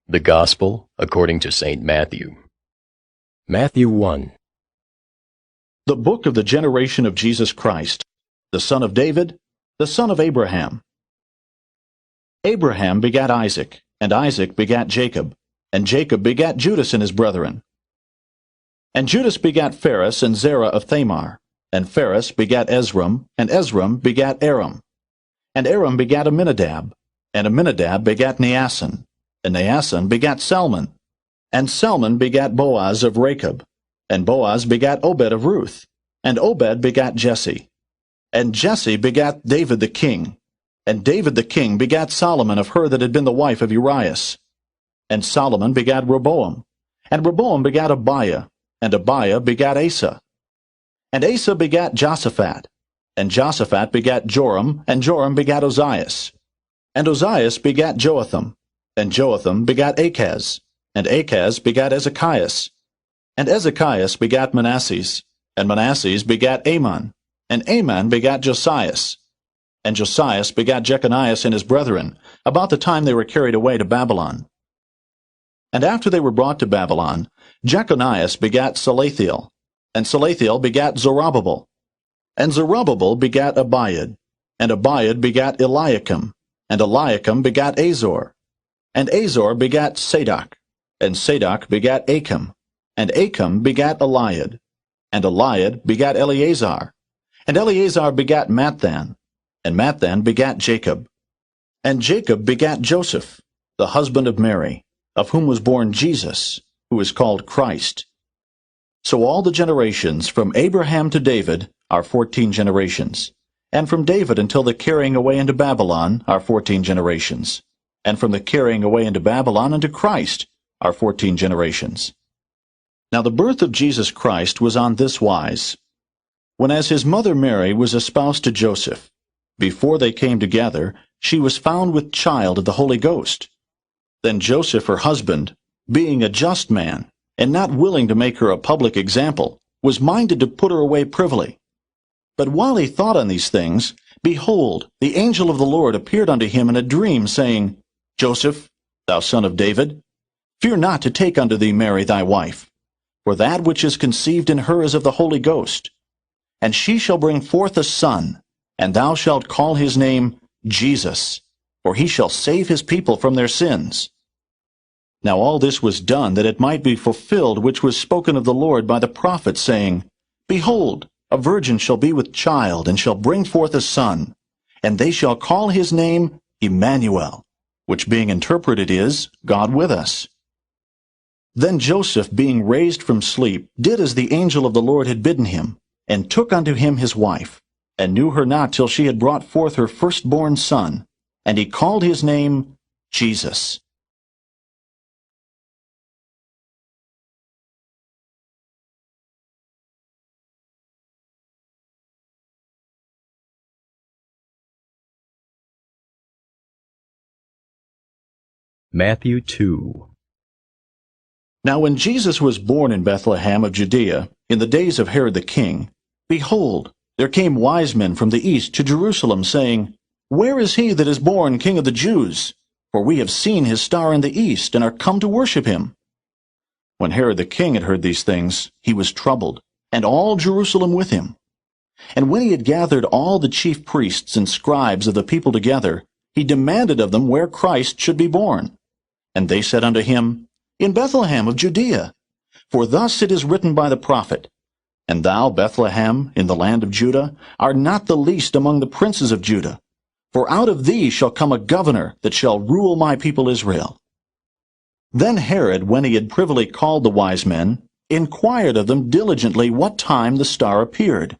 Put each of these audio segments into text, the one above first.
The Gospel according to St. Matthew. Matthew 1. The book of the generation of Jesus Christ, the son of David, the son of Abraham. Abraham begat Isaac, and Isaac begat Jacob, and Jacob begat Judas and his brethren. And Judas begat Phares and Zerah of Thamar, and Phares begat Ezram, and Ezram begat Aram. And Aram begat Amminadab, and Amminadab begat Naasson, and Naasson begat Salmon, and Salmon begat Boaz of Rachab, and Boaz begat Obed of Ruth, and Obed begat Jesse. And Jesse begat David the king, and David the king begat Solomon of her that had been the wife of Urias. And Solomon begat Rehoboam, and Rehoboam begat Abiah, and Abiah begat Asa. And Asa begat Josaphat, and Josaphat begat Joram, and Joram begat Ozias. And Ozias begat Joatham, and Joatham begat Achaz, and Achaz begat Ezekias. And Ezekias begat Manasses, and Manasses begat Amon, and Amon begat Josias. And Josias begat Jeconias and his brethren, about the time they were carried away to Babylon. And after they were brought to Babylon, Jeconias begat Salathiel, and Salathiel begat Zerubbabel. And Zerubbabel begat Abiud, and Abiud begat Eliakim, and Eliakim begat Azor. And Azor begat Sadoc, and Sadoc begat Achim, and Achim begat Eliud, and Eliud begat Eleazar, and Eleazar begat Matthan, and Matthan begat Jacob. And Jacob begat Joseph, the husband of Mary, of whom was born Jesus, who is called Christ. So all the generations from Abraham to David are 14 generations, and from David until the carrying away into Babylon are 14 generations, and from the carrying away into Babylon unto Christ are 14 generations. Now the birth of Jesus Christ was on this wise. When as his mother Mary was espoused to Joseph, before they came together, she was found with child of the Holy Ghost. Then Joseph her husband, being a just man, and not willing to make her a public example, was minded to put her away privily. But while he thought on these things, behold, the angel of the Lord appeared unto him in a dream, saying, Joseph, thou son of David, fear not to take unto thee Mary thy wife, for that which is conceived in her is of the Holy Ghost. And she shall bring forth a son, and thou shalt call his name Jesus, for he shall save his people from their sins. Now all this was done that it might be fulfilled which was spoken of the Lord by the prophet, saying, Behold, a virgin shall be with child, and shall bring forth a son, and they shall call his name Emmanuel, which being interpreted is, God with us. Then Joseph, being raised from sleep, did as the angel of the Lord had bidden him, and took unto him his wife, and knew her not till she had brought forth her firstborn son, and he called his name Jesus. Matthew 2. Now when Jesus was born in Bethlehem of Judea, in the days of Herod the king, behold, there came wise men from the east to Jerusalem, saying, Where is he that is born King of the Jews? For we have seen his star in the east, and are come to worship him. When Herod the king had heard these things, he was troubled, and all Jerusalem with him. And when he had gathered all the chief priests and scribes of the people together, he demanded of them where Christ should be born. And they said unto him, In Bethlehem of Judea. For thus it is written by the prophet, And thou, Bethlehem, in the land of Judah, art not the least among the princes of Judah. For out of thee shall come a governor that shall rule my people Israel. Then Herod, when he had privily called the wise men, inquired of them diligently what time the star appeared.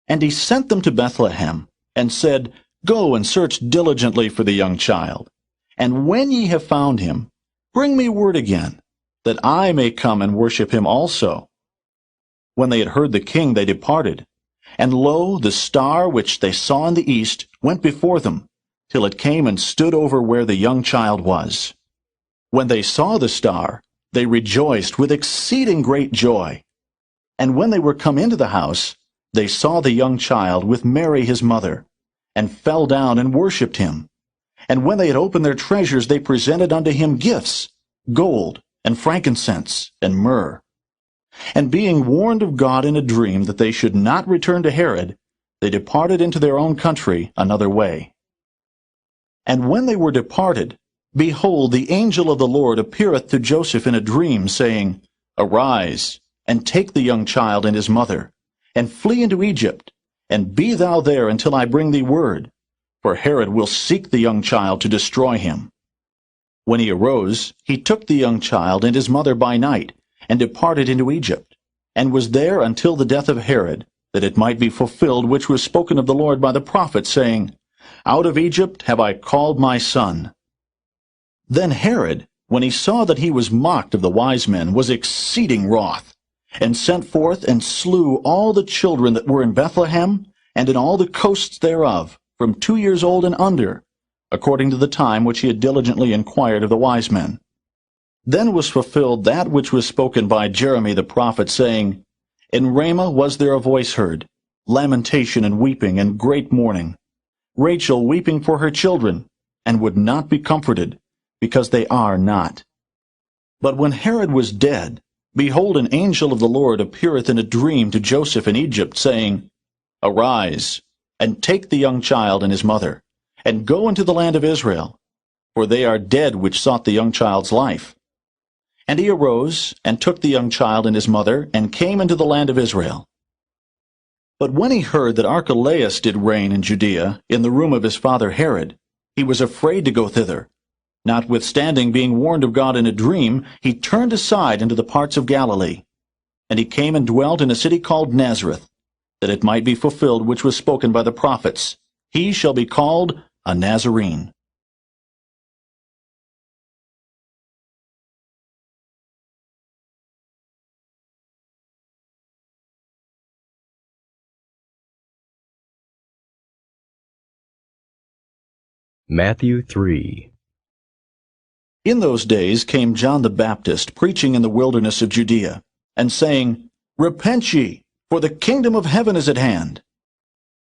And he sent them to Bethlehem, and said, Go and search diligently for the young child. And when ye have found him, bring me word again, that I may come and worship him also. When they had heard the king, they departed. And lo, the star which they saw in the east went before them, till it came and stood over where the young child was. When they saw the star, they rejoiced with exceeding great joy. And when they were come into the house, they saw the young child with Mary his mother, and fell down and worshipped him. And when they had opened their treasures, they presented unto him gifts, gold, and frankincense, and myrrh. And being warned of God in a dream that they should not return to Herod, they departed into their own country another way. And when they were departed, behold, the angel of the Lord appeareth to Joseph in a dream, saying, Arise, and take the young child and his mother, and flee into Egypt, and be thou there until I bring thee word, for Herod will seek the young child to destroy him. When he arose, he took the young child and his mother by night, and departed into Egypt, and was there until the death of Herod, that it might be fulfilled which was spoken of the Lord by the prophet, saying, Out of Egypt have I called my son. Then Herod, when he saw that he was mocked of the wise men, was exceeding wroth, and sent forth and slew all the children that were in Bethlehem, and in all the coasts thereof, from 2 years old and under, according to the time which he had diligently inquired of the wise men. Then was fulfilled that which was spoken by Jeremy the prophet, saying, In Ramah was there a voice heard, lamentation and weeping and great mourning, Rachel weeping for her children, and would not be comforted, because they are not. But when Herod was dead, behold, an angel of the Lord appeareth in a dream to Joseph in Egypt, saying, Arise, and take the young child and his mother, and go into the land of Israel, for they are dead which sought the young child's life. And he arose, and took the young child and his mother, and came into the land of Israel. But when he heard that Archelaus did reign in Judea, in the room of his father Herod, he was afraid to go thither. Notwithstanding, being warned of God in a dream, he turned aside into the parts of Galilee. And he came and dwelt in a city called Nazareth, that it might be fulfilled which was spoken by the prophets, He shall be called a Nazarene. Matthew 3. In those days came John the Baptist, preaching in the wilderness of Judea, and saying, Repent ye, for the kingdom of heaven is at hand.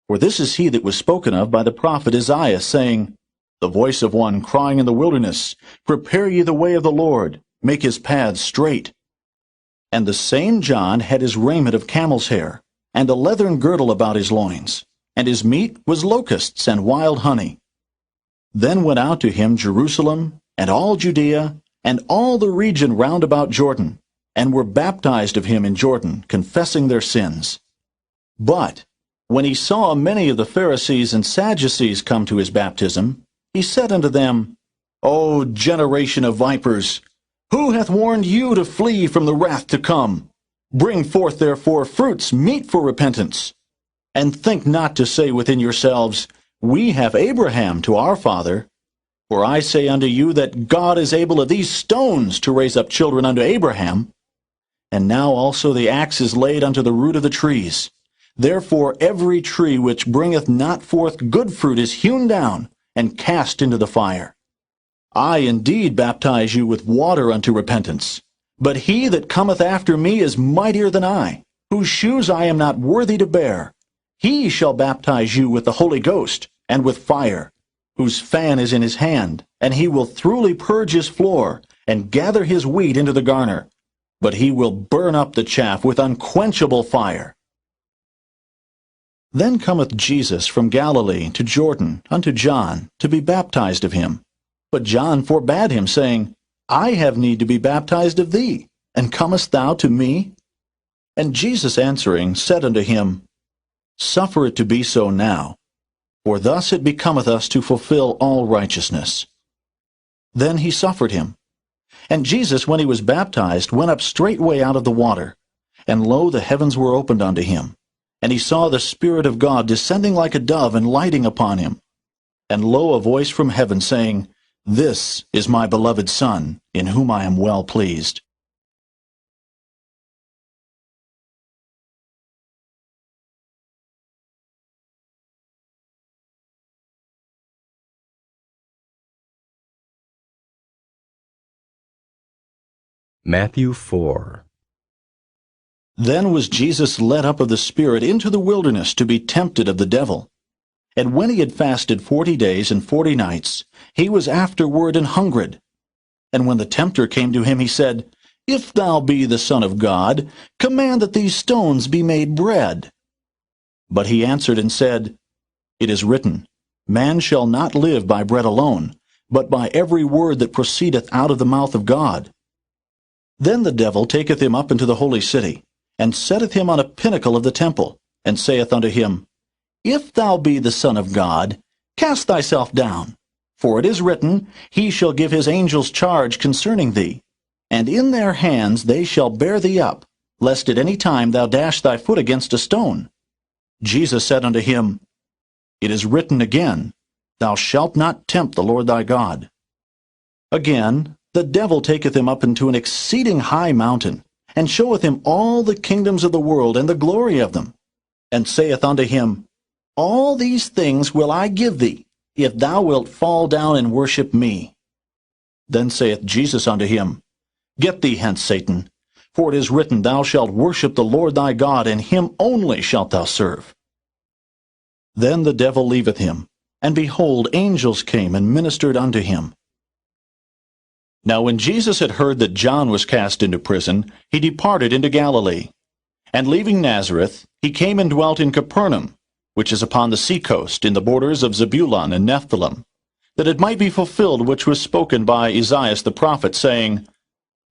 For this is he that was spoken of by the prophet Isaiah, saying, The voice of one crying in the wilderness, Prepare ye the way of the Lord, make his paths straight. And the same John had his raiment of camel's hair, and a leathern girdle about his loins, and his meat was locusts and wild honey. Then went out to him Jerusalem, and all Judea, and all the region round about Jordan, and were baptized of him in Jordan, confessing their sins. But when he saw many of the Pharisees and Sadducees come to his baptism, he said unto them, O generation of vipers, who hath warned you to flee from the wrath to come? Bring forth therefore fruits meet for repentance. And think not to say within yourselves, We have Abraham to our father. For I say unto you that God is able of these stones to raise up children unto Abraham. And now also the axe is laid unto the root of the trees. Therefore every tree which bringeth not forth good fruit is hewn down, and cast into the fire. I indeed baptize you with water unto repentance. But he that cometh after me is mightier than I, whose shoes I am not worthy to bear. He shall baptize you with the Holy Ghost, and with fire, whose fan is in his hand, and he will thoroughly purge his floor, and gather his wheat into the garner. But he will burn up the chaff with unquenchable fire. Then cometh Jesus from Galilee to Jordan unto John, to be baptized of him. But John forbade him, saying, I have need to be baptized of thee, and comest thou to me? And Jesus answering said unto him, Suffer it to be so now, for thus it becometh us to fulfill all righteousness. Then he suffered him. And Jesus, when he was baptized, went up straightway out of the water. And lo, the heavens were opened unto him. And he saw the Spirit of God descending like a dove and lighting upon him. And lo, a voice from heaven saying, This is my beloved Son, in whom I am well pleased. Matthew 4. Then was Jesus led up of the Spirit into the wilderness to be tempted of the devil. And when he had fasted 40 days and 40 nights, he was afterward and hungered. And when the tempter came to him, he said, If thou be the Son of God, command that these stones be made bread. But he answered and said, It is written, Man shall not live by bread alone, but by every word that proceedeth out of the mouth of God. Then the devil taketh him up into the holy city, and setteth him on a pinnacle of the temple, and saith unto him, If thou be the Son of God, cast thyself down. For it is written, He shall give his angels charge concerning thee, and in their hands they shall bear thee up, lest at any time thou dash thy foot against a stone. Jesus said unto him, It is written again, Thou shalt not tempt the Lord thy God. Again, the devil taketh him up into an exceeding high mountain, and showeth him all the kingdoms of the world and the glory of them, and saith unto him, All these things will I give thee, if thou wilt fall down and worship me. Then saith Jesus unto him, Get thee hence, Satan, for it is written, Thou shalt worship the Lord thy God, and him only shalt thou serve. Then the devil leaveth him, and behold, angels came and ministered unto him. Now when Jesus had heard that John was cast into prison, he departed into Galilee. And leaving Nazareth, he came and dwelt in Capernaum, which is upon the sea coast, in the borders of Zebulun and Nephthalim, that it might be fulfilled which was spoken by Esaias the prophet, saying,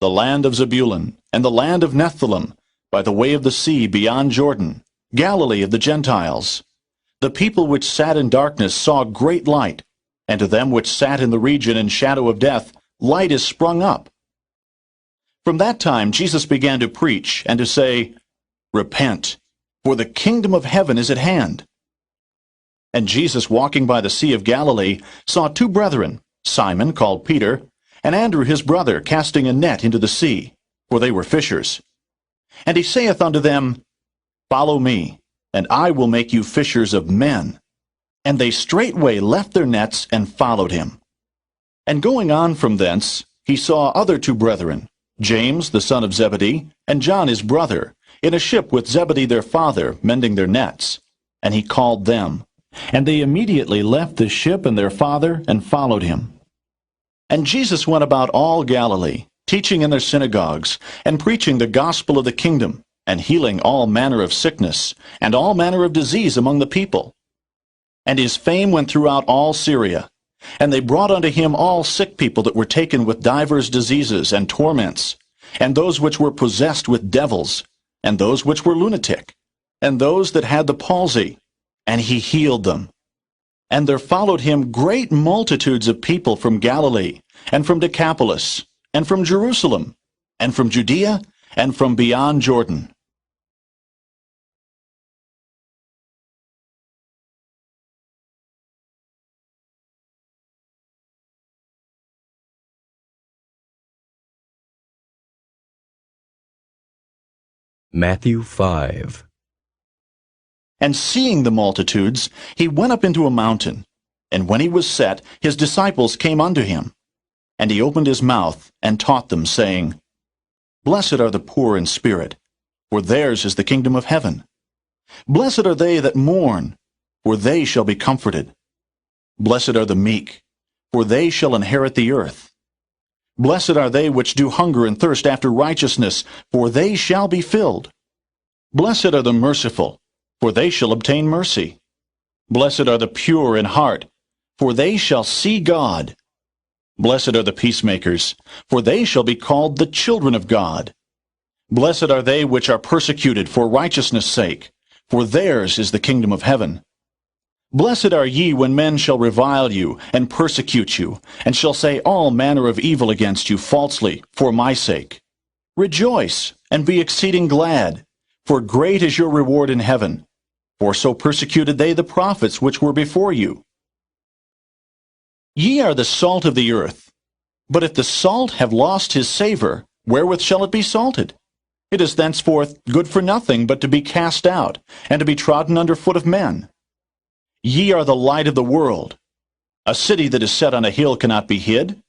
The land of Zebulun, and the land of Nephthalim, by the way of the sea beyond Jordan, Galilee of the Gentiles. The people which sat in darkness saw great light, and to them which sat in the region and shadow of death, light is sprung up. From that time Jesus began to preach, and to say, Repent, for the kingdom of heaven is at hand. And Jesus, walking by the sea of Galilee, saw two brethren, Simon called Peter, and Andrew his brother, casting a net into the sea, for they were fishers. And he saith unto them, Follow me, and I will make you fishers of men. And they straightway left their nets and followed him. And going on from thence, he saw other two brethren, James the son of Zebedee, and John his brother, in a ship with Zebedee their father, mending their nets. And he called them. And they immediately left the ship and their father, and followed him. And Jesus went about all Galilee, teaching in their synagogues, and preaching the gospel of the kingdom, and healing all manner of sickness, and all manner of disease among the people. And his fame went throughout all Syria. And they brought unto him all sick people that were taken with divers diseases and torments, and those which were possessed with devils, and those which were lunatic, and those that had the palsy, and he healed them. And there followed him great multitudes of people from Galilee, and from Decapolis, and from Jerusalem, and from Judea, and from beyond Jordan. Matthew 5. And seeing the multitudes, he went up into a mountain. And when he was set, his disciples came unto him. And he opened his mouth, and taught them, saying, Blessed are the poor in spirit, for theirs is the kingdom of heaven. Blessed are they that mourn, for they shall be comforted. Blessed are the meek, for they shall inherit the earth. Blessed are they which do hunger and thirst after righteousness, for they shall be filled. Blessed are the merciful, for they shall obtain mercy. Blessed are the pure in heart, for they shall see God. Blessed are the peacemakers, for they shall be called the children of God. Blessed are they which are persecuted for righteousness' sake, for theirs is the kingdom of heaven. Blessed are ye when men shall revile you, and persecute you, and shall say all manner of evil against you falsely, for my sake. Rejoice, and be exceeding glad, for great is your reward in heaven. For so persecuted they the prophets which were before you. Ye are the salt of the earth. But if the salt have lost his savour, wherewith shall it be salted? It is thenceforth good for nothing but to be cast out, and to be trodden under foot of men. Ye are the light of the world. A city that is set on a hill cannot be hid.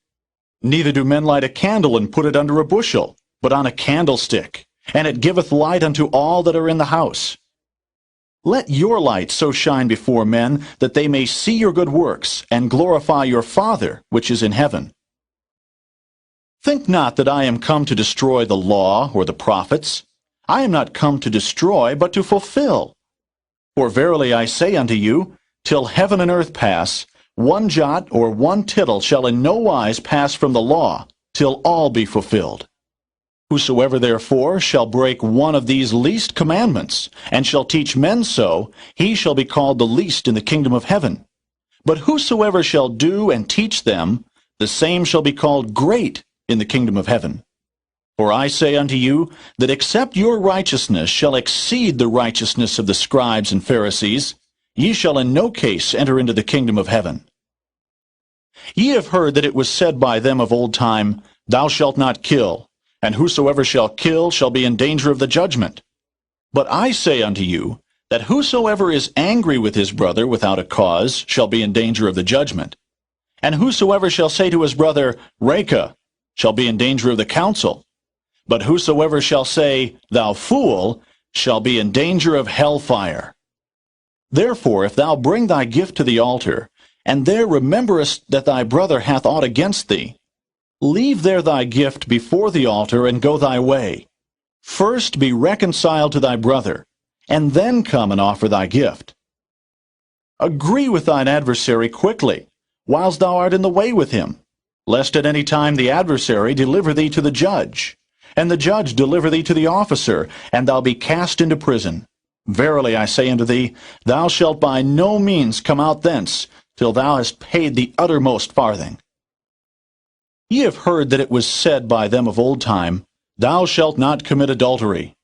Neither do men light a candle and put it under a bushel, but on a candlestick, and it giveth light unto all that are in the house. Let your light so shine before men that they may see your good works and glorify your Father which is in heaven. Think not that I am come to destroy the law or the prophets. I am not come to destroy, but to fulfill. For verily I say unto you, till heaven and earth pass, one jot or one tittle shall in no wise pass from the law, till all be fulfilled. Whosoever therefore shall break one of these least commandments, and shall teach men so, he shall be called the least in the kingdom of heaven. But whosoever shall do and teach them, the same shall be called great in the kingdom of heaven. For I say unto you, that except your righteousness shall exceed the righteousness of the scribes and Pharisees, ye shall in no case enter into the kingdom of heaven. Ye have heard that it was said by them of old time, Thou shalt not kill, and whosoever shall kill shall be in danger of the judgment. But I say unto you, that whosoever is angry with his brother without a cause shall be in danger of the judgment. And whosoever shall say to his brother, Raca, shall be in danger of the council. But whosoever shall say, Thou fool, shall be in danger of hellfire. Therefore, if thou bring thy gift to the altar, and there rememberest that thy brother hath aught against thee, leave there thy gift before the altar, and go thy way. First be reconciled to thy brother, and then come and offer thy gift. Agree with thine adversary quickly, whilst thou art in the way with him, lest at any time the adversary deliver thee to the judge, and the judge deliver thee to the officer, and thou be cast into prison. Verily I say unto thee, thou shalt by no means come out thence, till thou hast paid the uttermost farthing. Ye have heard that it was said by them of old time, Thou shalt not commit adultery.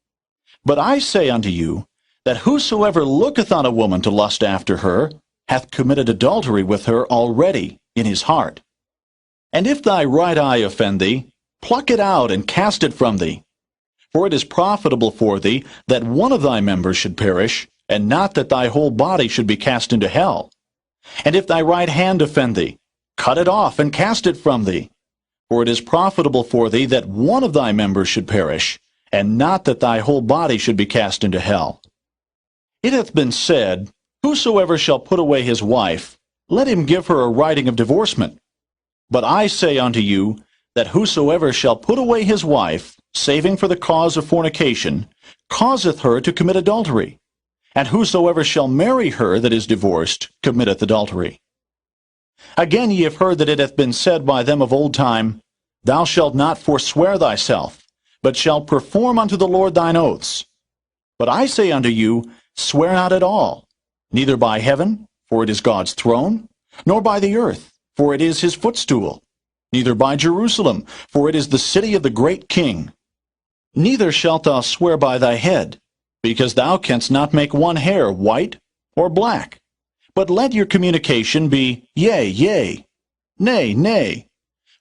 But I say unto you, that whosoever looketh on a woman to lust after her, hath committed adultery with her already in his heart. And if thy right eye offend thee, pluck it out and cast it from thee. For it is profitable for thee that one of thy members should perish, and not that thy whole body should be cast into hell. And if thy right hand offend thee, cut it off and cast it from thee. For it is profitable for thee that one of thy members should perish, and not that thy whole body should be cast into hell. It hath been said, Whosoever shall put away his wife, let him give her a writing of divorcement. But I say unto you, that whosoever shall put away his wife, saving for the cause of fornication, causeth her to commit adultery. And whosoever shall marry her that is divorced committeth adultery. Again ye have heard that it hath been said by them of old time, Thou shalt not forswear thyself, but shalt perform unto the Lord thine oaths. But I say unto you, Swear not at all, neither by heaven, for it is God's throne, nor by the earth, for it is his footstool, neither by Jerusalem, for it is the city of the great King. Neither shalt thou swear by thy head, because thou canst not make one hair white or black. But let your communication be yea, yea, nay, nay.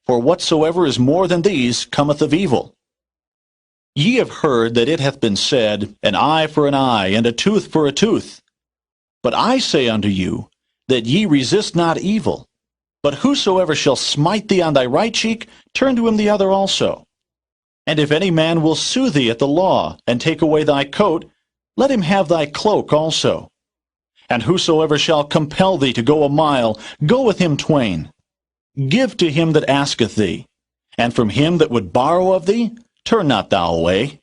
For whatsoever is more than these cometh of evil. Ye have heard that it hath been said, An eye for an eye, and a tooth for a tooth. But I say unto you, that ye resist not evil. But whosoever shall smite thee on thy right cheek, turn to him the other also. And if any man will sue thee at the law, and take away thy coat, let him have thy cloak also. And whosoever shall compel thee to go a mile, go with him twain. Give to him that asketh thee, and from him that would borrow of thee, turn not thou away.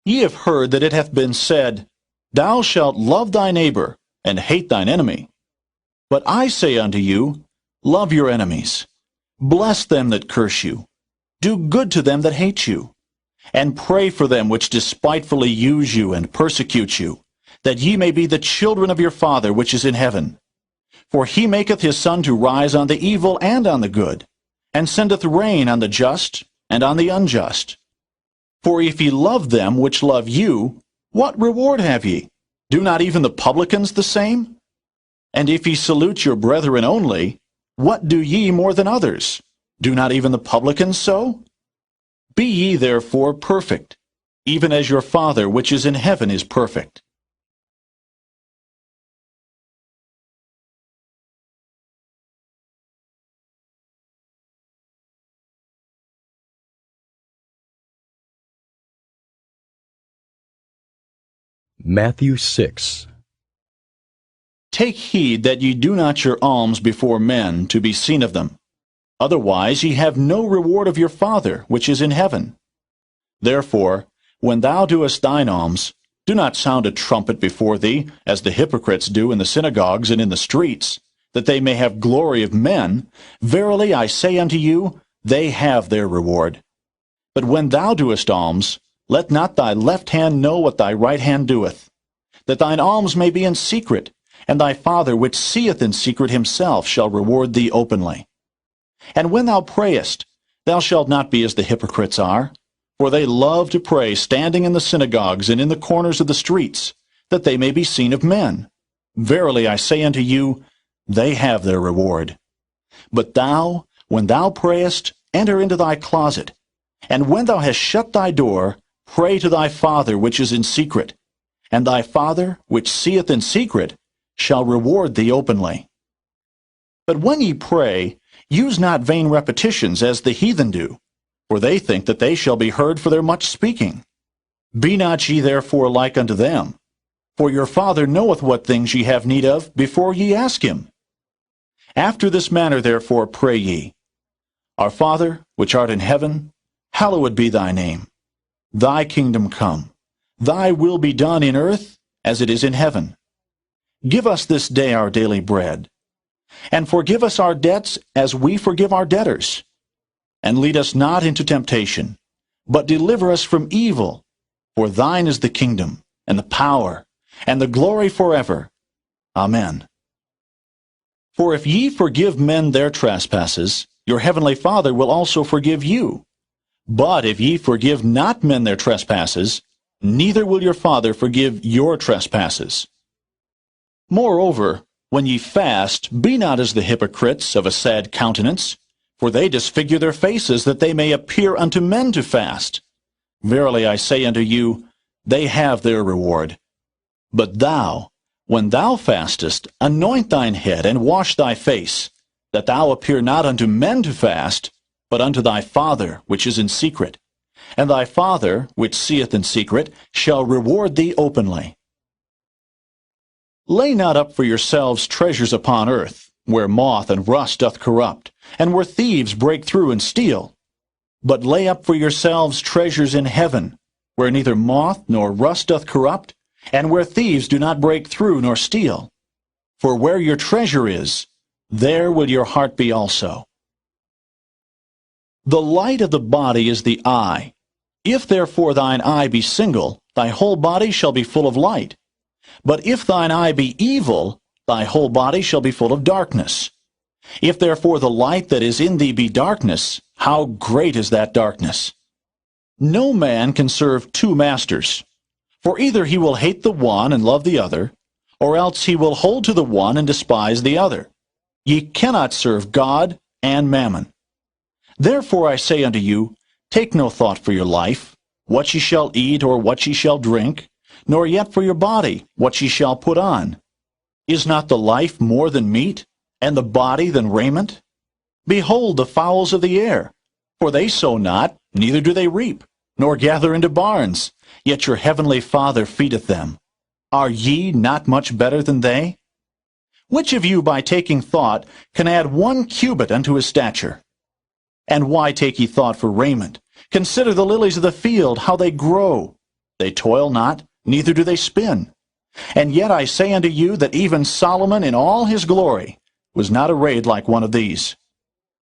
Ye have heard that it hath been said, Thou shalt love thy neighbor, and hate thine enemy. But I say unto you, Love your enemies. Bless them that curse you. Do good to them that hate you. And pray for them which despitefully use you and persecute you, that ye may be the children of your Father which is in heaven. For he maketh his sun to rise on the evil and on the good, and sendeth rain on the just and on the unjust. For if ye love them which love you, what reward have ye? Do not even the publicans the same? And if ye salute your brethren only, what do ye more than others? Do not even the publicans so? Be ye therefore perfect, even as your Father which is in heaven is perfect. Matthew 6. Take heed that ye do not your alms before men to be seen of them. Otherwise ye have no reward of your Father which is in heaven. Therefore, when thou doest thine alms, do not sound a trumpet before thee, as the hypocrites do in the synagogues and in the streets, that they may have glory of men. Verily I say unto you, they have their reward. But when thou doest alms, let not thy left hand know what thy right hand doeth, that thine alms may be in secret, and thy Father which seeth in secret himself shall reward thee openly. And when thou prayest, thou shalt not be as the hypocrites are, for they love to pray standing in the synagogues and in the corners of the streets, that they may be seen of men. Verily I say unto you, they have their reward. But thou, when thou prayest, enter into thy closet, and when thou hast shut thy door, pray to thy Father which is in secret, and thy Father which seeth in secret shall reward thee openly. But when ye pray, use not vain repetitions as the heathen do, for they think that they shall be heard for their much speaking. Be not ye therefore like unto them, for your Father knoweth what things ye have need of before ye ask him. After this manner therefore pray ye, Our Father, which art in heaven, hallowed be thy name. Thy kingdom come. Thy will be done in earth as it is in heaven. Give us this day our daily bread. And forgive us our debts as we forgive our debtors. And lead us not into temptation, but deliver us from evil. For thine is the kingdom, and the power, and the glory forever. Amen. For if ye forgive men their trespasses, your heavenly Father will also forgive you. But if ye forgive not men their trespasses, neither will your Father forgive your trespasses. Moreover, when ye fast, be not as the hypocrites of a sad countenance, for they disfigure their faces, that they may appear unto men to fast. Verily I say unto you, they have their reward. But thou, when thou fastest, anoint thine head, and wash thy face, that thou appear not unto men to fast, but unto thy Father which is in secret. And thy Father, which seeth in secret, shall reward thee openly. Lay not up for yourselves treasures upon earth, where moth and rust doth corrupt, and where thieves break through and steal. But lay up for yourselves treasures in heaven, where neither moth nor rust doth corrupt, and where thieves do not break through nor steal. For where your treasure is, there will your heart be also. The light of the body is the eye. If therefore thine eye be single, thy whole body shall be full of light. But if thine eye be evil, thy whole body shall be full of darkness. If therefore the light that is in thee be darkness, how great is that darkness? No man can serve two masters, for either he will hate the one and love the other, or else he will hold to the one and despise the other. Ye cannot serve God and mammon. Therefore I say unto you, take no thought for your life, what ye shall eat or what ye shall drink, nor yet for your body, what ye shall put on. Is not the life more than meat, and the body than raiment? Behold the fowls of the air, for they sow not, neither do they reap, nor gather into barns, yet your heavenly Father feedeth them. Are ye not much better than they? Which of you by taking thought can add 1 cubit unto his stature? And why take ye thought for raiment? Consider the lilies of the field, how they grow. They toil not, neither do they spin. And yet I say unto you that even Solomon in all his glory was not arrayed like one of these.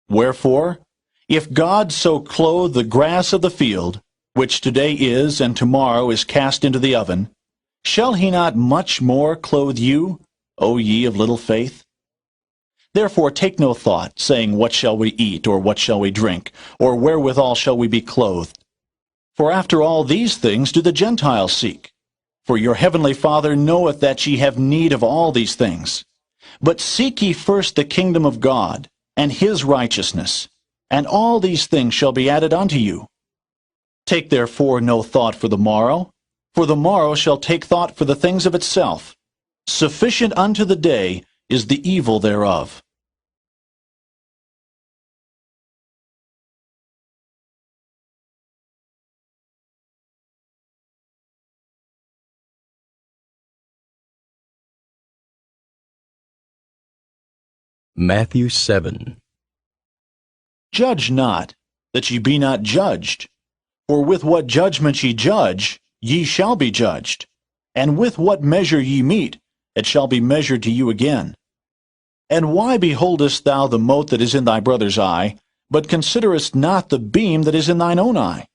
Wherefore, if God so clothe the grass of the field, which today is and tomorrow is cast into the oven, shall he not much more clothe you, O ye of little faith? Therefore take no thought, saying, What shall we eat, or what shall we drink, or wherewithal shall we be clothed? For after all these things do the Gentiles seek. For your heavenly Father knoweth that ye have need of all these things. But seek ye first the kingdom of God, and his righteousness, and all these things shall be added unto you. Take therefore no thought for the morrow shall take thought for the things of itself. Sufficient unto the day is the evil thereof. Matthew 7. Judge not, that ye be not judged. For with what judgment ye judge, ye shall be judged. And with what measure ye mete, it shall be measured to you again. And why beholdest thou the mote that is in thy brother's eye, but considerest not the beam that is in thine own eye?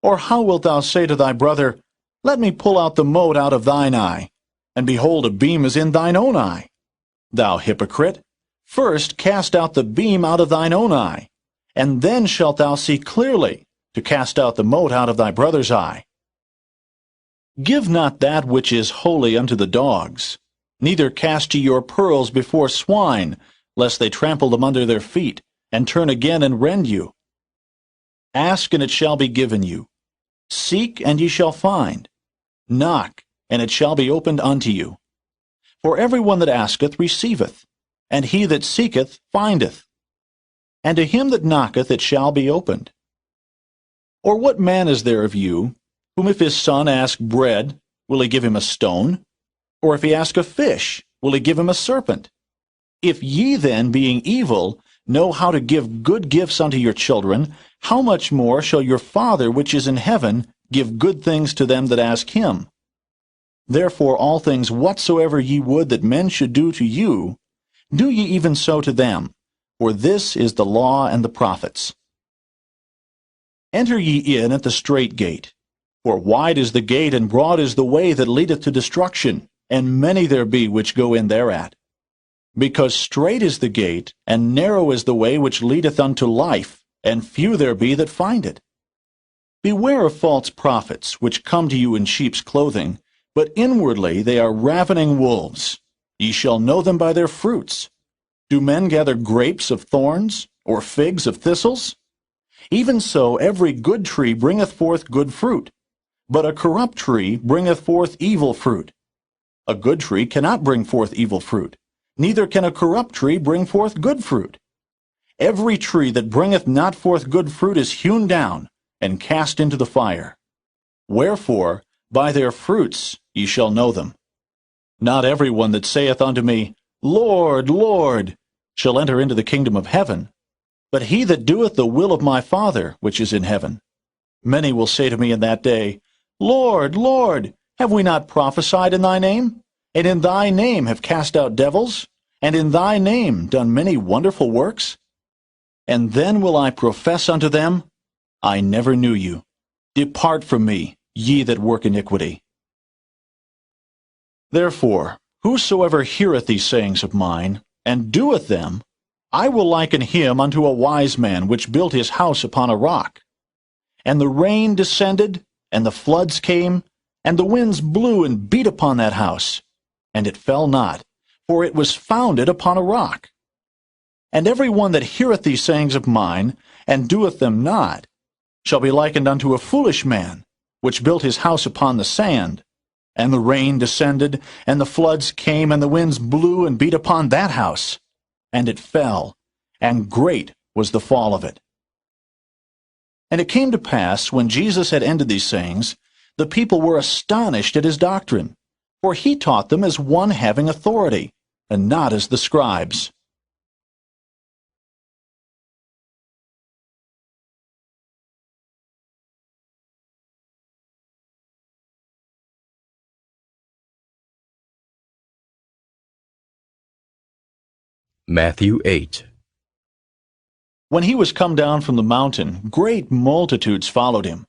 Or how wilt thou say to thy brother, Let me pull out the mote out of thine eye, and behold, a beam is in thine own eye? Thou hypocrite, first cast out the beam out of thine own eye, and then shalt thou see clearly to cast out the mote out of thy brother's eye. Give not that which is holy unto the dogs, neither cast ye your pearls before swine, lest they trample them under their feet, and turn again and rend you. Ask, and it shall be given you. Seek, and ye shall find. Knock, and it shall be opened unto you. For every one that asketh receiveth, and he that seeketh findeth. And to him that knocketh it shall be opened. Or what man is there of you, whom if his son ask bread, will he give him a stone? Or if he ask a fish, will he give him a serpent? If ye then, being evil, know how to give good gifts unto your children, how much more shall your Father which is in heaven give good things to them that ask him? Therefore all things whatsoever ye would that men should do to you, do ye even so to them, for this is the law and the prophets. Enter ye in at the strait gate, for wide is the gate and broad is the way that leadeth to destruction, and many there be which go in thereat. Because strait is the gate, and narrow is the way which leadeth unto life, and few there be that find it. Beware of false prophets, which come to you in sheep's clothing, but inwardly they are ravening wolves. Ye shall know them by their fruits. Do men gather grapes of thorns, or figs of thistles? Even so every good tree bringeth forth good fruit, but a corrupt tree bringeth forth evil fruit. A good tree cannot bring forth evil fruit, neither can a corrupt tree bring forth good fruit. Every tree that bringeth not forth good fruit is hewn down, and cast into the fire. Wherefore, by their fruits ye shall know them. Not every one that saith unto me, Lord, Lord, shall enter into the kingdom of heaven, but he that doeth the will of my Father which is in heaven. Many will say to me in that day, Lord, Lord, have we not prophesied in thy name? And in thy name have cast out devils? And in thy name done many wonderful works? And then will I profess unto them, I never knew you. Depart from me, ye that work iniquity. Therefore, whosoever heareth these sayings of mine, and doeth them, I will liken him unto a wise man which built his house upon a rock. And the rain descended, and the floods came, and the winds blew and beat upon that house, and it fell not, for it was founded upon a rock. And every one that heareth these sayings of mine, and doeth them not, shall be likened unto a foolish man, which built his house upon the sand. And the rain descended, and the floods came, and the winds blew and beat upon that house, and it fell, and great was the fall of it. And it came to pass, when Jesus had ended these sayings, the people were astonished at his doctrine, for he taught them as one having authority, and not as the scribes. Matthew 8. When he was come down from the mountain, great multitudes followed him.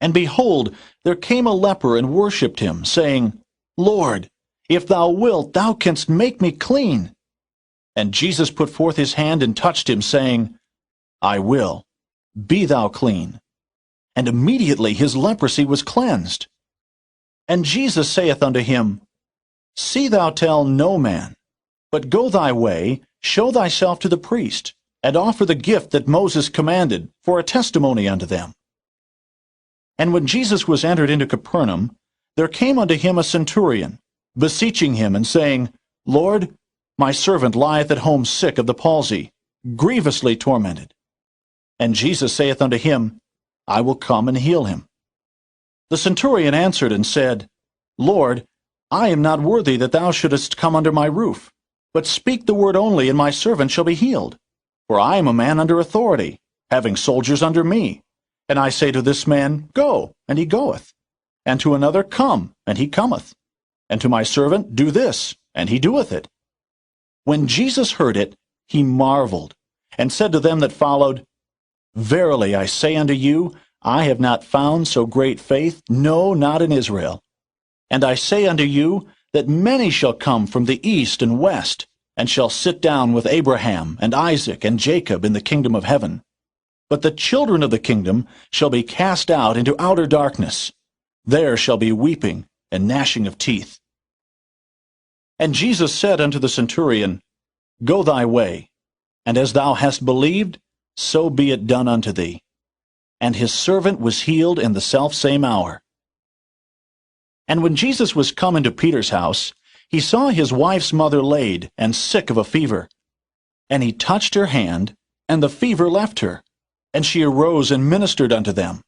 And behold, there came a leper and worshipped him, saying, Lord, if thou wilt, thou canst make me clean. And Jesus put forth his hand and touched him, saying, I will, be thou clean. And immediately his leprosy was cleansed. And Jesus saith unto him, See thou tell no man, but go thy way, show thyself to the priest, and offer the gift that Moses commanded, for a testimony unto them. And when Jesus was entered into Capernaum, there came unto him a centurion, beseeching him, and saying, Lord, my servant lieth at home sick of the palsy, grievously tormented. And Jesus saith unto him, I will come and heal him. The centurion answered and said, Lord, I am not worthy that thou shouldest come under my roof, But speak the word only, and my servant shall be healed. For I am a man under authority, having soldiers under me. And I say to this man, Go, and he goeth. And to another, Come, and he cometh. And to my servant, Do this, and he doeth it. When Jesus heard it, he marveled, and said to them that followed, Verily I say unto you, I have not found so great faith, no, not in Israel. And I say unto you, that many shall come from the east and west, and shall sit down with Abraham and Isaac and Jacob in the kingdom of heaven. But the children of the kingdom shall be cast out into outer darkness. There shall be weeping and gnashing of teeth. And Jesus said unto the centurion, Go thy way, and as thou hast believed, so be it done unto thee. And his servant was healed in the selfsame hour. And when Jesus was come into Peter's house, he saw his wife's mother laid, and sick of a fever. And he touched her hand, and the fever left her, and she arose and ministered unto them.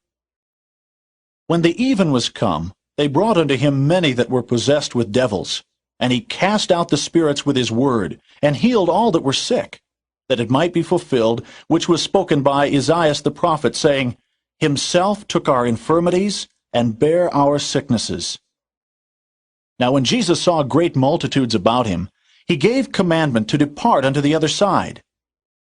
When the even was come, they brought unto him many that were possessed with devils, and he cast out the spirits with his word, and healed all that were sick, that it might be fulfilled, which was spoken by Esaias the prophet, saying, Himself took our infirmities, and bare our sicknesses. Now when Jesus saw great multitudes about him, he gave commandment to depart unto the other side.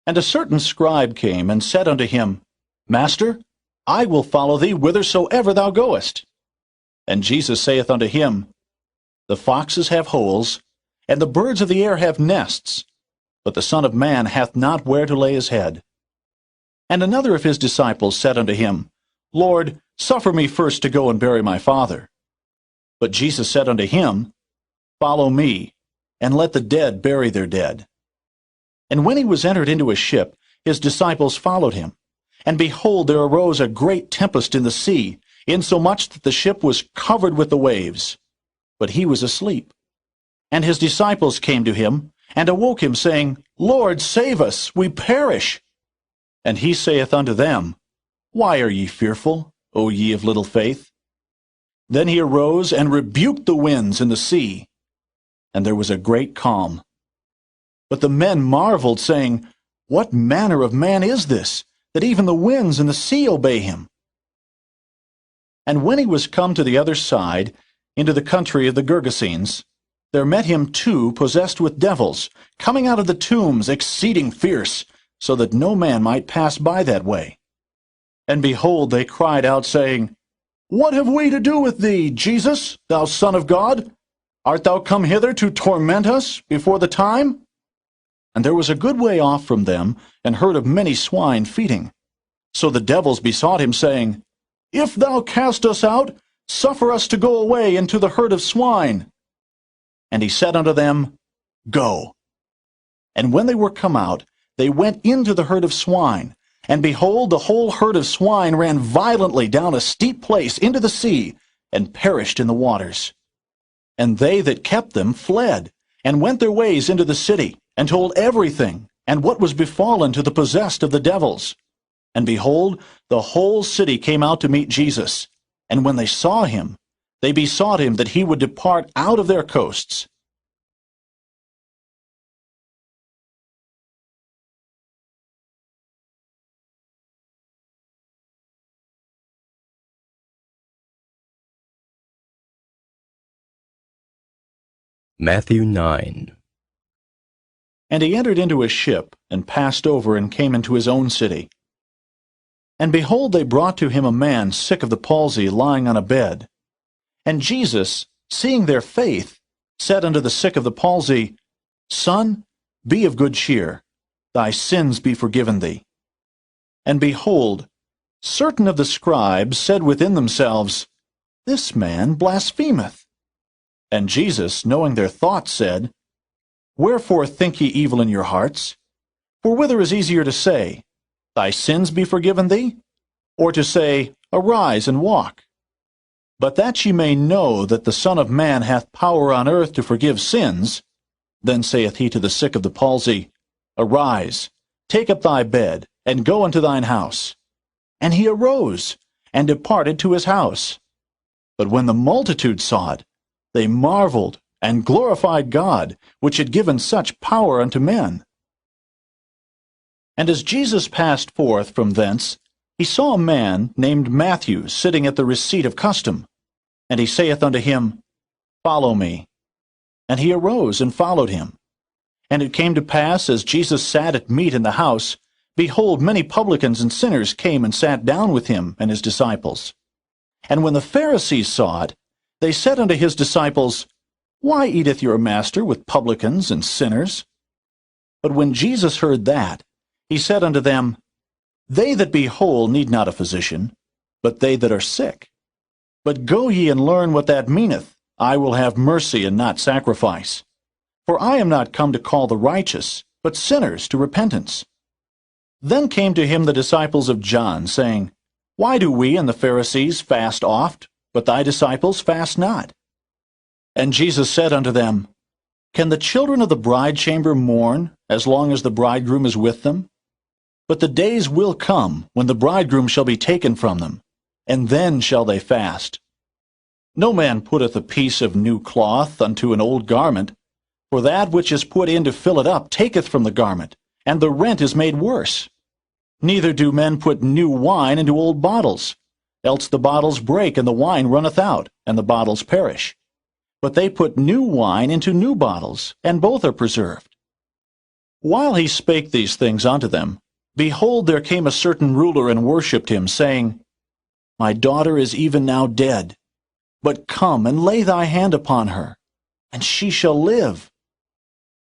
And a certain scribe came, and said unto him, Master, I will follow thee whithersoever thou goest. And Jesus saith unto him, The foxes have holes, and the birds of the air have nests, but the Son of Man hath not where to lay his head. And another of his disciples said unto him, Lord, suffer me first to go and bury my father. But Jesus said unto him, Follow me, and let the dead bury their dead. And when he was entered into a ship, his disciples followed him. And behold, there arose a great tempest in the sea, insomuch that the ship was covered with the waves. But he was asleep. And his disciples came to him, and awoke him, saying, Lord, save us, we perish. And he saith unto them, Why are ye fearful, O ye of little faith? Then he arose and rebuked the winds and the sea, and there was a great calm. But the men marveled, saying, What manner of man is this, that even the winds and the sea obey him? And when he was come to the other side, into the country of the Gergesenes, there met him two possessed with devils, coming out of the tombs, exceeding fierce, so that no man might pass by that way. And behold, they cried out, saying, What have we to do with thee, Jesus, thou Son of God? Art thou come hither to torment us before the time? And there was a good way off from them an herd of many swine feeding. So the devils besought him, saying, If thou cast us out, suffer us to go away into the herd of swine. And he said unto them, Go. And when they were come out, they went into the herd of swine. And behold, the whole herd of swine ran violently down a steep place into the sea, and perished in the waters. And they that kept them fled, and went their ways into the city, and told everything, and what was befallen to the possessed of the devils. And behold, the whole city came out to meet Jesus. And when they saw him, they besought him that he would depart out of their coasts. Matthew 9. And he entered into a ship, and passed over, and came into his own city. And behold, they brought to him a man sick of the palsy, lying on a bed. And Jesus, seeing their faith, said unto the sick of the palsy, Son, be of good cheer, thy sins be forgiven thee. And behold, certain of the scribes said within themselves, This man blasphemeth. And Jesus, knowing their thoughts, said, Wherefore think ye evil in your hearts? For whither is easier to say, Thy sins be forgiven thee? Or to say, Arise and walk? But that ye may know that the Son of Man hath power on earth to forgive sins, then saith he to the sick of the palsy, Arise, take up thy bed, and go unto thine house. And he arose, and departed to his house. But when the multitude saw it, they marveled, and glorified God, which had given such power unto men. And as Jesus passed forth from thence, he saw a man named Matthew sitting at the receipt of custom. And he saith unto him, Follow me. And he arose and followed him. And it came to pass, as Jesus sat at meat in the house, behold, many publicans and sinners came and sat down with him and his disciples. And when the Pharisees saw it, they said unto his disciples, Why eateth your master with publicans and sinners? But when Jesus heard that, he said unto them, They that be whole need not a physician, but they that are sick. But go ye and learn what that meaneth, I will have mercy and not sacrifice. For I am not come to call the righteous, but sinners to repentance. Then came to him the disciples of John, saying, Why do we and the Pharisees fast oft, but thy disciples fast not? And Jesus said unto them, Can the children of the bride chamber mourn, as long as the bridegroom is with them? But the days will come, when the bridegroom shall be taken from them, and then shall they fast. No man putteth a piece of new cloth unto an old garment, for that which is put in to fill it up taketh from the garment, and the rent is made worse. Neither do men put new wine into old bottles, else the bottles break, and the wine runneth out, and the bottles perish. But they put new wine into new bottles, and both are preserved. While he spake these things unto them, behold, there came a certain ruler and worshipped him, saying, My daughter is even now dead, but come and lay thy hand upon her, and she shall live.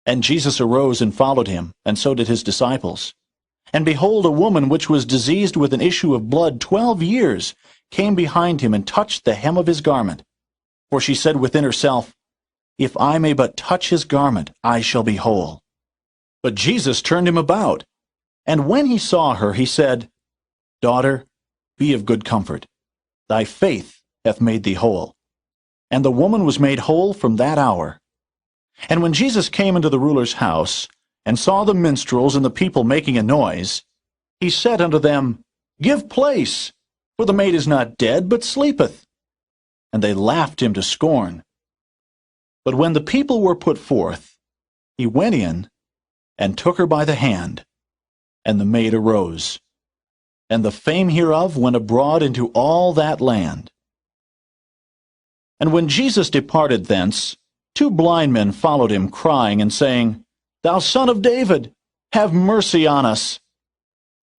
And Jesus arose and followed him, and so did his disciples. And behold, a woman which was diseased with an issue of blood 12 years came behind him and touched the hem of his garment. For she said within herself, If I may but touch his garment, I shall be whole. But Jesus turned him about, and when he saw her, he said, Daughter, be of good comfort. Thy faith hath made thee whole. And the woman was made whole from that hour. And when Jesus came into the ruler's house, and saw the minstrels and the people making a noise, he said unto them, Give place, for the maid is not dead, but sleepeth. And they laughed him to scorn. But when the people were put forth, he went in, and took her by the hand, and the maid arose. And the fame hereof went abroad into all that land. And when Jesus departed thence, 2 blind men followed him, crying and saying, Thou Son of David, have mercy on us.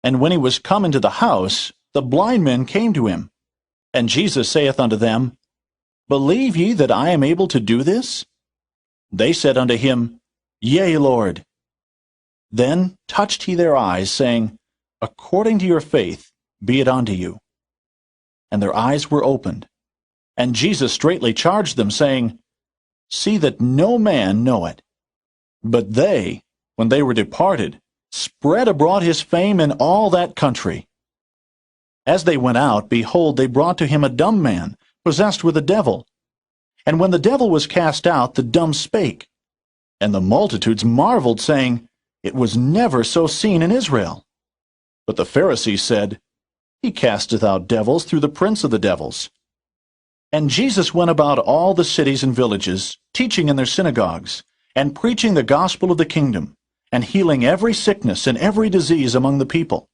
And when he was come into the house, the blind men came to him. And Jesus saith unto them, Believe ye that I am able to do this? They said unto him, Yea, Lord. Then touched he their eyes, saying, According to your faith be it unto you. And their eyes were opened. And Jesus straitly charged them, saying, See that no man know it. But they, when they were departed, spread abroad his fame in all that country. As they went out, behold, they brought to him a dumb man, possessed with a devil. And when the devil was cast out, the dumb spake. And the multitudes marveled, saying, It was never so seen in Israel. But the Pharisees said, He casteth out devils through the prince of the devils. And Jesus went about all the cities and villages, teaching in their synagogues, and preaching the gospel of the kingdom, and healing every sickness and every disease among the people.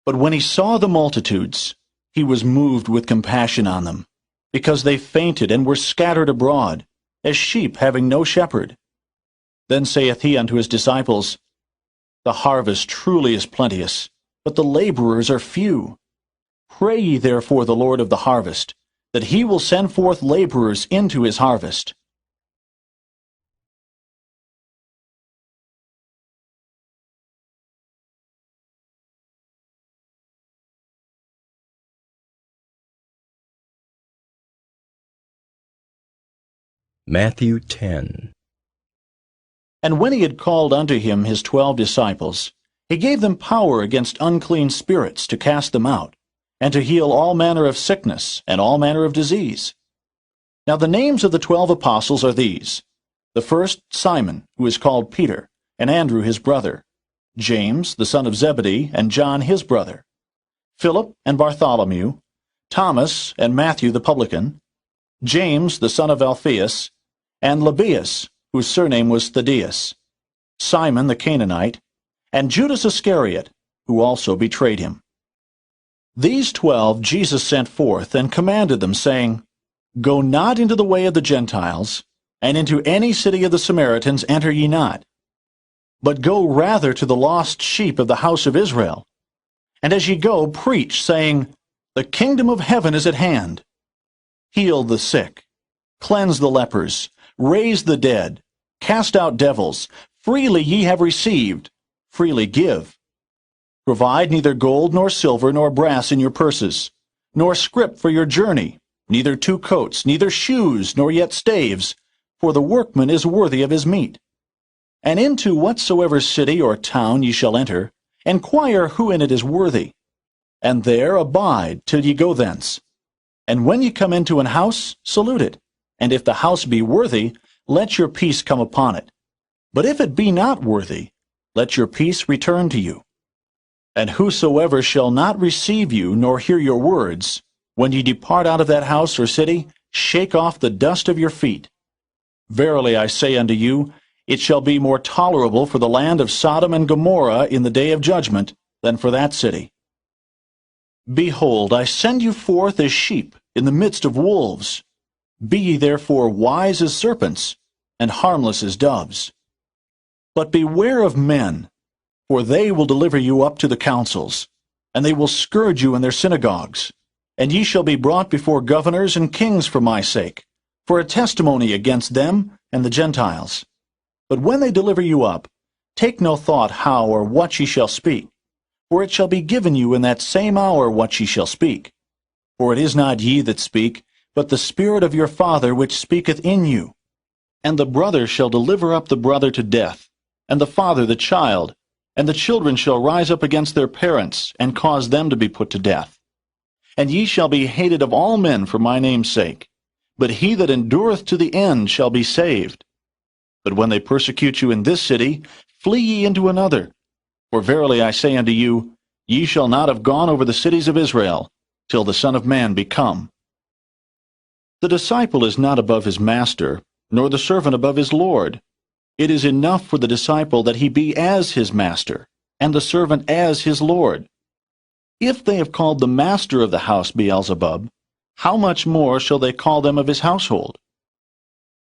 But when he saw the multitudes, he was moved with compassion on them, because they fainted and were scattered abroad, as sheep having no shepherd. Then saith he unto his disciples, The harvest truly is plenteous, but the laborers are few. Pray ye therefore the Lord of the harvest, that he will send forth laborers into his harvest. Matthew 10. And when he had called unto him his 12 disciples, he gave them power against unclean spirits to cast them out, and to heal all manner of sickness and all manner of disease. Now the names of the 12 apostles are these: the first, Simon, who is called Peter, and Andrew his brother, James, the son of Zebedee, and John his brother, Philip and Bartholomew, Thomas and Matthew the publican, James the son of Alphaeus, and Lebbaeus, whose surname was Thaddeus, Simon the Canaanite, and Judas Iscariot, who also betrayed him. These 12 Jesus sent forth, and commanded them, saying, Go not into the way of the Gentiles, and into any city of the Samaritans enter ye not, but go rather to the lost sheep of the house of Israel. And as ye go, preach, saying, The kingdom of heaven is at hand. Heal the sick, cleanse the lepers, raise the dead, cast out devils. Freely ye have received, freely give. Provide neither gold nor silver nor brass in your purses, nor scrip for your journey, neither 2 coats, neither shoes, nor yet staves, for the workman is worthy of his meat. And into whatsoever city or town ye shall enter, enquire who in it is worthy, and there abide till ye go thence. And when ye come into an house, salute it, and if the house be worthy, let your peace come upon it. But if it be not worthy, let your peace return to you. And whosoever shall not receive you, nor hear your words, when ye depart out of that house or city, shake off the dust of your feet. Verily I say unto you, it shall be more tolerable for the land of Sodom and Gomorrah in the day of judgment than for that city. Behold, I send you forth as sheep in the midst of wolves. Be ye therefore wise as serpents, and harmless as doves. But beware of men, for they will deliver you up to the councils, and they will scourge you in their synagogues. And ye shall be brought before governors and kings for my sake, for a testimony against them and the Gentiles. But when they deliver you up, take no thought how or what ye shall speak, for it shall be given you in that same hour what ye shall speak. For it is not ye that speak, but the Spirit of your Father which speaketh in you. And the brother shall deliver up the brother to death, and the father the child, and the children shall rise up against their parents, and cause them to be put to death. And ye shall be hated of all men for my name's sake, but he that endureth to the end shall be saved. But when they persecute you in this city, flee ye into another. For verily I say unto you, ye shall not have gone over the cities of Israel, till the Son of Man be come. The disciple is not above his master, nor the servant above his Lord. It is enough for the disciple that he be as his master, and the servant as his Lord. If they have called the master of the house Beelzebub, how much more shall they call them of his household?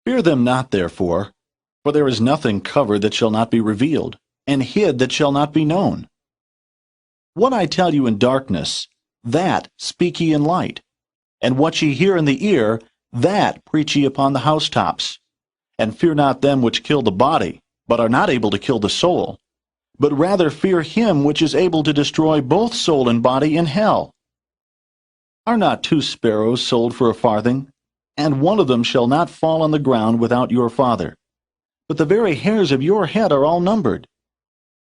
Fear them not therefore, for there is nothing covered that shall not be revealed, and hid that shall not be known. What I tell you in darkness, that speak ye in light, and what ye hear in the ear, that preach ye upon the housetops. And fear not them which kill the body, but are not able to kill the soul, but rather fear him which is able to destroy both soul and body in hell. Are not 2 sparrows sold for a farthing? And one of them shall not fall on the ground without your Father. But the very hairs of your head are all numbered.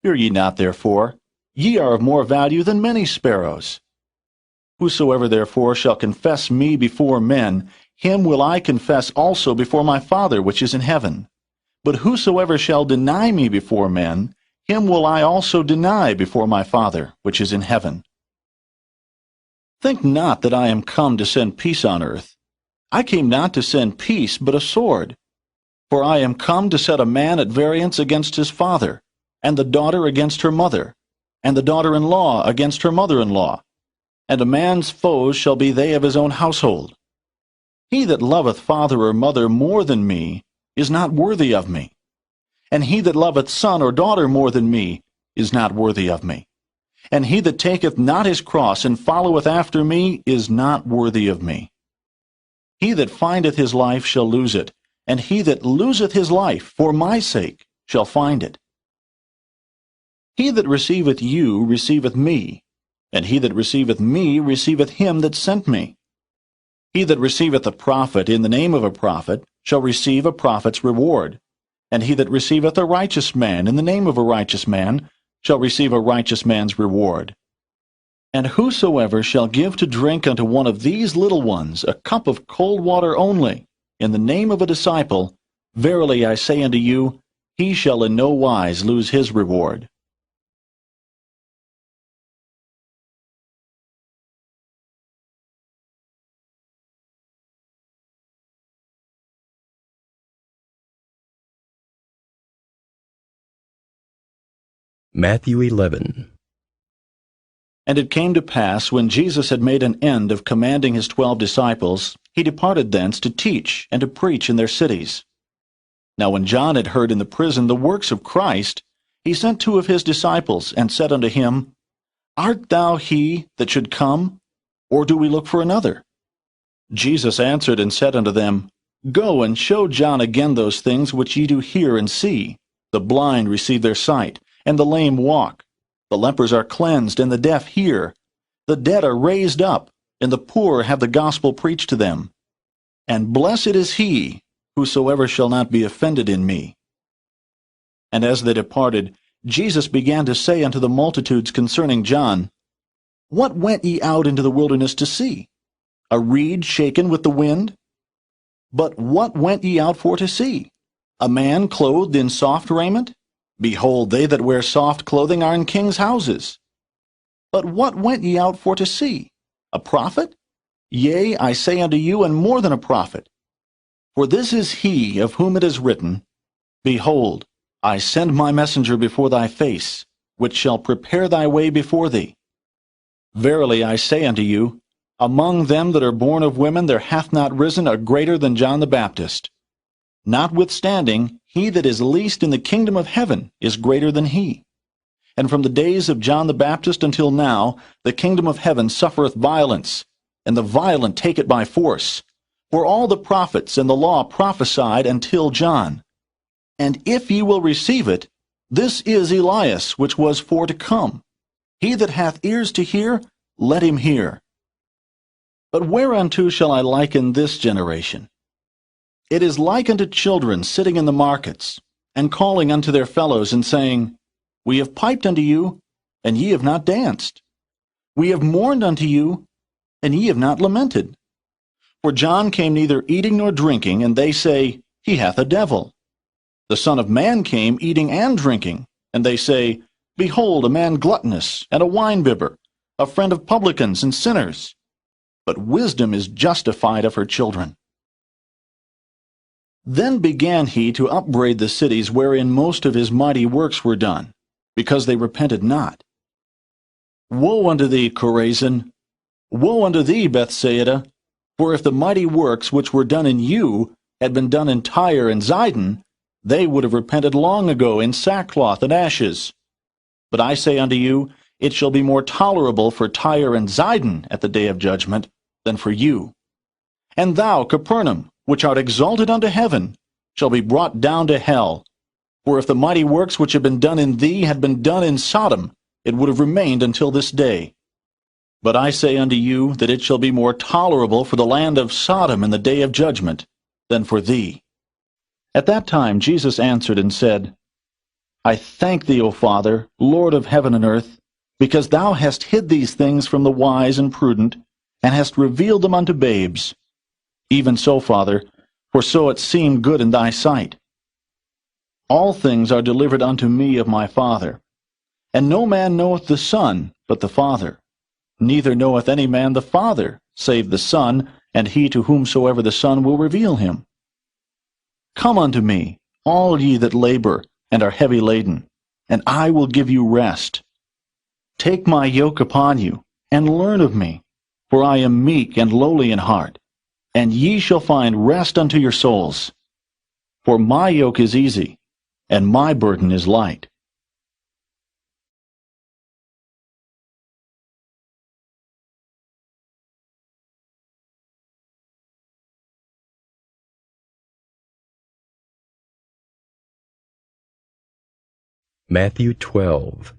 Fear ye not therefore, ye are of more value than many sparrows. Whosoever therefore shall confess me before men, him will I confess also before my Father which is in heaven. But whosoever shall deny me before men, him will I also deny before my Father which is in heaven. Think not that I am come to send peace on earth. I came not to send peace, but a sword. For I am come to set a man at variance against his father, and the daughter against her mother, and the daughter-in-law against her mother-in-law. And a man's foes shall be they of his own household. He that loveth father or mother more than me is not worthy of me. And he that loveth son or daughter more than me is not worthy of me. And he that taketh not his cross and followeth after me is not worthy of me. He that findeth his life shall lose it, and he that loseth his life for my sake shall find it. He that receiveth you receiveth me, and he that receiveth me receiveth him that sent me. He that receiveth a prophet in the name of a prophet shall receive a prophet's reward, and he that receiveth a righteous man in the name of a righteous man shall receive a righteous man's reward. And whosoever shall give to drink unto one of these little ones a cup of cold water only, in the name of a disciple, verily I say unto you, he shall in no wise lose his reward. Matthew 11. And it came to pass, when Jesus had made an end of commanding his 12 disciples, he departed thence to teach and to preach in their cities. Now when John had heard in the prison the works of Christ, he sent 2 of his disciples, and said unto him, Art thou he that should come, or do we look for another? Jesus answered and said unto them, Go and show John again those things which ye do hear and see. The blind receive their sight, and the lame walk. The lepers are cleansed, and the deaf hear. The dead are raised up, and the poor have the gospel preached to them. And blessed is he, whosoever shall not be offended in me. And as they departed, Jesus began to say unto the multitudes concerning John, What went ye out into the wilderness to see? A reed shaken with the wind? But what went ye out for to see? A man clothed in soft raiment? Behold, they that wear soft clothing are in kings' houses. But what went ye out for to see? A prophet? Yea, I say unto you, and more than a prophet. For this is he of whom it is written, Behold, I send my messenger before thy face, which shall prepare thy way before thee. Verily I say unto you, among them that are born of women there hath not risen a greater than John the Baptist. Notwithstanding, he that is least in the kingdom of heaven is greater than he. And from the days of John the Baptist until now, the kingdom of heaven suffereth violence, and the violent take it by force. For all the prophets and the law prophesied until John. And if ye will receive it, this is Elias, which was for to come. He that hath ears to hear, let him hear. But whereunto shall I liken this generation? It is like unto children sitting in the markets, and calling unto their fellows, and saying, We have piped unto you, and ye have not danced. We have mourned unto you, and ye have not lamented. For John came neither eating nor drinking, and they say, He hath a devil. The Son of Man came eating and drinking, and they say, Behold, a man gluttonous, and a winebibber, a friend of publicans and sinners. But wisdom is justified of her children. Then began he to upbraid the cities wherein most of his mighty works were done, because they repented not. Woe unto thee, Chorazin! Woe unto thee, Bethsaida! For if the mighty works which were done in you had been done in Tyre and Zidon, they would have repented long ago in sackcloth and ashes. But I say unto you, it shall be more tolerable for Tyre and Zidon at the day of judgment than for you. And thou, Capernaum, which art exalted unto heaven, shall be brought down to hell. For if the mighty works which have been done in thee had been done in Sodom, it would have remained until this day. But I say unto you that it shall be more tolerable for the land of Sodom in the day of judgment than for thee. At that time Jesus answered and said, I thank thee, O Father, Lord of heaven and earth, because thou hast hid these things from the wise and prudent, and hast revealed them unto babes. Even so, Father, for so it seemed good in thy sight. All things are delivered unto me of my Father, and no man knoweth the Son but the Father. Neither knoweth any man the Father, save the Son, and he to whomsoever the Son will reveal him. Come unto me, all ye that labor and are heavy laden, and I will give you rest. Take my yoke upon you, and learn of me, for I am meek and lowly in heart, and ye shall find rest unto your souls. For my yoke is easy, and my burden is light. Matthew 12.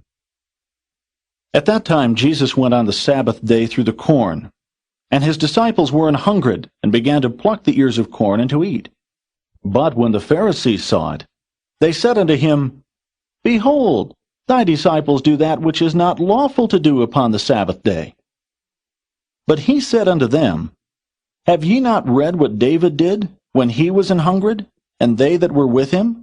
At that time Jesus went on the Sabbath day through the corn, and his disciples were an hungred, and began to pluck the ears of corn and to eat. But when the Pharisees saw it, they said unto him, Behold, thy disciples do that which is not lawful to do upon the Sabbath day. But he said unto them, Have ye not read what David did when he was an hungred, and they that were with him?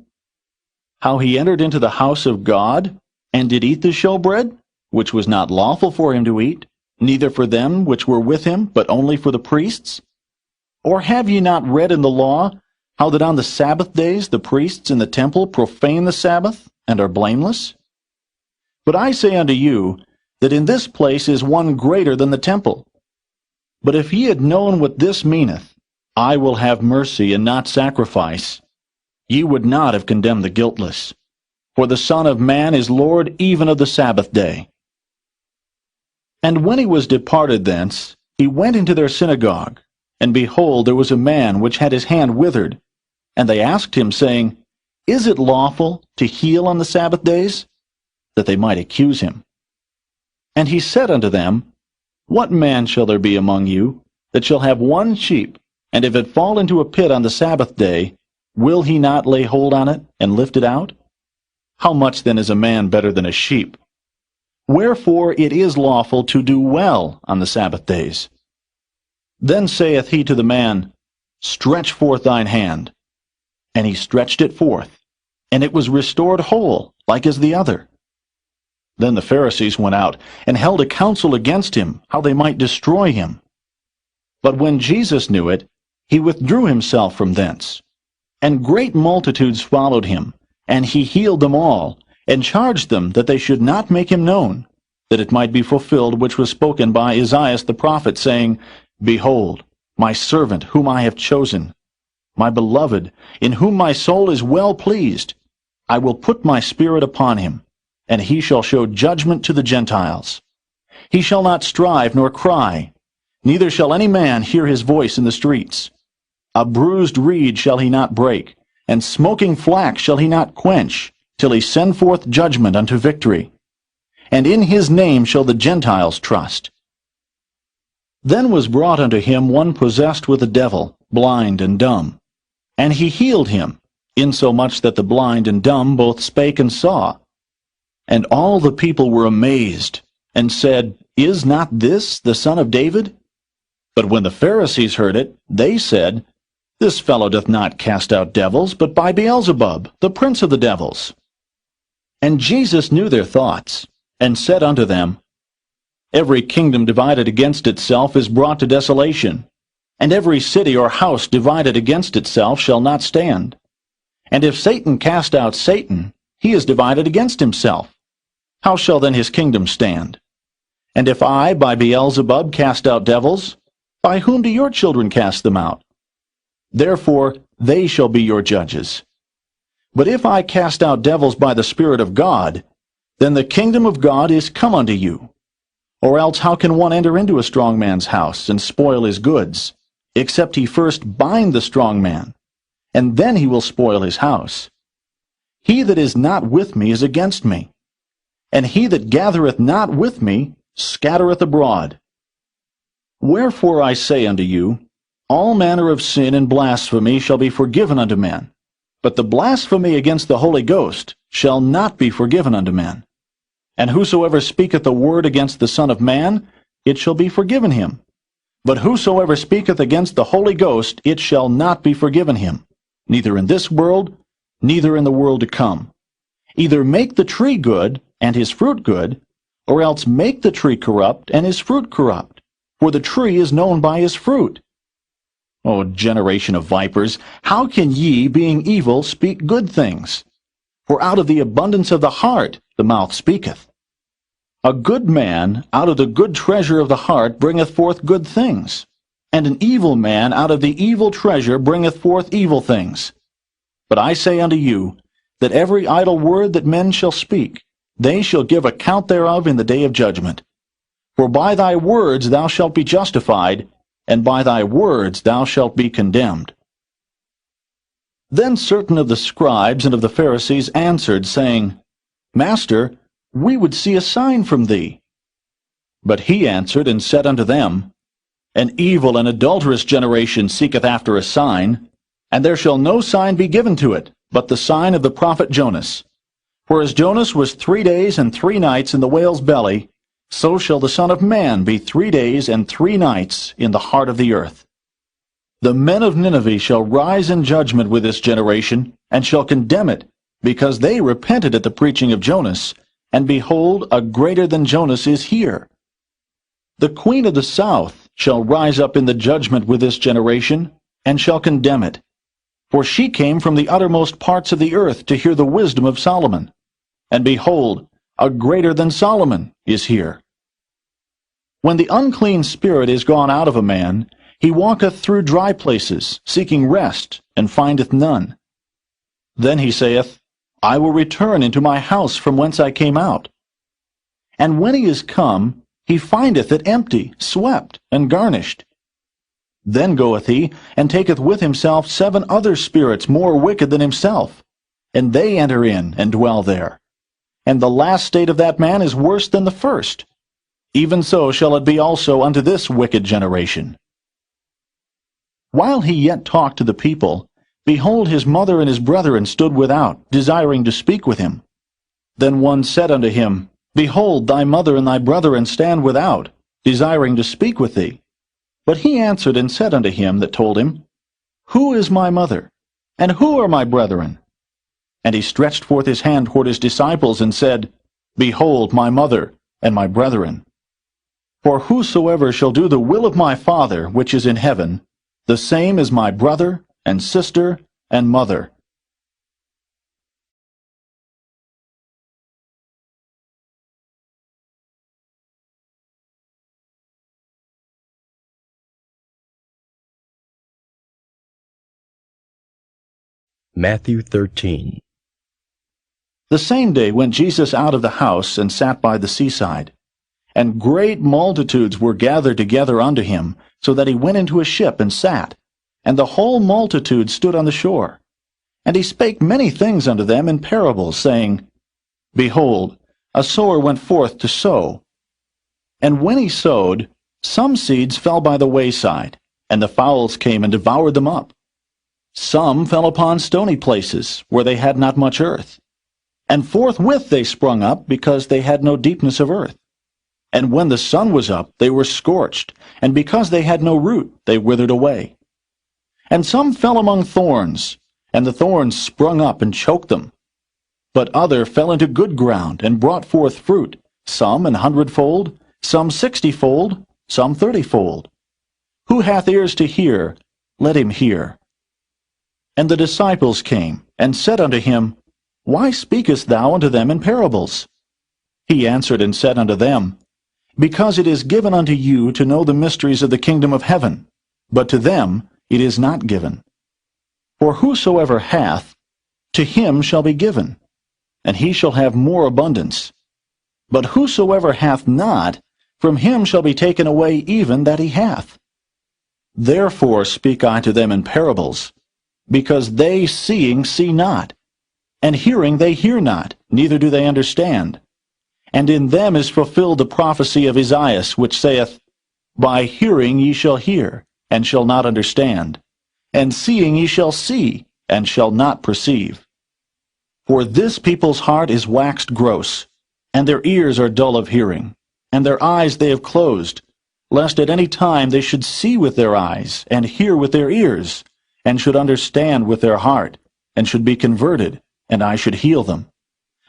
How he entered into the house of God, and did eat the showbread, which was not lawful for him to eat, neither for them which were with him, but only for the priests? Or have ye not read in the law, how that on the Sabbath days the priests in the temple profane the Sabbath, and are blameless? But I say unto you, that in this place is one greater than the temple. But if ye had known what this meaneth, I will have mercy and not sacrifice, ye would not have condemned the guiltless. For the Son of Man is Lord even of the Sabbath day. And when he was departed thence, he went into their synagogue. And behold, there was a man which had his hand withered. And they asked him, saying, Is it lawful to heal on the Sabbath days? That they might accuse him. And he said unto them, What man shall there be among you, that shall have one sheep, and if it fall into a pit on the Sabbath day, will he not lay hold on it, and lift it out? How much then is a man better than a sheep? Wherefore it is lawful to do well on the Sabbath days. Then saith he to the man, Stretch forth thine hand. And he stretched it forth, and it was restored whole, like as the other. Then the Pharisees went out, and held a council against him, how they might destroy him. But when Jesus knew it, he withdrew himself from thence. And great multitudes followed him, and he healed them all, and charged them that they should not make him known, that it might be fulfilled which was spoken by Esaias the prophet, saying, Behold, my servant whom I have chosen, my beloved, in whom my soul is well pleased. I will put my spirit upon him, and he shall show judgment to the Gentiles. He shall not strive nor cry, neither shall any man hear his voice in the streets. A bruised reed shall he not break, and smoking flax shall he not quench, till he send forth judgment unto victory. And in his name shall the Gentiles trust. Then was brought unto him one possessed with a devil, blind and dumb. And he healed him, insomuch that the blind and dumb both spake and saw. And all the people were amazed, and said, Is not this the son of David? But when the Pharisees heard it, they said, This fellow doth not cast out devils, but by Beelzebub, the prince of the devils. And Jesus knew their thoughts, and said unto them, Every kingdom divided against itself is brought to desolation, and every city or house divided against itself shall not stand. And if Satan cast out Satan, he is divided against himself. How shall then his kingdom stand? And if I by Beelzebub cast out devils, by whom do your children cast them out? Therefore they shall be your judges. But if I cast out devils by the Spirit of God, then the kingdom of God is come unto you. Or else how can one enter into a strong man's house and spoil his goods, except he first bind the strong man, and then he will spoil his house? He that is not with me is against me, and he that gathereth not with me scattereth abroad. Wherefore I say unto you, all manner of sin and blasphemy shall be forgiven unto men, but the blasphemy against the Holy Ghost shall not be forgiven unto men. And whosoever speaketh a word against the Son of Man, it shall be forgiven him. But whosoever speaketh against the Holy Ghost, it shall not be forgiven him, neither in this world, neither in the world to come. Either make the tree good, and his fruit good, or else make the tree corrupt, and his fruit corrupt. For the tree is known by his fruit. O generation of vipers, how can ye, being evil, speak good things? For out of the abundance of the heart the mouth speaketh. A good man out of the good treasure of the heart bringeth forth good things, and an evil man out of the evil treasure bringeth forth evil things. But I say unto you, that every idle word that men shall speak, they shall give account thereof in the day of judgment. For by thy words thou shalt be justified, and by thy words thou shalt be condemned. Then certain of the scribes and of the Pharisees answered, saying, Master, we would see a sign from thee. But he answered and said unto them, An evil and adulterous generation seeketh after a sign, and there shall no sign be given to it, but the sign of the prophet Jonas. For as Jonas was 3 days and 3 nights in the whale's belly, so shall the Son of Man be 3 days and 3 nights in the heart of the earth. The men of Nineveh shall rise in judgment with this generation, and shall condemn it, because they repented at the preaching of Jonas, and behold, a greater than Jonas is here. The queen of the south shall rise up in the judgment with this generation, and shall condemn it. For she came from the uttermost parts of the earth to hear the wisdom of Solomon. And behold, a greater than Solomon, is here. When the unclean spirit is gone out of a man, he walketh through dry places, seeking rest, and findeth none. Then he saith, I will return into my house from whence I came out. And when he is come, he findeth it empty, swept, and garnished. Then goeth he, and taketh with himself 7 other spirits more wicked than himself, and they enter in and dwell there. And the last state of that man is worse than the first. Even so shall it be also unto this wicked generation. While he yet talked to the people, behold, his mother and his brethren stood without, desiring to speak with him. Then one said unto him, Behold, thy mother and thy brethren stand without, desiring to speak with thee. But he answered and said unto him that told him, Who is my mother, and who are my brethren? And he stretched forth his hand toward his disciples, and said, Behold my mother and my brethren. For whosoever shall do the will of my Father which is in heaven, the same is my brother, and sister, and mother. Matthew 13. The same day went Jesus out of the house, and sat by the seaside. And great multitudes were gathered together unto him, so that he went into a ship and sat. And the whole multitude stood on the shore. And he spake many things unto them in parables, saying, Behold, a sower went forth to sow. And when he sowed, some seeds fell by the wayside, and the fowls came and devoured them up. Some fell upon stony places, where they had not much earth. And forthwith they sprung up, because they had no deepness of earth. And when the sun was up, they were scorched, and because they had no root, they withered away. And some fell among thorns, and the thorns sprung up and choked them. But other fell into good ground, and brought forth fruit, some 100-fold, some 60-fold, some 30-fold. Who hath ears to hear, let him hear. And the disciples came, and said unto him, Why speakest thou unto them in parables? He answered and said unto them, Because it is given unto you to know the mysteries of the kingdom of heaven, but to them it is not given. For whosoever hath, to him shall be given, and he shall have more abundance. But whosoever hath not, from him shall be taken away even that he hath. Therefore speak I to them in parables, because they seeing see not, and hearing they hear not, neither do they understand. And in them is fulfilled the prophecy of Esaias, which saith, By hearing ye shall hear, and shall not understand, and seeing ye shall see, and shall not perceive. For this people's heart is waxed gross, and their ears are dull of hearing, and their eyes they have closed, lest at any time they should see with their eyes, and hear with their ears, and should understand with their heart, and should be converted, and I should heal them.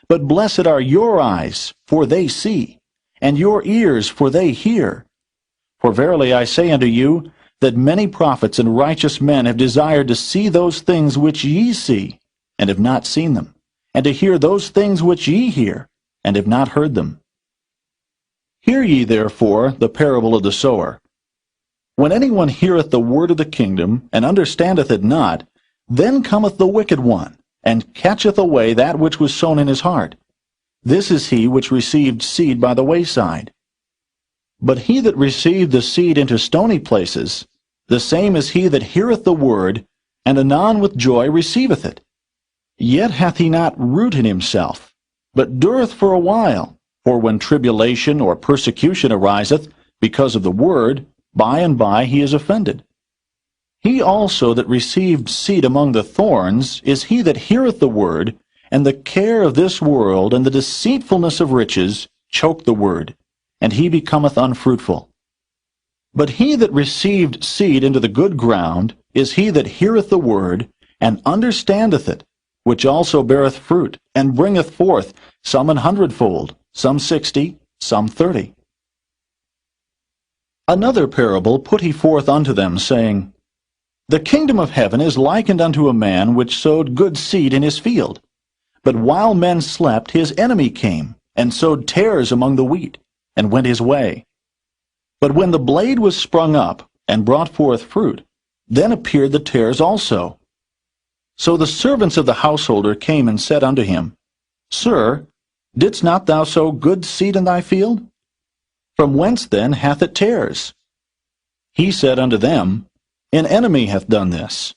But blessed are your eyes, for they see, and your ears, for they hear. For verily I say unto you, that many prophets and righteous men have desired to see those things which ye see, and have not seen them, and to hear those things which ye hear, and have not heard them. Hear ye therefore the parable of the sower. When anyone heareth the word of the kingdom, and understandeth it not, then cometh the wicked one, and catcheth away that which was sown in his heart. This is he which received seed by the wayside. But he that received the seed into stony places, the same is he that heareth the word, and anon with joy receiveth it. Yet hath he not root in himself, but dureth for a while. For when tribulation or persecution ariseth because of the word, by and by he is offended. He also that received seed among the thorns is he that heareth the word, and the care of this world and the deceitfulness of riches choke the word, and he becometh unfruitful. But he that received seed into the good ground is he that heareth the word, and understandeth it, which also beareth fruit, and bringeth forth some 100-fold, some 60, some 30. Another parable put he forth unto them, saying, The kingdom of heaven is likened unto a man which sowed good seed in his field. But while men slept, his enemy came, and sowed tares among the wheat, and went his way. But when the blade was sprung up, and brought forth fruit, then appeared the tares also. So the servants of the householder came and said unto him, Sir, didst not thou sow good seed in thy field? From whence then hath it tares? He said unto them, An enemy hath done this.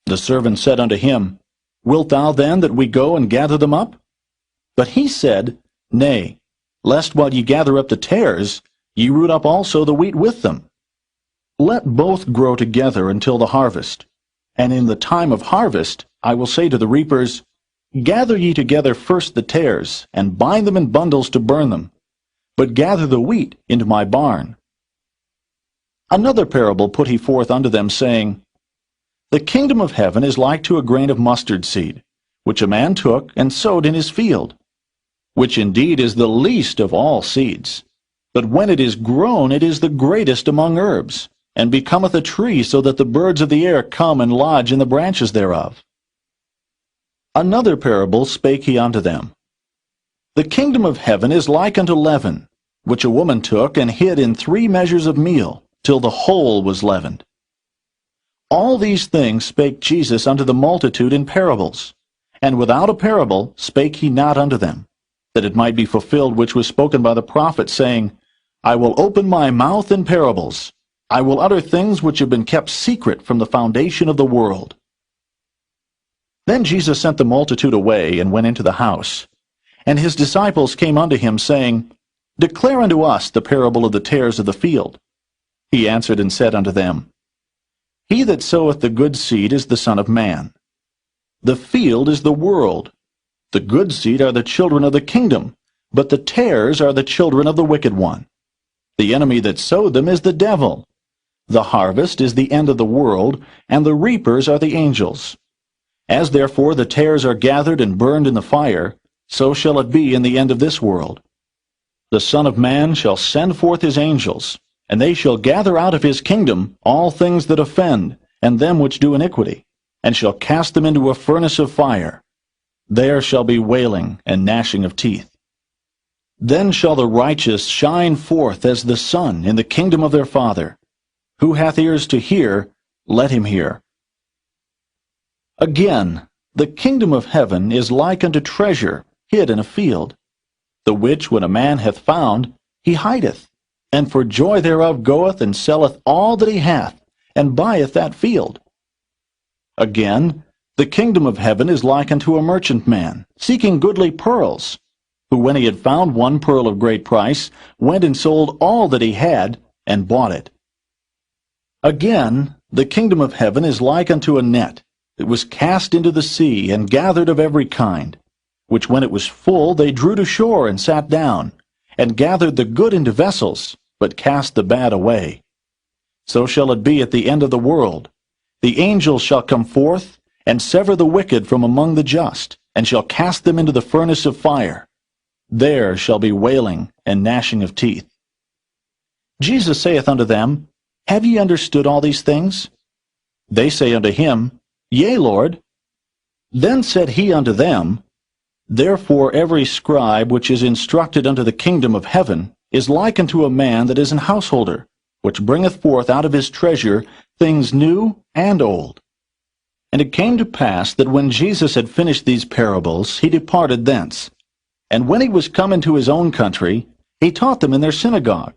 The servants said unto him, Wilt thou then that we go and gather them up? But he said, Nay, lest while ye gather up the tares, ye root up also the wheat with them. Let both grow together until the harvest. And in the time of harvest I will say to the reapers, Gather ye together first the tares, and bind them in bundles to burn them, but gather the wheat into my barn. Another parable put he forth unto them, saying, The kingdom of heaven is like to a grain of mustard seed, which a man took and sowed in his field, which indeed is the least of all seeds. But when it is grown, it is the greatest among herbs, and becometh a tree, so that the birds of the air come and lodge in the branches thereof. Another parable spake he unto them. The kingdom of heaven is like unto leaven, which a woman took and hid in 3 measures of meal, till the whole was leavened. All these things spake Jesus unto the multitude in parables, and without a parable spake he not unto them, that it might be fulfilled which was spoken by the prophet, saying, I will open my mouth in parables. I will utter things which have been kept secret from the foundation of the world. Then Jesus sent the multitude away, and went into the house. And his disciples came unto him, saying, Declare unto us the parable of the tares of the field. He answered and said unto them, He that soweth the good seed is the Son of Man. The field is the world. The good seed are the children of the kingdom, but the tares are the children of the wicked one. The enemy that sowed them is the devil. The harvest is the end of the world, and the reapers are the angels. As therefore the tares are gathered and burned in the fire, so shall it be in the end of this world. The Son of Man shall send forth his angels, and they shall gather out of his kingdom all things that offend, and them which do iniquity, and shall cast them into a furnace of fire. There shall be wailing and gnashing of teeth. Then shall the righteous shine forth as the sun in the kingdom of their Father. Who hath ears to hear, let him hear. Again, the kingdom of heaven is like unto treasure hid in a field, the which when a man hath found, he hideth, and for joy thereof goeth and selleth all that he hath, and buyeth that field. Again, the kingdom of heaven is like unto a merchantman, seeking goodly pearls, who when he had found one pearl of great price, went and sold all that he had, and bought it. Again, the kingdom of heaven is like unto a net, that was cast into the sea, and gathered of every kind, which when it was full they drew to shore, and sat down, and gathered the good into vessels, but cast the bad away. So shall it be at the end of the world. The angels shall come forth, and sever the wicked from among the just, and shall cast them into the furnace of fire. There shall be wailing and gnashing of teeth. Jesus saith unto them, Have ye understood all these things? They say unto him, Yea, Lord. Then said he unto them, Therefore every scribe which is instructed unto the kingdom of heaven is like unto a man that is an householder, which bringeth forth out of his treasure things new and old. And it came to pass that when Jesus had finished these parables, he departed thence. And when he was come into his own country, he taught them in their synagogue,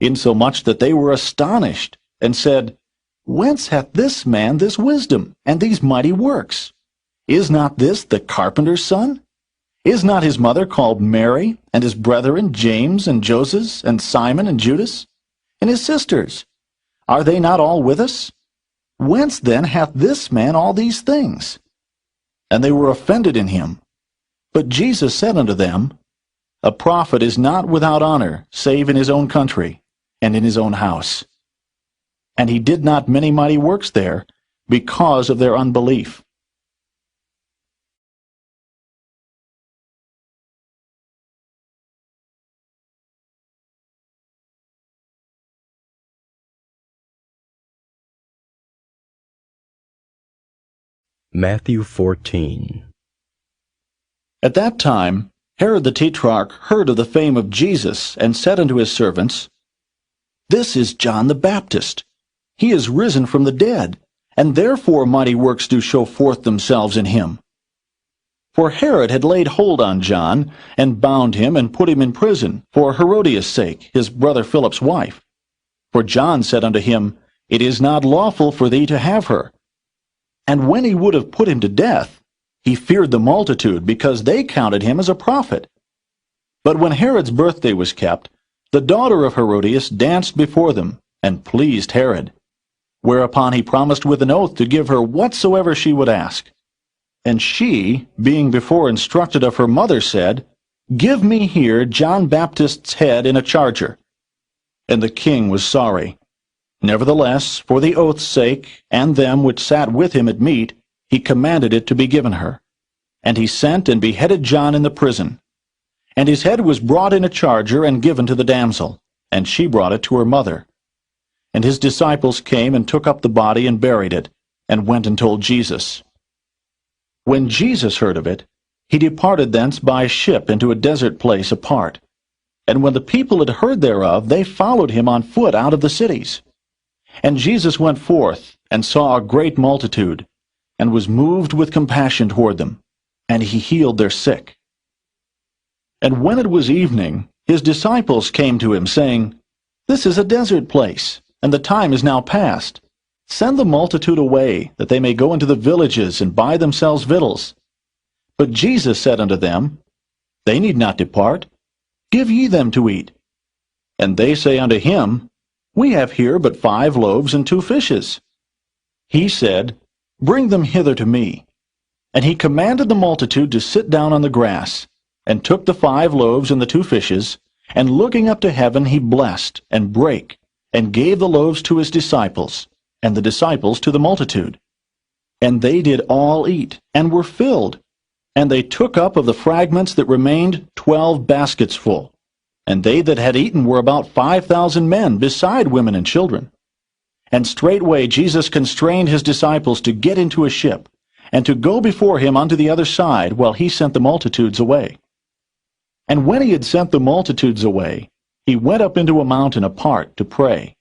insomuch that they were astonished, and said, Whence hath this man this wisdom, and these mighty works? Is not this the carpenter's son? Is not his mother called Mary, and his brethren James, and Joses, and Simon, and Judas? And his sisters, are they not all with us? Whence then hath this man all these things? And they were offended in him. But Jesus said unto them, A prophet is not without honor, save in his own country, and in his own house. And he did not many mighty works there, because of their unbelief. Matthew 14. At that time, Herod the Tetrarch heard of the fame of Jesus, and said unto his servants, This is John the Baptist. He is risen from the dead, and therefore mighty works do show forth themselves in him. For Herod had laid hold on John, and bound him, and put him in prison, for Herodias' sake, his brother Philip's wife. For John said unto him, It is not lawful for thee to have her. And when he would have put him to death, he feared the multitude, because they counted him as a prophet. But when Herod's birthday was kept, the daughter of Herodias danced before them, and pleased Herod. Whereupon he promised with an oath to give her whatsoever she would ask. And she, being before instructed of her mother, said, Give me here John Baptist's head in a charger. And the king was sorry. Nevertheless, for the oath's sake, and them which sat with him at meat, he commanded it to be given her. And he sent and beheaded John in the prison. And his head was brought in a charger and given to the damsel, and she brought it to her mother. And his disciples came and took up the body and buried it, and went and told Jesus. When Jesus heard of it, he departed thence by ship into a desert place apart. And when the people had heard thereof, they followed him on foot out of the cities. And Jesus went forth, and saw a great multitude, and was moved with compassion toward them, and he healed their sick. And when it was evening, his disciples came to him, saying, This is a desert place, and the time is now past. Send the multitude away, that they may go into the villages and buy themselves victuals. But Jesus said unto them, They need not depart. Give ye them to eat. And they say unto him, We have here but 5 loaves and 2 fishes. He said, Bring them hither to me. And he commanded the multitude to sit down on the grass, and took the 5 loaves and the 2 fishes, and looking up to heaven he blessed, and brake, and gave the loaves to his disciples, and the disciples to the multitude. And they did all eat, and were filled. And they took up of the fragments that remained 12 baskets full. And they that had eaten were about 5,000 men, beside women and children. And straightway Jesus constrained his disciples to get into a ship, and to go before him unto the other side, while he sent the multitudes away. And when he had sent the multitudes away, he went up into a mountain apart to pray.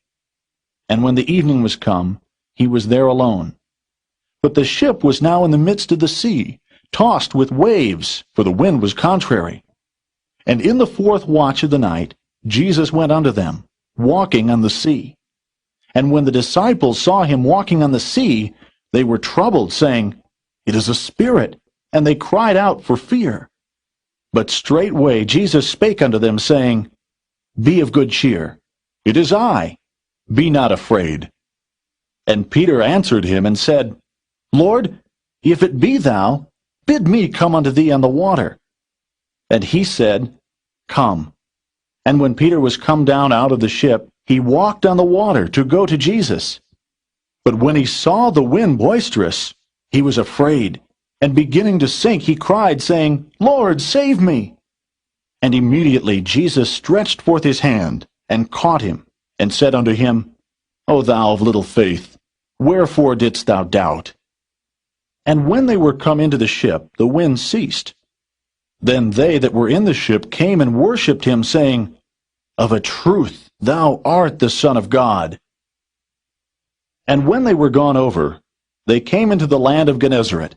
And when the evening was come, he was there alone. But the ship was now in the midst of the sea, tossed with waves, for the wind was contrary. And in the 4th watch of the night, Jesus went unto them, walking on the sea. And when the disciples saw him walking on the sea, they were troubled, saying, It is a spirit, and they cried out for fear. But straightway Jesus spake unto them, saying, Be of good cheer, it is I, be not afraid. And Peter answered him, and said, Lord, if it be thou, bid me come unto thee on the water. And he said, Come. And when Peter was come down out of the ship, he walked on the water to go to Jesus. But when he saw the wind boisterous, he was afraid, and beginning to sink, he cried, saying, Lord, save me. And immediately Jesus stretched forth his hand, and caught him, and said unto him, O thou of little faith, wherefore didst thou doubt? And when they were come into the ship, the wind ceased. Then they that were in the ship came and worshipped him, saying, Of a truth thou art the Son of God. And when they were gone over, they came into the land of Gennesaret.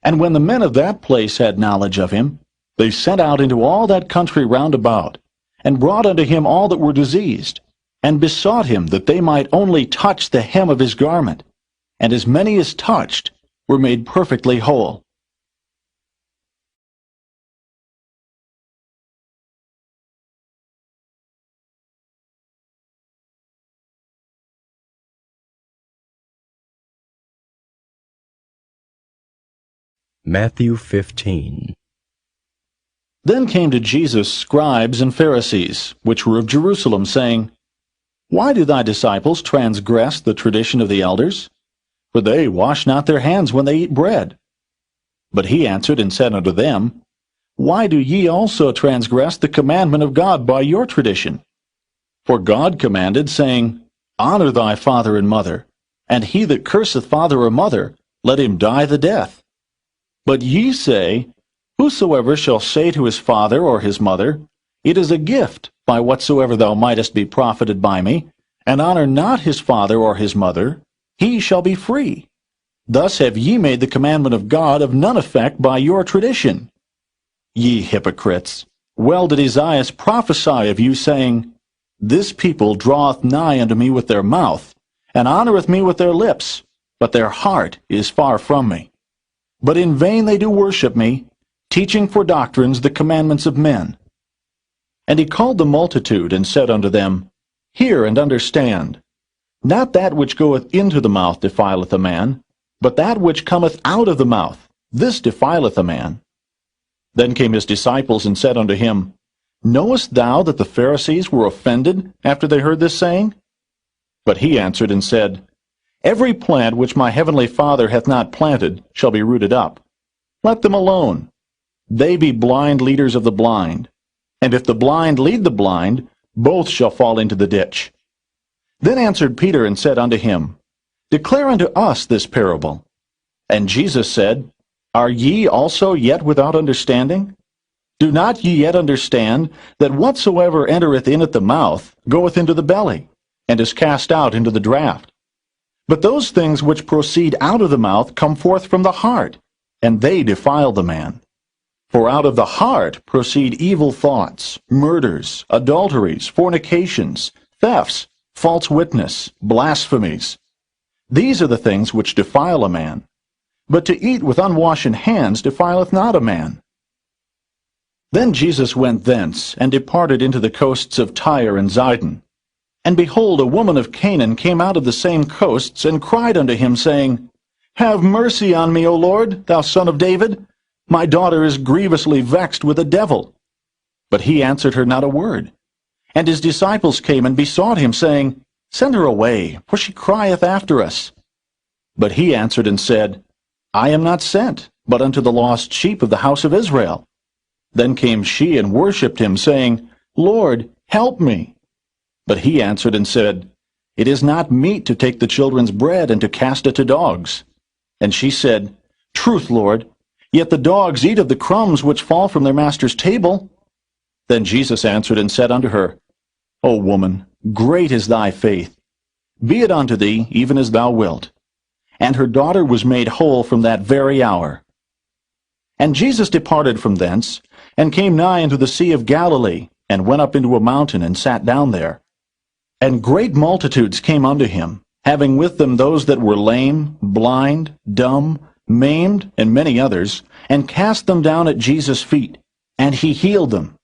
And when the men of that place had knowledge of him, they sent out into all that country round about, and brought unto him all that were diseased, and besought him that they might only touch the hem of his garment. And as many as touched were made perfectly whole. Matthew 15. Then came to Jesus scribes and Pharisees, which were of Jerusalem, saying, Why do thy disciples transgress the tradition of the elders? For they wash not their hands when they eat bread. But he answered and said unto them, Why do ye also transgress the commandment of God by your tradition? For God commanded, saying, Honor thy father and mother, and he that curseth father or mother, let him die the death. But ye say, Whosoever shall say to his father or his mother, It is a gift, by whatsoever thou mightest be profited by me, and honor not his father or his mother, he shall be free. Thus have ye made the commandment of God of none effect by your tradition. Ye hypocrites, well did Esaias prophesy of you, saying, This people draweth nigh unto me with their mouth, and honoureth me with their lips, but their heart is far from me. But in vain they do worship me, teaching for doctrines the commandments of men. And he called the multitude, and said unto them, Hear and understand. Not that which goeth into the mouth defileth a man, but that which cometh out of the mouth, this defileth a man. Then came his disciples, and said unto him, Knowest thou that the Pharisees were offended after they heard this saying? But he answered and said, Every plant which my heavenly Father hath not planted shall be rooted up. Let them alone. They be blind leaders of the blind. And if the blind lead the blind, both shall fall into the ditch. Then answered Peter and said unto him, Declare unto us this parable. And Jesus said, Are ye also yet without understanding? Do not ye yet understand that whatsoever entereth in at the mouth goeth into the belly, and is cast out into the draught? But those things which proceed out of the mouth come forth from the heart, and they defile the man. For out of the heart proceed evil thoughts, murders, adulteries, fornications, thefts, false witness, blasphemies. These are the things which defile a man. But to eat with unwashen hands defileth not a man. Then Jesus went thence, and departed into the coasts of Tyre and Zidon. And behold, a woman of Canaan came out of the same coasts, and cried unto him, saying, Have mercy on me, O Lord, thou Son of David. My daughter is grievously vexed with a devil. But he answered her not a word. And his disciples came and besought him, saying, Send her away, for she crieth after us. But he answered and said, I am not sent, but unto the lost sheep of the house of Israel. Then came she and worshipped him, saying, Lord, help me. But he answered and said, It is not meet to take the children's bread and to cast it to dogs. And she said, Truth, Lord, yet the dogs eat of the crumbs which fall from their master's table. Then Jesus answered and said unto her, O woman, great is thy faith. Be it unto thee even as thou wilt. And her daughter was made whole from that very hour. And Jesus departed from thence, and came nigh unto the Sea of Galilee, and went up into a mountain, and sat down there. And great multitudes came unto him, having with them those that were lame, blind, dumb, maimed, and many others, and cast them down at Jesus' feet, and he healed them,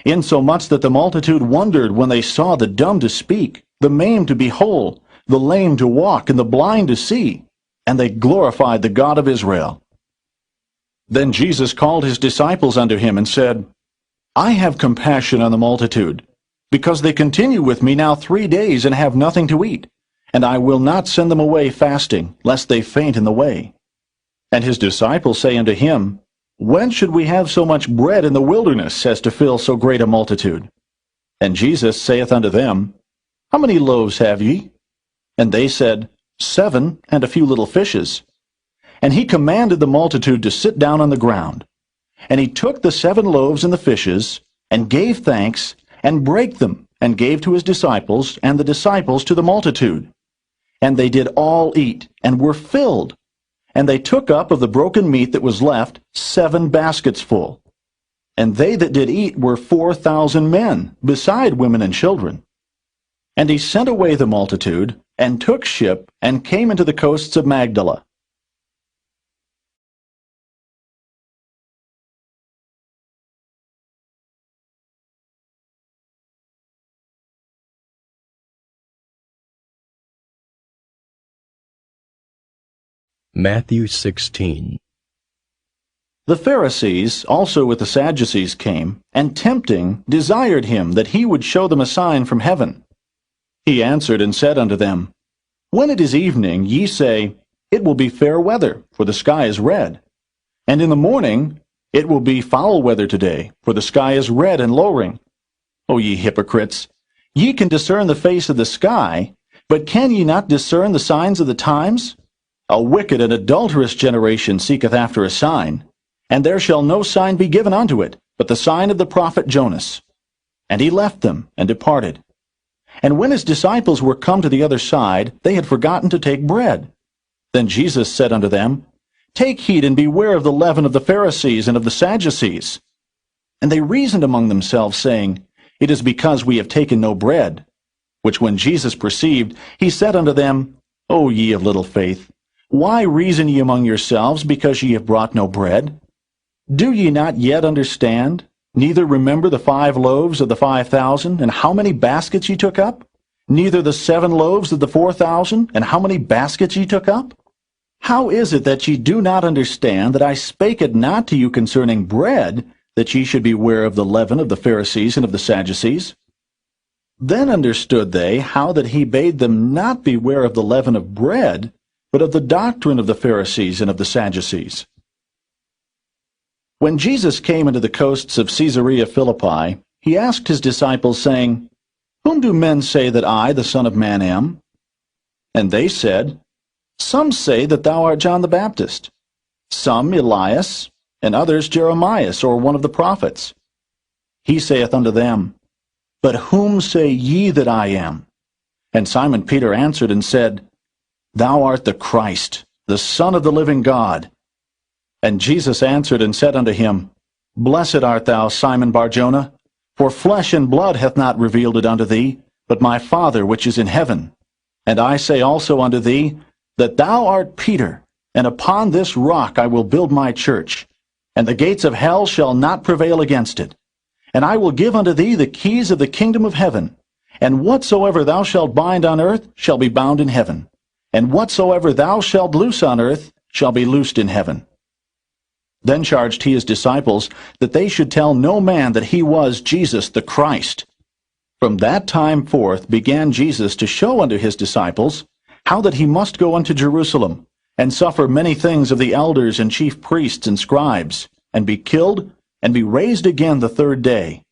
insomuch that the multitude wondered when they saw the dumb to speak, the maimed to be whole, the lame to walk, and the blind to see, and they glorified the God of Israel. Then Jesus called his disciples unto him, and said, I have compassion on the multitude, because they continue with me now 3 days, and have nothing to eat, and I will not send them away fasting, lest they faint in the way. And his disciples say unto him, When should we have so much bread in the wilderness as to fill so great a multitude? And Jesus saith unto them, How many loaves have ye? And they said, 7, and a few little fishes. And he commanded the multitude to sit down on the ground. And he took the 7 loaves and the fishes, and gave thanks, and brake them, and gave to his disciples, and the disciples to the multitude. And they did all eat, and were filled. And they took up of the broken meat that was left 7 baskets full. And they that did eat were 4,000 men, beside women and children. And he sent away the multitude, and took ship, and came into the coasts of Magdala. Matthew 16. The Pharisees also with the Sadducees came, and tempting desired him that he would show them a sign from heaven. He answered and said unto them, When it is evening, ye say, It will be fair weather, for the sky is red. And in the morning, It will be foul weather today, for the sky is red and lowering. O ye hypocrites, ye can discern the face of the sky, but can ye not discern the signs of the times? A wicked and adulterous generation seeketh after a sign, and there shall no sign be given unto it, but the sign of the prophet Jonas. And he left them, and departed. And when his disciples were come to the other side, they had forgotten to take bread. Then Jesus said unto them, Take heed and beware of the leaven of the Pharisees and of the Sadducees. And they reasoned among themselves, saying, It is because we have taken no bread. Which when Jesus perceived, he said unto them, O ye of little faith, why reason ye among yourselves, because ye have brought no bread? Do ye not yet understand, neither remember the 5 loaves of the 5,000, and how many baskets ye took up? Neither the 7 loaves of the 4,000, and how many baskets ye took up? How is it that ye do not understand that I spake it not to you concerning bread, that ye should beware of the leaven of the Pharisees and of the Sadducees? Then understood they how that he bade them not beware of the leaven of bread, but of the doctrine of the Pharisees and of the Sadducees. When Jesus came into the coasts of Caesarea Philippi, he asked his disciples, saying, Whom do men say that I, the Son of Man, am? And they said, Some say that thou art John the Baptist, some Elias, and others Jeremias, or one of the prophets. He saith unto them, But whom say ye that I am? And Simon Peter answered and said, Thou art the Christ, the Son of the living God. And Jesus answered and said unto him, Blessed art thou, Simon Bar-Jonah, for flesh and blood hath not revealed it unto thee, but my Father which is in heaven. And I say also unto thee, that thou art Peter, and upon this rock I will build my church, and the gates of hell shall not prevail against it. And I will give unto thee the keys of the kingdom of heaven, and whatsoever thou shalt bind on earth shall be bound in heaven, and whatsoever thou shalt loose on earth shall be loosed in heaven. Then charged he his disciples that they should tell no man that he was Jesus the Christ. From that time forth began Jesus to show unto his disciples how that he must go unto Jerusalem, and suffer many things of the elders and chief priests and scribes, and be killed, and be raised again the 3rd day.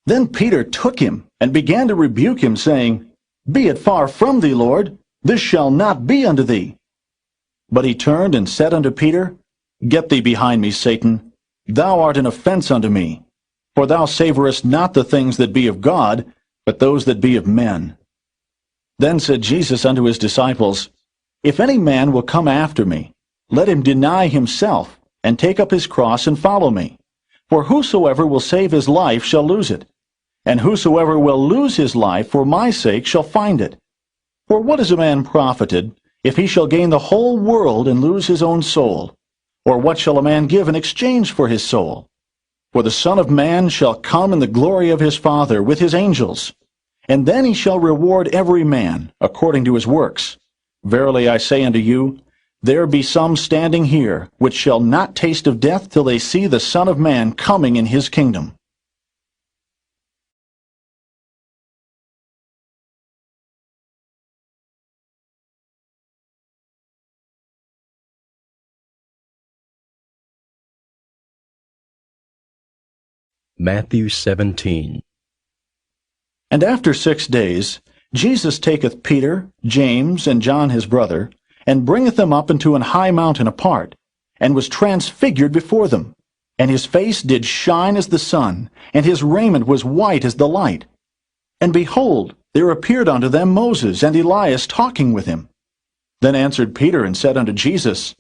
Then Peter took him, and began to rebuke him, saying, Be it far from thee, Lord, this shall not be unto thee. But he turned and said unto Peter, Get thee behind me, Satan. Thou art an offense unto me. For thou savorest not the things that be of God, but those that be of men. Then said Jesus unto his disciples, If any man will come after me, let him deny himself, and take up his cross, and follow me. For whosoever will save his life shall lose it, and whosoever will lose his life for my sake shall find it. For what is a man profited, if he shall gain the whole world and lose his own soul? Or what shall a man give in exchange for his soul? For the Son of Man shall come in the glory of his Father with his angels, and then he shall reward every man according to his works. Verily I say unto you, there be some standing here, which shall not taste of death till they see the Son of Man coming in his kingdom. Matthew 17. And after 6 days, Jesus taketh Peter, James, and John his brother, and bringeth them up into an high mountain apart, and was transfigured before them. And his face did shine as the sun, and his raiment was white as the light. And behold, there appeared unto them Moses and Elias talking with him. Then answered Peter and said unto Jesus,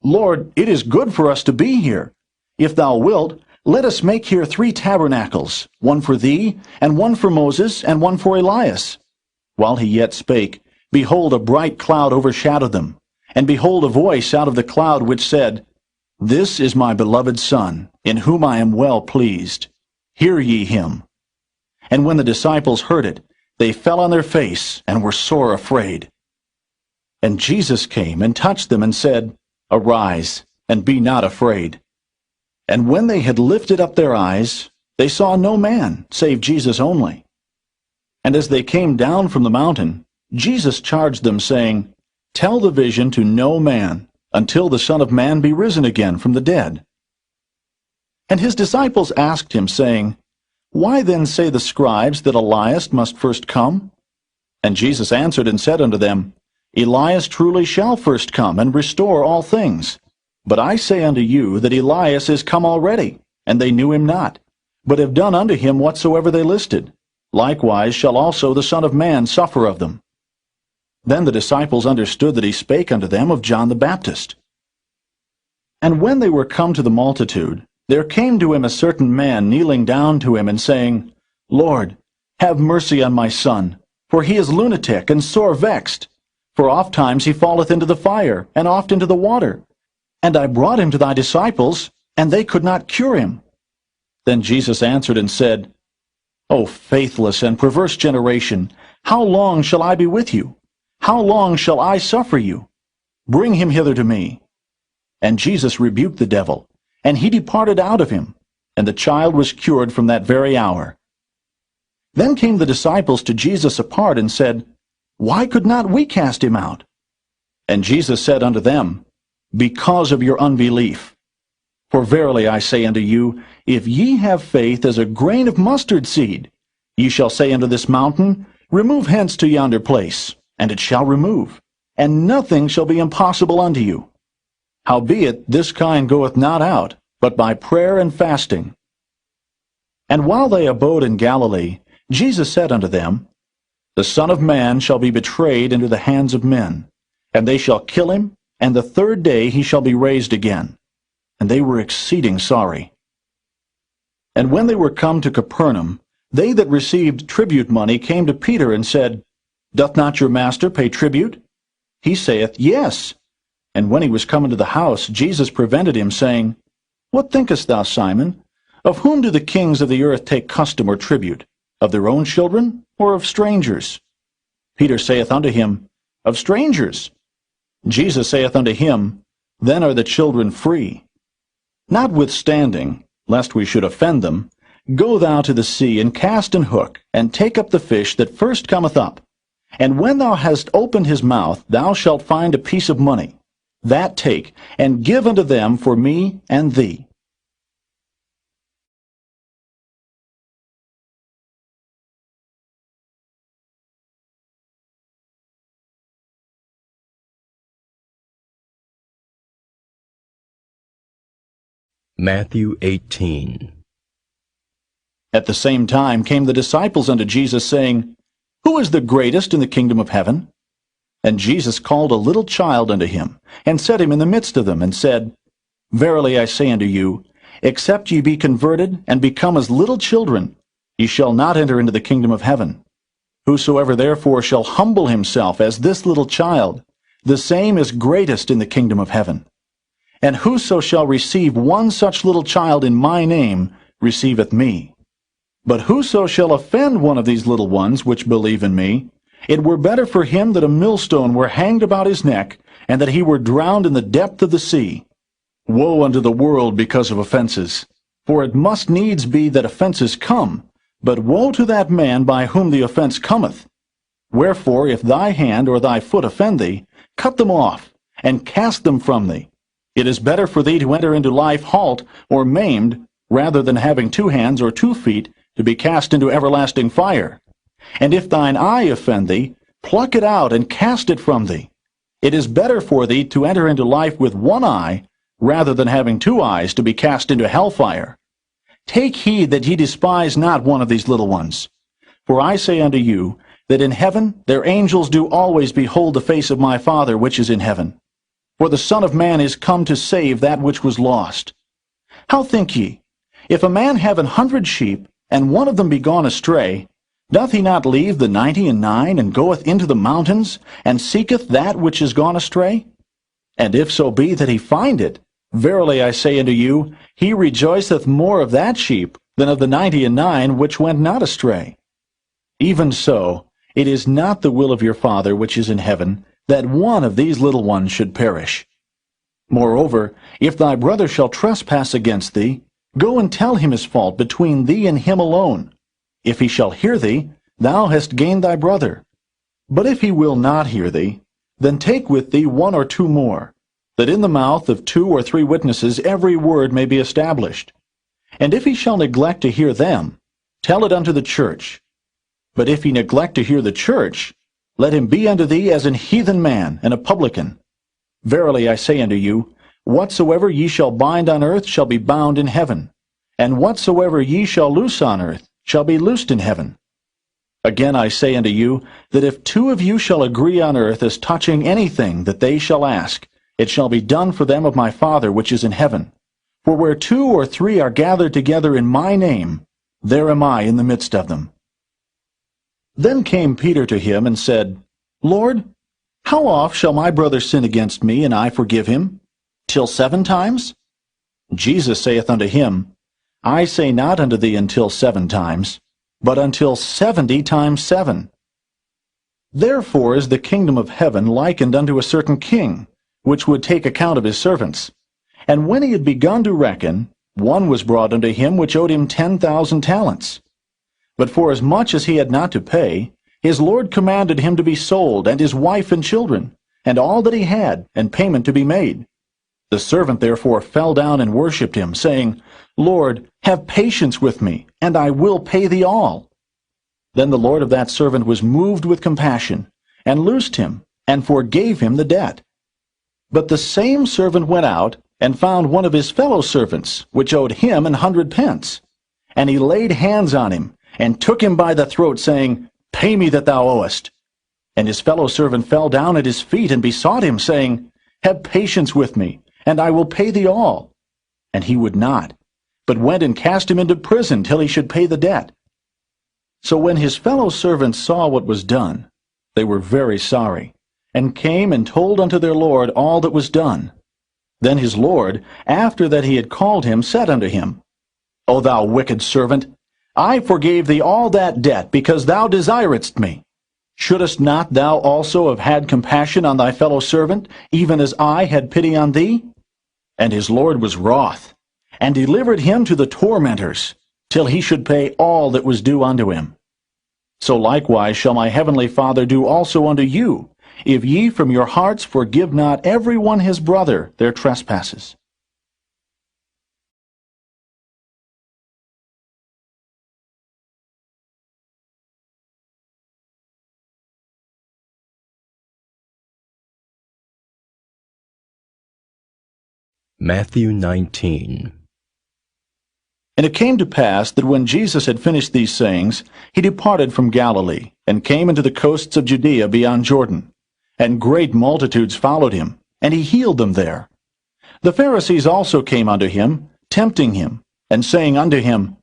Lord, it is good for us to be here. If thou wilt, let us make here 3 tabernacles, one for thee, and one for Moses, and one for Elias. While he yet spake, behold, a bright cloud overshadowed them. And behold, a voice out of the cloud which said, This is my beloved Son, in whom I am well pleased. Hear ye him. And when the disciples heard it, they fell on their face, and were sore afraid. And Jesus came and touched them, and said, Arise, and be not afraid. And when they had lifted up their eyes, they saw no man, save Jesus only. And as they came down from the mountain, Jesus charged them, saying, Tell the vision to no man, until the Son of Man be risen again from the dead. And his disciples asked him, saying, Why then say the scribes that Elias must first come? And Jesus answered and said unto them, Elias truly shall first come, and restore all things. But I say unto you that Elias is come already, and they knew him not, but have done unto him whatsoever they listed. Likewise shall also the Son of Man suffer of them. Then the disciples understood that he spake unto them of John the Baptist. And when they were come to the multitude, there came to him a certain man kneeling down to him, and saying, Lord, have mercy on my son, for he is lunatic and sore vexed. For ofttimes he falleth into the fire, and oft into the water. And I brought him to thy disciples, and they could not cure him. Then Jesus answered and said, O faithless and perverse generation, how long shall I be with you? How long shall I suffer you? Bring him hither to me. And Jesus rebuked the devil, and he departed out of him, and the child was cured from that very hour. Then came the disciples to Jesus apart, and said, Why could not we cast him out? And Jesus said unto them, Because of your unbelief. For verily I say unto you, if ye have faith as a grain of mustard seed, ye shall say unto this mountain, Remove hence to yonder place, and it shall remove, and nothing shall be impossible unto you. Howbeit this kind goeth not out, but by prayer and fasting. And while they abode in Galilee, Jesus said unto them, The Son of Man shall be betrayed into the hands of men, and they shall kill him, and the third day he shall be raised again. And they were exceeding sorry. And when they were come to Capernaum, they that received tribute money came to Peter, and said, Doth not your master pay tribute? He saith, Yes. And when he was come into the house, Jesus prevented him, saying, What thinkest thou, Simon? Of whom do the kings of the earth take custom or tribute? Of their own children, or of strangers? Peter saith unto him, Of strangers. Jesus saith unto him, Then are the children free. Notwithstanding, lest we should offend them, go thou to the sea, and cast an hook, and take up the fish that first cometh up. And when thou hast opened his mouth, thou shalt find a piece of money. That take, and give unto them for me and thee. Matthew 18. At the same time came the disciples unto Jesus, saying, Who is the greatest in the kingdom of heaven? And Jesus called a little child unto him, and set him in the midst of them, and said, Verily I say unto you, except ye be converted, and become as little children, ye shall not enter into the kingdom of heaven. Whosoever therefore shall humble himself as this little child, the same is greatest in the kingdom of heaven. And whoso shall receive one such little child in my name receiveth me. But whoso shall offend one of these little ones which believe in me, it were better for him that a millstone were hanged about his neck, and that he were drowned in the depth of the sea. Woe unto the world because of offenses! For it must needs be that offenses come, but woe to that man by whom the offense cometh. Wherefore, if thy hand or thy foot offend thee, cut them off, and cast them from thee. It is better for thee to enter into life halt or maimed, rather than having 2 hands or 2 feet to be cast into everlasting fire. And if thine eye offend thee, pluck it out and cast it from thee. It is better for thee to enter into life with 1 eye, rather than having 2 eyes to be cast into hellfire. Take heed that ye despise not one of these little ones. For I say unto you, that in heaven their angels do always behold the face of my Father which is in heaven. For the Son of Man is come to save that which was lost. How think ye? If a man have 100 sheep, and one of them be gone astray, doth he not leave the 99, and goeth into the mountains, and seeketh that which is gone astray? And if so be that he find it, verily I say unto you, he rejoiceth more of that sheep than of the 99 which went not astray. Even so, it is not the will of your Father which is in heaven, that one of these little ones should perish. Moreover, if thy brother shall trespass against thee, go and tell him his fault between thee and him alone. If he shall hear thee, thou hast gained thy brother. But if he will not hear thee, then take with thee 1 or 2 more, that in the mouth of 2 or 3 witnesses every word may be established. And if he shall neglect to hear them, tell it unto the church. But if he neglect to hear the church, let him be unto thee as an heathen man and a publican. Verily I say unto you, Whatsoever ye shall bind on earth shall be bound in heaven, and whatsoever ye shall loose on earth shall be loosed in heaven. Again I say unto you, that if two of you shall agree on earth as touching anything that they shall ask, it shall be done for them of my Father which is in heaven. For where 2 or 3 are gathered together in my name, there am I in the midst of them. Then came Peter to him and said, Lord, how oft shall my brother sin against me, and I forgive him? Till 7 times? Jesus saith unto him, I say not unto thee until 7 times, but until 70 times 7. Therefore is the kingdom of heaven likened unto a certain king, which would take account of his servants. And when he had begun to reckon, one was brought unto him which owed him 10,000 talents. But forasmuch as he had not to pay, his Lord commanded him to be sold, and his wife and children, and all that he had, and payment to be made. The servant therefore fell down and worshipped him, saying, Lord, have patience with me, and I will pay thee all. Then the Lord of that servant was moved with compassion, and loosed him, and forgave him the debt. But the same servant went out, and found one of his fellow servants, which owed him 100 pence. And he laid hands on him, and took him by the throat, saying, Pay me that thou owest. And his fellow servant fell down at his feet, and besought him, saying, Have patience with me, and I will pay thee all. And he would not, but went and cast him into prison till he should pay the debt. So when his fellow servants saw what was done, they were very sorry, and came and told unto their Lord all that was done. Then his Lord, after that he had called him, said unto him, O thou wicked servant, I forgave thee all that debt, because thou desiredst me. Shouldest not thou also have had compassion on thy fellow servant, even as I had pity on thee? And his Lord was wroth, and delivered him to the tormentors, till he should pay all that was due unto him. So likewise shall my heavenly Father do also unto you, if ye from your hearts forgive not every one his brother their trespasses. Matthew 19. And it came to pass that when Jesus had finished these sayings, he departed from Galilee, and came into the coasts of Judea beyond Jordan. And great multitudes followed him, and he healed them there. The Pharisees also came unto him, tempting him, and saying unto him,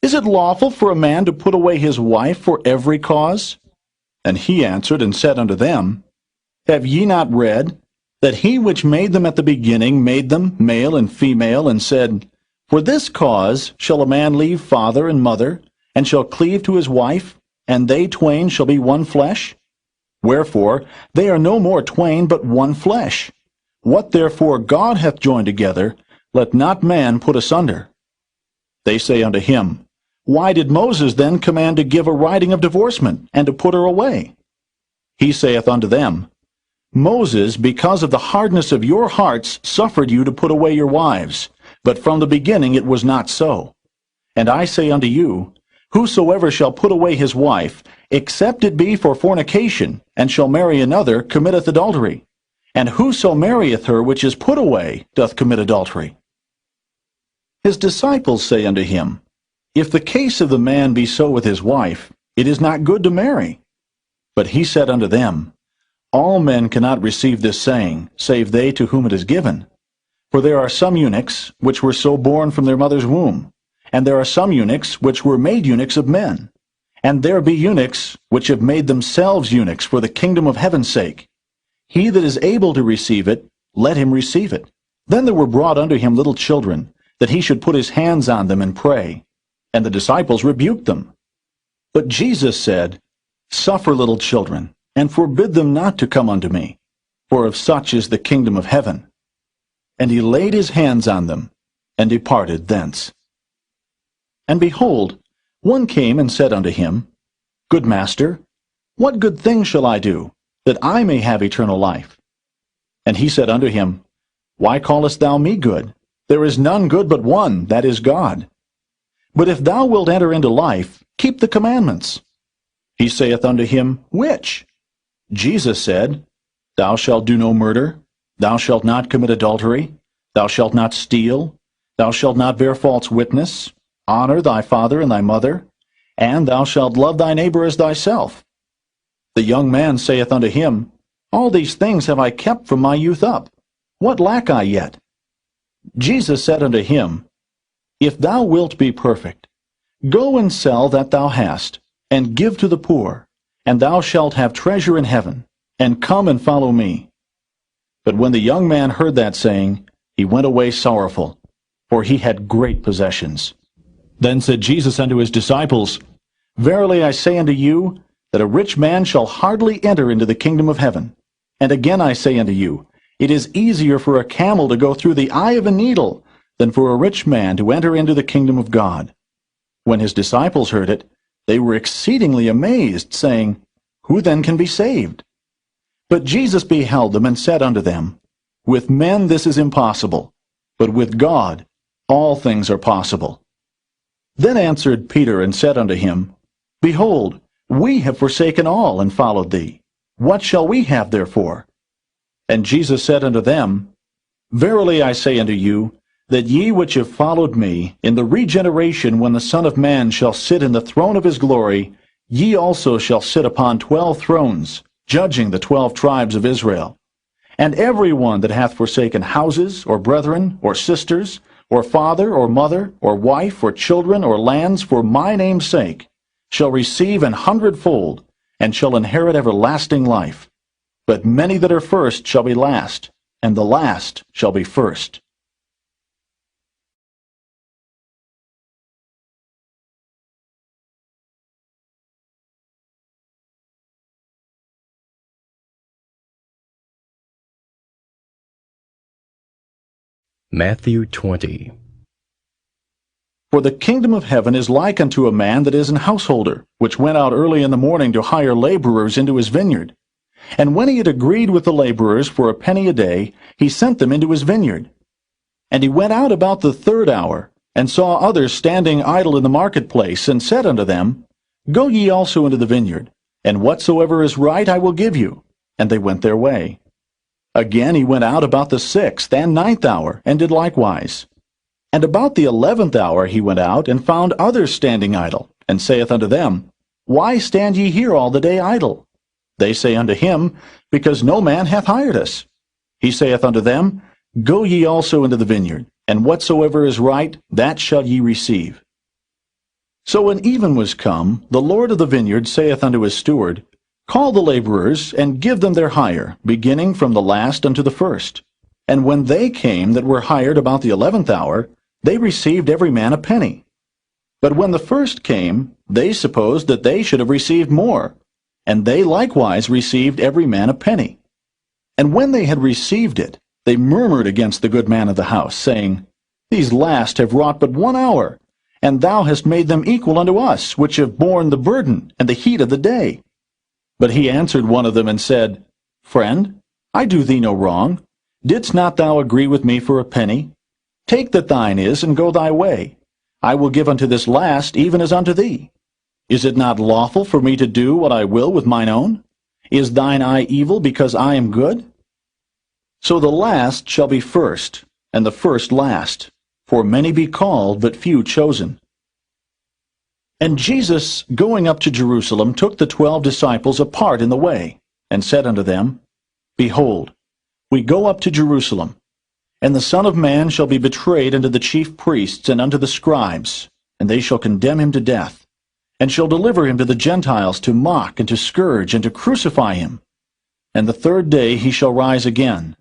Is it lawful for a man to put away his wife for every cause? And he answered and said unto them, Have ye not read, that he which made them at the beginning made them male and female, and said, For this cause shall a man leave father and mother, and shall cleave to his wife, and they twain shall be one flesh? Wherefore they are no more twain, but one flesh. What therefore God hath joined together, let not man put asunder. They say unto him, Why did Moses then command to give a writing of divorcement, and to put her away? He saith unto them, Moses, because of the hardness of your hearts, suffered you to put away your wives, but from the beginning it was not so. And I say unto you, Whosoever shall put away his wife, except it be for fornication, and shall marry another, committeth adultery. And whoso marrieth her which is put away doth commit adultery. His disciples say unto him, If the case of the man be so with his wife, it is not good to marry. But he said unto them, All men cannot receive this saying, save they to whom it is given. For there are some eunuchs, which were so born from their mother's womb, and there are some eunuchs, which were made eunuchs of men. And there be eunuchs, which have made themselves eunuchs for the kingdom of heaven's sake. He that is able to receive it, let him receive it. Then there were brought unto him little children, that he should put his hands on them and pray. And the disciples rebuked them. But Jesus said, Suffer little children, and forbid them not to come unto me, for of such is the kingdom of heaven. And he laid his hands on them, and departed thence. And behold, one came and said unto him, Good master, what good thing shall I do, that I may have eternal life? And he said unto him, Why callest thou me good? There is none good but one, that is God. But if thou wilt enter into life, keep the commandments. He saith unto him, Which? Jesus said, Thou shalt do no murder, thou shalt not commit adultery, Thou shalt not steal, thou shalt not bear false witness, honor thy father and thy mother, and thou shalt love thy neighbor as thyself. The young man saith unto him, All these things have I kept from my youth up. What lack I yet? Jesus said unto him, If thou wilt be perfect, go and sell that thou hast, and give to the poor, and thou shalt have treasure in heaven, and come and follow me. But when the young man heard that saying, he went away sorrowful, for he had great possessions. Then said Jesus unto his disciples, Verily I say unto you, that a rich man shall hardly enter into the kingdom of heaven. And again I say unto you, it is easier for a camel to go through the eye of a needle than for a rich man to enter into the kingdom of God. When his disciples heard it, they were exceedingly amazed, saying, Who then can be saved? But Jesus beheld them, and said unto them, With men this is impossible, but with God all things are possible. Then answered Peter, and said unto him, Behold, we have forsaken all, and followed thee. What shall we have therefore? And Jesus said unto them, Verily I say unto you, that ye which have followed me, in the regeneration when the Son of Man shall sit in the throne of his glory, ye also shall sit upon 12 thrones, judging the 12 tribes of Israel. And every one that hath forsaken houses, or brethren, or sisters, or father, or mother, or wife, or children, or lands, for my name's sake, shall receive 100-fold, and shall inherit everlasting life. But many that are first shall be last, and the last shall be first. Matthew 20. For the kingdom of heaven is like unto a man that is an householder, which went out early in the morning to hire laborers into his vineyard. And when he had agreed with the laborers for a penny a day, he sent them into his vineyard. And he went out about the 3rd hour, and saw others standing idle in the marketplace, and said unto them, Go ye also into the vineyard, and whatsoever is right I will give you. And they went their way. Again he went out about the 6th and 9th hour, and did likewise. And about the 11th hour he went out, and found others standing idle, and saith unto them, Why stand ye here all the day idle? They say unto him, Because no man hath hired us. He saith unto them, Go ye also into the vineyard, and whatsoever is right, that shall ye receive. So when even was come, the Lord of the vineyard saith unto his steward, Call the laborers, and give them their hire, beginning from the last unto the first. And when they came that were hired about the 11th hour, they received every man a penny. But when the first came, they supposed that they should have received more, and they likewise received every man a penny. And when they had received it, they murmured against the good man of the house, saying, These last have wrought but 1 hour, and thou hast made them equal unto us, which have borne the burden and the heat of the day. But he answered one of them, and said, Friend, I do thee no wrong. Didst not thou agree with me for a penny? Take that thine is, and go thy way. I will give unto this last even as unto thee. Is it not lawful for me to do what I will with mine own? Is thine eye evil because I am good? So the last shall be first, and the first last. For many be called, but few chosen. And Jesus, going up to Jerusalem, took the 12 disciples apart in the way, and said unto them, Behold, we go up to Jerusalem, and the Son of Man shall be betrayed unto the chief priests and unto the scribes, and they shall condemn him to death, and shall deliver him to the Gentiles to mock and to scourge and to crucify him. And the 3rd day he shall rise again.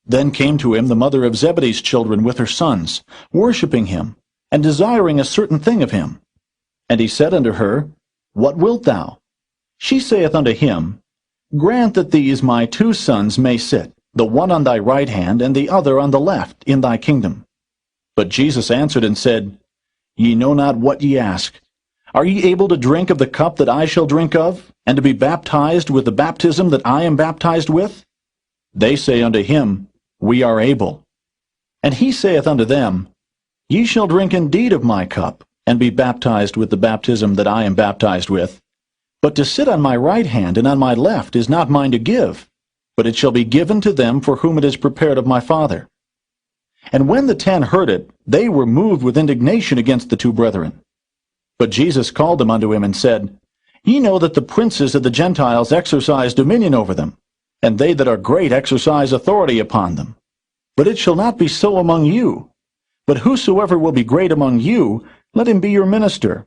Then came to him the mother of Zebedee's children with her sons, worshipping him, and desiring a certain thing of him. And he said unto her, What wilt thou? She saith unto him, Grant that these my 2 sons may sit, the one on thy right hand, and the other on the left, in thy kingdom. But Jesus answered and said, Ye know not what ye ask. Are ye able to drink of the cup that I shall drink of, and to be baptized with the baptism that I am baptized with? They say unto him, We are able. And he saith unto them, Ye shall drink indeed of my cup, and be baptized with the baptism that I am baptized with. But to sit on my right hand and on my left is not mine to give, but it shall be given to them for whom it is prepared of my Father. And when the 10 heard it, they were moved with indignation against the two brethren. But Jesus called them unto him and said, Ye know that the princes of the Gentiles exercise dominion over them, and they that are great exercise authority upon them. But it shall not be so among you. But whosoever will be great among you, let him be your minister.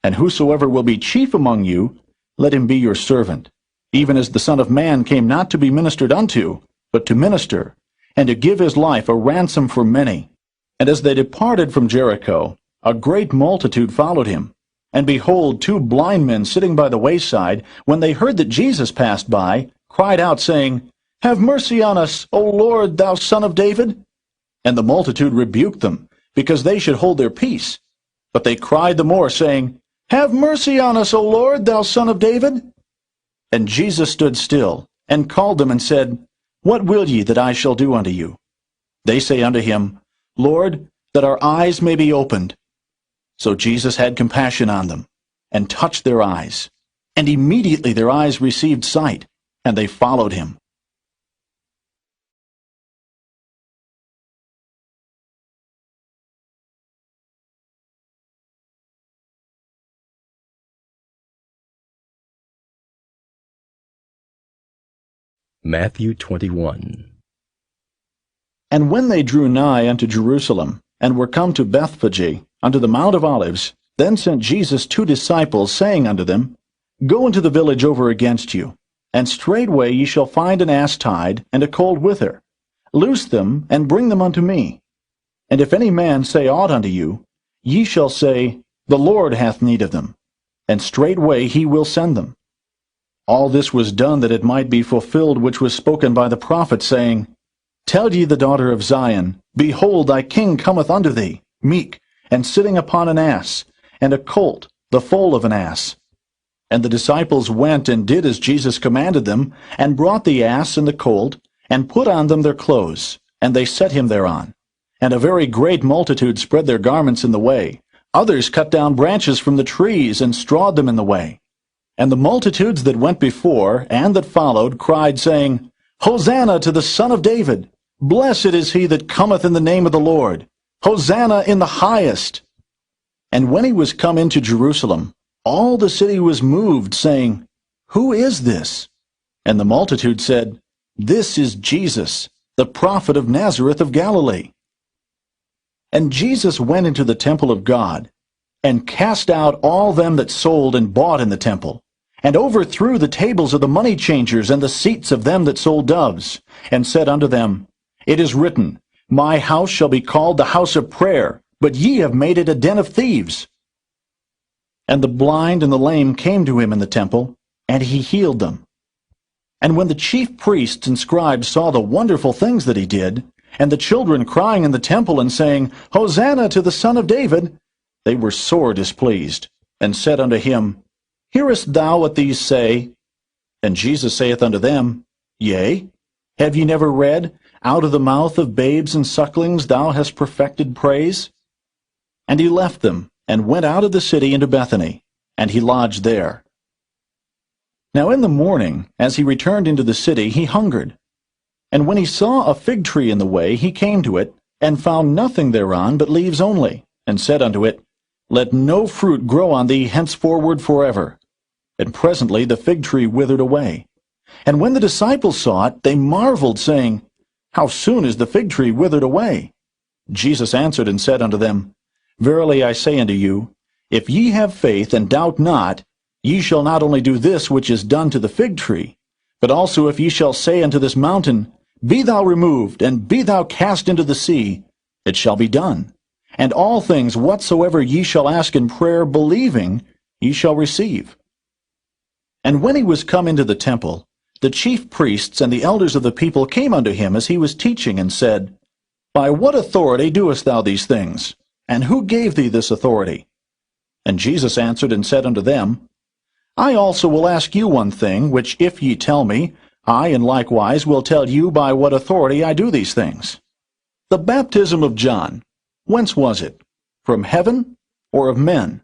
And whosoever will be chief among you, let him be your servant. Even as the Son of Man came not to be ministered unto, but to minister, and to give his life a ransom for many. And as they departed from Jericho, a great multitude followed him. And behold, 2 blind men sitting by the wayside, when they heard that Jesus passed by, cried out, saying, Have mercy on us, O Lord, thou Son of David. And the multitude rebuked them, because they should hold their peace. But they cried the more, saying, Have mercy on us, O Lord, thou Son of David. And Jesus stood still, and called them, and said, What will ye that I shall do unto you? They say unto him, Lord, that our eyes may be opened. So Jesus had compassion on them, and touched their eyes. And immediately their eyes received sight, and they followed him. Matthew 21. And when they drew nigh unto Jerusalem, and were come to Bethphage, unto the Mount of Olives, then sent Jesus 2 disciples, saying unto them, Go into the village over against you, and straightway ye shall find an ass tied, and a colt with her. Loose them, and bring them unto me. And if any man say aught unto you, ye shall say, The Lord hath need of them, and straightway he will send them. All this was done that it might be fulfilled which was spoken by the prophet, saying, Tell ye the daughter of Zion, Behold, thy king cometh unto thee, meek, and sitting upon an ass, and a colt, the foal of an ass. And the disciples went and did as Jesus commanded them, and brought the ass and the colt, and put on them their clothes, and they set him thereon. And a very great multitude spread their garments in the way. Others cut down branches from the trees, and strawed them in the way. And the multitudes that went before, and that followed, cried, saying, Hosanna to the Son of David! Blessed is he that cometh in the name of the Lord! Hosanna in the highest! And when he was come into Jerusalem, all the city was moved, saying, Who is this? And the multitude said, This is Jesus, the prophet of Nazareth of Galilee. And Jesus went into the temple of God, and cast out all them that sold and bought in the temple, and overthrew the tables of the money changers and the seats of them that sold doves, and said unto them, It is written, My house shall be called the house of prayer, but ye have made it a den of thieves. And the blind and the lame came to him in the temple, and he healed them. And when the chief priests and scribes saw the wonderful things that he did, and the children crying in the temple and saying, Hosanna to the Son of David, they were sore displeased, and said unto him, Hearest thou what these say? And Jesus saith unto them, Yea, have ye never read, Out of the mouth of babes and sucklings thou hast perfected praise? And he left them, and went out of the city into Bethany, and he lodged there. Now in the morning, as he returned into the city, he hungered. And when he saw a fig tree in the way, he came to it, and found nothing thereon but leaves only, and said unto it, Let no fruit grow on thee henceforward forever. And presently the fig tree withered away. And when the disciples saw it, they marveled, saying, How soon is the fig tree withered away? Jesus answered and said unto them, Verily I say unto you, if ye have faith and doubt not, ye shall not only do this which is done to the fig tree, but also if ye shall say unto this mountain, Be thou removed, and be thou cast into the sea, it shall be done. And all things whatsoever ye shall ask in prayer, believing, ye shall receive. And when he was come into the temple, the chief priests and the elders of the people came unto him as he was teaching, and said, By what authority doest thou these things? And who gave thee this authority? And Jesus answered and said unto them, I also will ask you one thing, which if ye tell me, I in likewise will tell you by what authority I do these things. The baptism of John, whence was it? From heaven, or of men?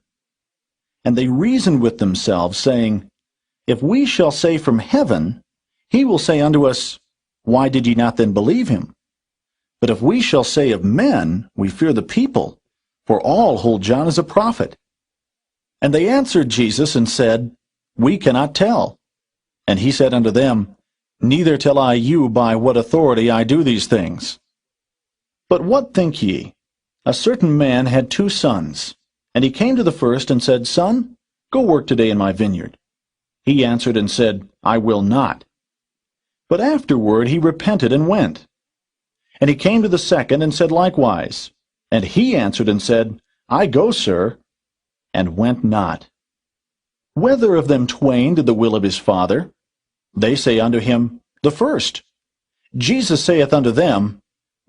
And they reasoned with themselves, saying, If we shall say from heaven, he will say unto us, Why did ye not then believe him? But if we shall say of men, we fear the people, for all hold John as a prophet. And they answered Jesus and said, We cannot tell. And he said unto them, Neither tell I you by what authority I do these things. But what think ye? A certain man had 2 sons. And he came to the first and said, Son, go work today in my vineyard. He answered and said, I will not. But afterward he repented and went. And he came to the second and said likewise. And he answered and said, I go, sir, and went not. Whether of them twain did the will of his father? They say unto him, The first. Jesus saith unto them,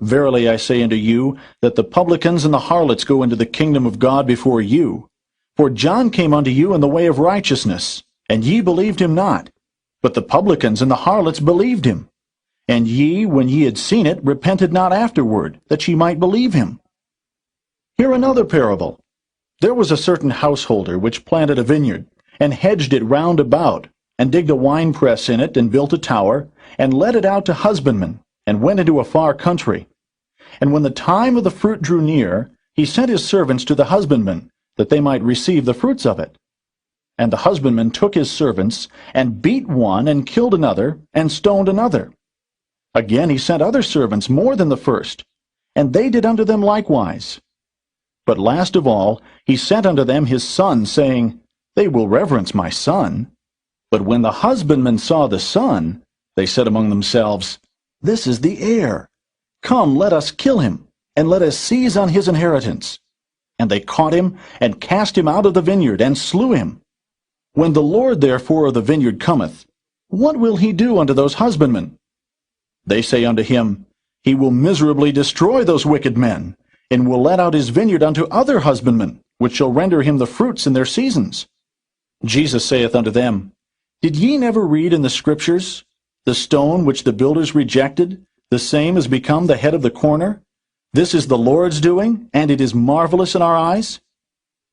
Verily I say unto you, that the publicans and the harlots go into the kingdom of God before you. For John came unto you in the way of righteousness, and ye believed him not. But the publicans and the harlots believed him. And ye, when ye had seen it, repented not afterward, that ye might believe him. Hear another parable. There was a certain householder which planted a vineyard, and hedged it round about, and digged a winepress in it, and built a tower, and let it out to husbandmen, and went into a far country. And when the time of the fruit drew near, he sent his servants to the husbandmen, that they might receive the fruits of it. And the husbandman took his servants, and beat one, and killed another, and stoned another. Again he sent other servants more than the first, and they did unto them likewise. But last of all he sent unto them his son, saying, They will reverence my son. But when the husbandmen saw the son, they said among themselves, This is the heir. Come, let us kill him, and let us seize on his inheritance. And they caught him, and cast him out of the vineyard, and slew him. When the Lord therefore of the vineyard cometh, what will he do unto those husbandmen? They say unto him, He will miserably destroy those wicked men, and will let out his vineyard unto other husbandmen, which shall render him the fruits in their seasons. Jesus saith unto them, Did ye never read in the Scriptures, The stone which the builders rejected, the same is become the head of the corner? This is the Lord's doing, and it is marvelous in our eyes.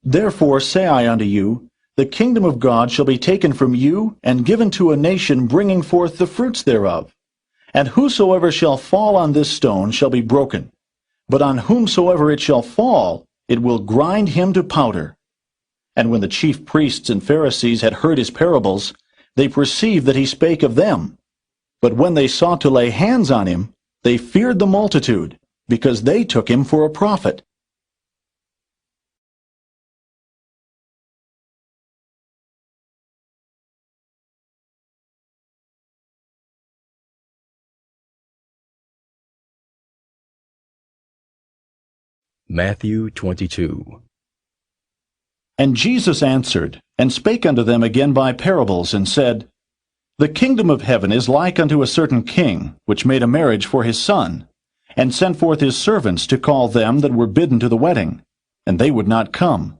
Therefore say I unto you, The kingdom of God shall be taken from you, and given to a nation bringing forth the fruits thereof. And whosoever shall fall on this stone shall be broken, but on whomsoever it shall fall, it will grind him to powder. And when the chief priests and Pharisees had heard his parables, they perceived that he spake of them. But when they sought to lay hands on him, they feared the multitude, because they took him for a prophet. Matthew 22. And Jesus answered, and spake unto them again by parables, and said, The kingdom of heaven is like unto a certain king, which made a marriage for his son, and sent forth his servants to call them that were bidden to the wedding, and they would not come.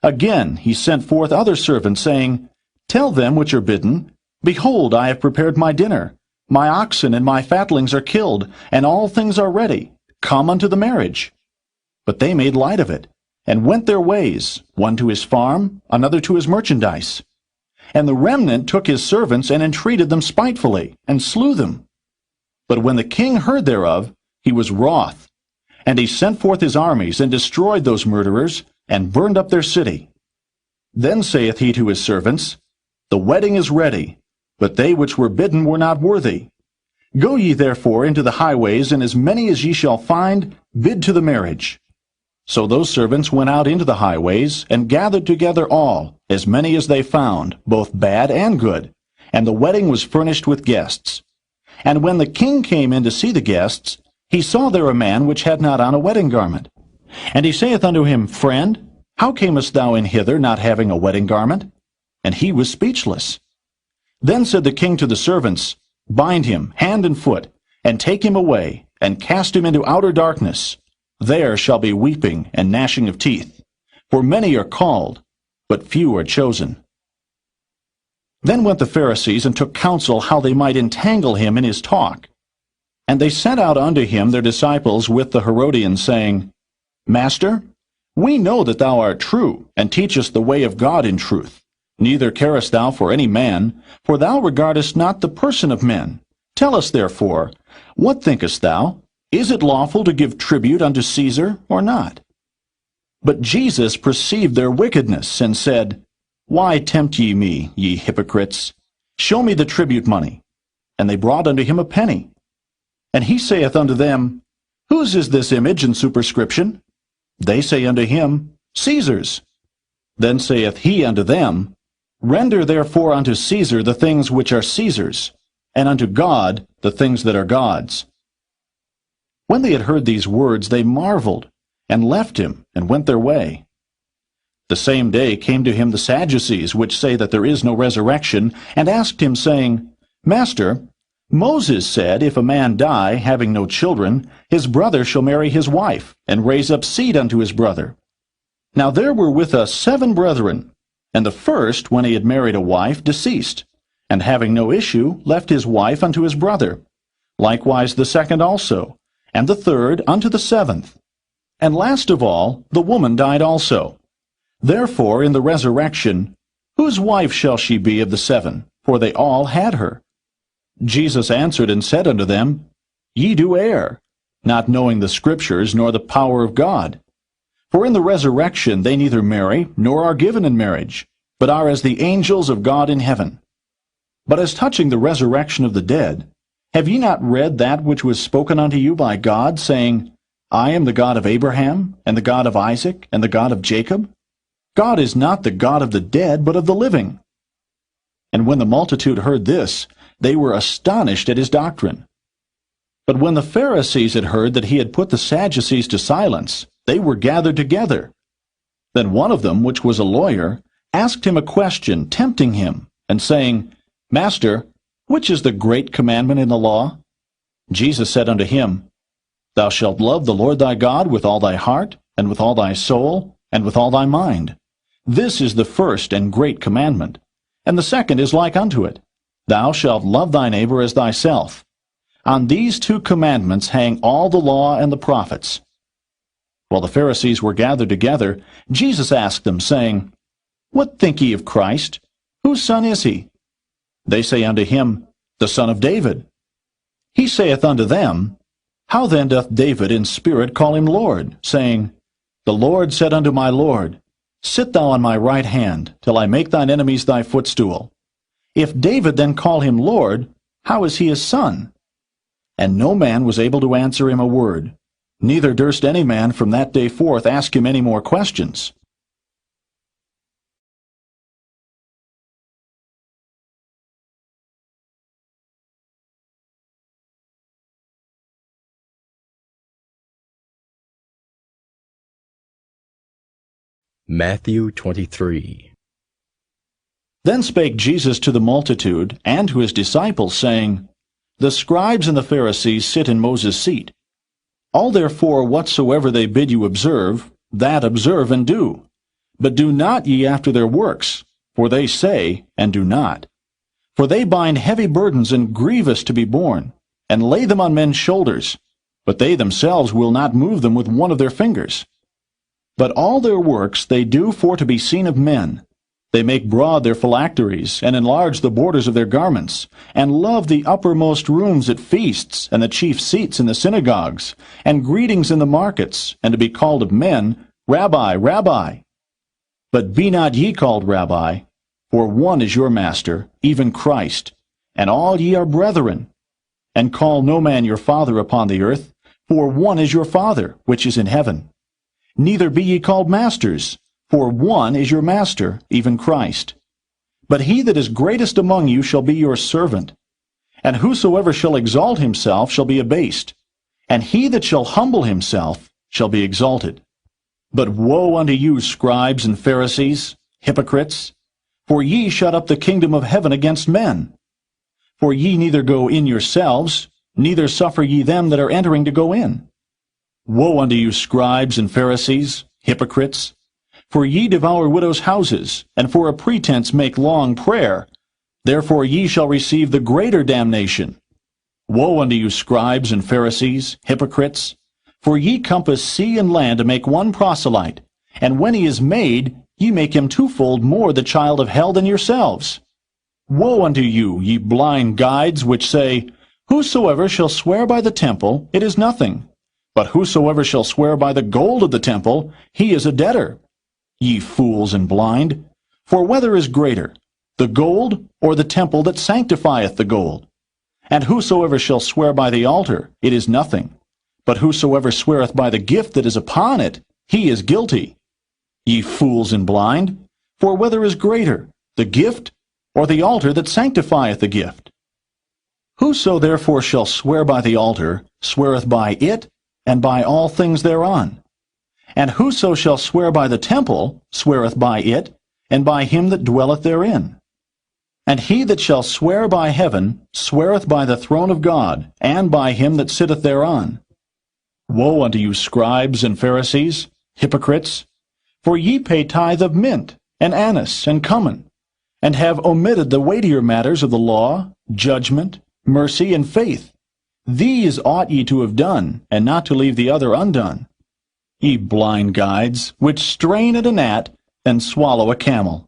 Again he sent forth other servants, saying, Tell them which are bidden, Behold, I have prepared my dinner. My oxen and my fatlings are killed, and all things are ready. Come unto the marriage. But they made light of it, and went their ways, one to his farm, another to his merchandise. And the remnant took his servants, and entreated them spitefully, and slew them. But when the king heard thereof, he was wroth. And he sent forth his armies, and destroyed those murderers, and burned up their city. Then saith he to his servants, The wedding is ready, but they which were bidden were not worthy. Go ye therefore into the highways, and as many as ye shall find, bid to the marriage. So those servants went out into the highways, and gathered together all, as many as they found, both bad and good. And the wedding was furnished with guests. And when the king came in to see the guests, he saw there a man which had not on a wedding garment. And he saith unto him, Friend, how camest thou in hither, not having a wedding garment? And he was speechless. Then said the king to the servants, Bind him hand and foot, and take him away, and cast him into outer darkness. There shall be weeping and gnashing of teeth. For many are called, but few are chosen. Then went the Pharisees, and took counsel how they might entangle him in his talk. And they sent out unto him their disciples with the Herodians, saying, Master, we know that thou art true, and teachest the way of God in truth. Neither carest thou for any man, for thou regardest not the person of men. Tell us therefore, what thinkest thou? Is it lawful to give tribute unto Caesar or not? But Jesus perceived their wickedness, and said, Why tempt ye me, ye hypocrites? Show me the tribute money. And they brought unto him a penny. And he saith unto them, Whose is this image and superscription? They say unto him, Caesar's. Then saith he unto them, Render therefore unto Caesar the things which are Caesar's, and unto God the things that are God's. When they had heard these words, they marveled, and left him, and went their way. The same day came to him the Sadducees, which say that there is no resurrection, and asked him, saying, Master, Moses said, If a man die, having no children, his brother shall marry his wife, and raise up seed unto his brother. Now there were with us 7 brethren, and the first, when he had married a wife, deceased, and having no issue, left his wife unto his brother. Likewise the second also, and the third unto the 7th. And last of all, the woman died also. Therefore in the resurrection, whose wife shall she be of the 7? For they all had her. Jesus answered and said unto them, Ye do err, not knowing the Scriptures, nor the power of God. For in the resurrection they neither marry, nor are given in marriage, but are as the angels of God in heaven. But as touching the resurrection of the dead, have ye not read that which was spoken unto you by God, saying, I am the God of Abraham, and the God of Isaac, and the God of Jacob? God is not the God of the dead, but of the living. And when the multitude heard this, they were astonished at his doctrine. But when the Pharisees had heard that he had put the Sadducees to silence, they were gathered together. Then one of them, which was a lawyer, asked him a question, tempting him, and saying, Master, which is the great commandment in the law? Jesus said unto him, Thou shalt love the Lord thy God with all thy heart, and with all thy soul, and with all thy mind. This is the first and great commandment. And the second is like unto it, Thou shalt love thy neighbor as thyself. On these 2 commandments hang all the law and the prophets. While the Pharisees were gathered together, Jesus asked them, saying, What think ye of Christ? Whose son is he? They say unto him, The son of David. He saith unto them, How then doth David in spirit call him Lord, saying, The Lord said unto my Lord, Sit thou on my right hand, till I make thine enemies thy footstool. If David then call him Lord, how is he his son? And no man was able to answer him a word, neither durst any man from that day forth ask him any more questions. Matthew 23. Then spake Jesus to the multitude and to his disciples, saying, The scribes and the Pharisees sit in Moses' seat. All therefore whatsoever they bid you observe, that observe and do. But do not ye after their works, for they say, and do not. For they bind heavy burdens and grievous to be borne, and lay them on men's shoulders, but they themselves will not move them with one of their fingers. But all their works they do for to be seen of men. They make broad their phylacteries, and enlarge the borders of their garments, and love the uppermost rooms at feasts, and the chief seats in the synagogues, and greetings in the markets, and to be called of men, Rabbi, Rabbi. But be not ye called Rabbi, for one is your master, even Christ, and all ye are brethren. And call no man your father upon the earth, for one is your Father, which is in heaven. Neither be ye called masters, for one is your master, even Christ. But he that is greatest among you shall be your servant. And whosoever shall exalt himself shall be abased, and he that shall humble himself shall be exalted. But woe unto you, scribes and Pharisees, hypocrites! For ye shut up the kingdom of heaven against men. For ye neither go in yourselves, neither suffer ye them that are entering to go in. Woe unto you, scribes and Pharisees, hypocrites! For ye devour widows' houses, and for a pretense make long prayer. Therefore ye shall receive the greater damnation. Woe unto you, scribes and Pharisees, hypocrites! For ye compass sea and land to make one proselyte, and when he is made, ye make him twofold more the child of hell than yourselves. Woe unto you, ye blind guides, which say, Whosoever shall swear by the temple, it is nothing. But whosoever shall swear by the gold of the temple, he is a debtor. Ye fools and blind! For whether is greater, the gold or the temple that sanctifieth the gold? And whosoever shall swear by the altar, it is nothing. But whosoever sweareth by the gift that is upon it, he is guilty. Ye fools and blind! For whether is greater, the gift or the altar that sanctifieth the gift? Whoso therefore shall swear by the altar sweareth by it and by all things thereon. And whoso shall swear by the temple sweareth by it and by him that dwelleth therein. And he that shall swear by heaven sweareth by the throne of God and by him that sitteth thereon. Woe unto you, scribes and Pharisees, hypocrites! For ye pay tithe of mint, and anise, and cummin, and have omitted the weightier matters of the law, judgment, mercy, and faith. These ought ye to have done, and not to leave the other undone. Ye blind guides, which strain at a gnat, and swallow a camel.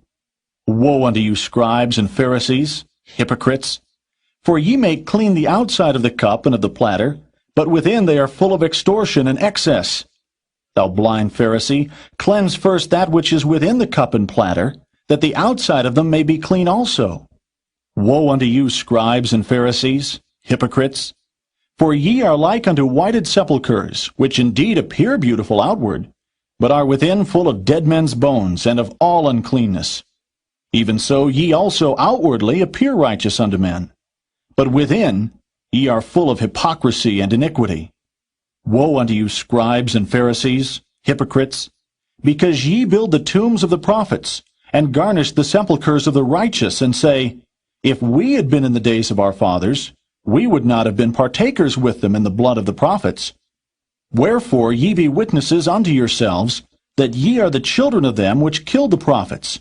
Woe unto you, scribes and Pharisees, hypocrites! For ye make clean the outside of the cup and of the platter, but within they are full of extortion and excess. Thou blind Pharisee, cleanse first that which is within the cup and platter, that the outside of them may be clean also. Woe unto you, scribes and Pharisees, hypocrites! For ye are like unto whited sepulchres, which indeed appear beautiful outward, but are within full of dead men's bones, and of all uncleanness. Even so ye also outwardly appear righteous unto men, but within ye are full of hypocrisy and iniquity. Woe unto you, scribes and Pharisees, hypocrites! Because ye build the tombs of the prophets, and garnish the sepulchres of the righteous, and say, If we had been in the days of our fathers, we would not have been partakers with them in the blood of the prophets. Wherefore ye be witnesses unto yourselves, that ye are the children of them which killed the prophets.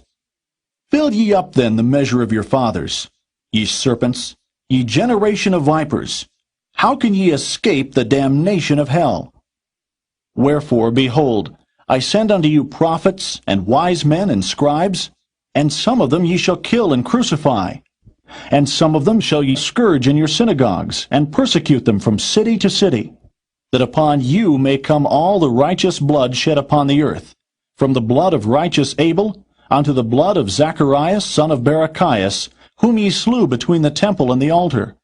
Fill ye up then the measure of your fathers. Ye serpents, ye generation of vipers, how can ye escape the damnation of hell? Wherefore, behold, I send unto you prophets, and wise men, and scribes, and some of them ye shall kill and crucify, and some of them shall ye scourge in your synagogues, and persecute them from city to city, that upon you may come all the righteous blood shed upon the earth, from the blood of righteous Abel unto the blood of Zacharias son of Barachias, whom ye slew between the temple and the altar.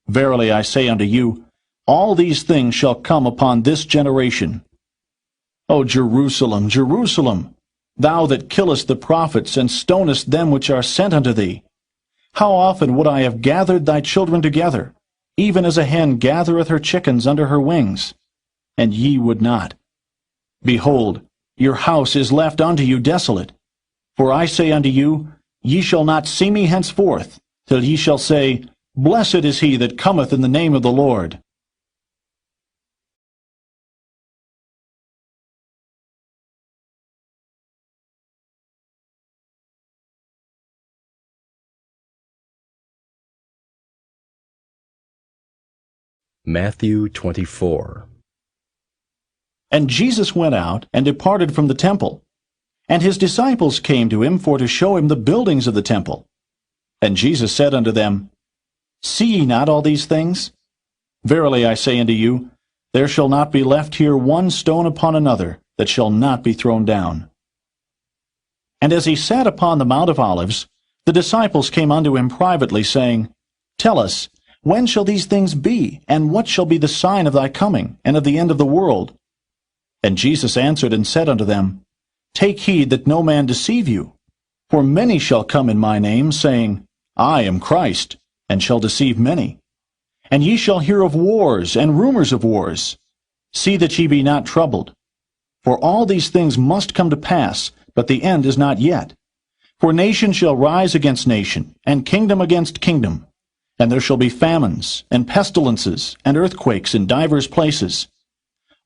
Verily I say unto you, all these things shall come upon this generation. O Jerusalem, Jerusalem, thou that killest the prophets, and stonest them which are sent unto thee, how often would I have gathered thy children together, even as a hen gathereth her chickens under her wings, and ye would not. Behold, your house is left unto you desolate. For I say unto you, ye shall not see me henceforth, till ye shall say, Blessed is he that cometh in the name of the Lord. Matthew 24. And Jesus went out, and departed from the temple. And his disciples came to him for to show him the buildings of the temple. And Jesus said unto them, See ye not all these things? Verily I say unto you, there shall not be left here one stone upon another, that shall not be thrown down. And as he sat upon the Mount of Olives, the disciples came unto him privately, saying, Tell us, when shall these things be, and what shall be the sign of thy coming, and of the end of the world? And Jesus answered and said unto them, Take heed that no man deceive you. For many shall come in my name, saying, I am Christ, and shall deceive many. And ye shall hear of wars and rumors of wars. See that ye be not troubled. For all these things must come to pass, but the end is not yet. For nation shall rise against nation, and kingdom against kingdom. And there shall be famines, and pestilences, and earthquakes in divers places.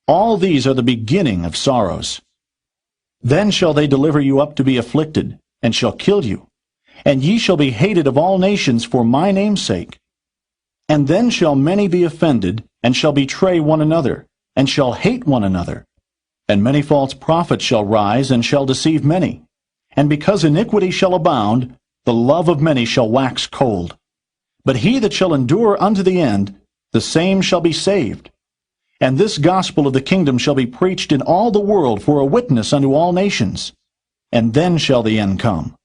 All these are the beginning of sorrows. Then shall they deliver you up to be afflicted, and shall kill you. And ye shall be hated of all nations for my name's sake. And then shall many be offended, and shall betray one another, and shall hate one another. And many false prophets shall rise, and shall deceive many. And because iniquity shall abound, the love of many shall wax cold. But he that shall endure unto the end, the same shall be saved. And this gospel of the kingdom shall be preached in all the world for a witness unto all nations, and then shall the end come.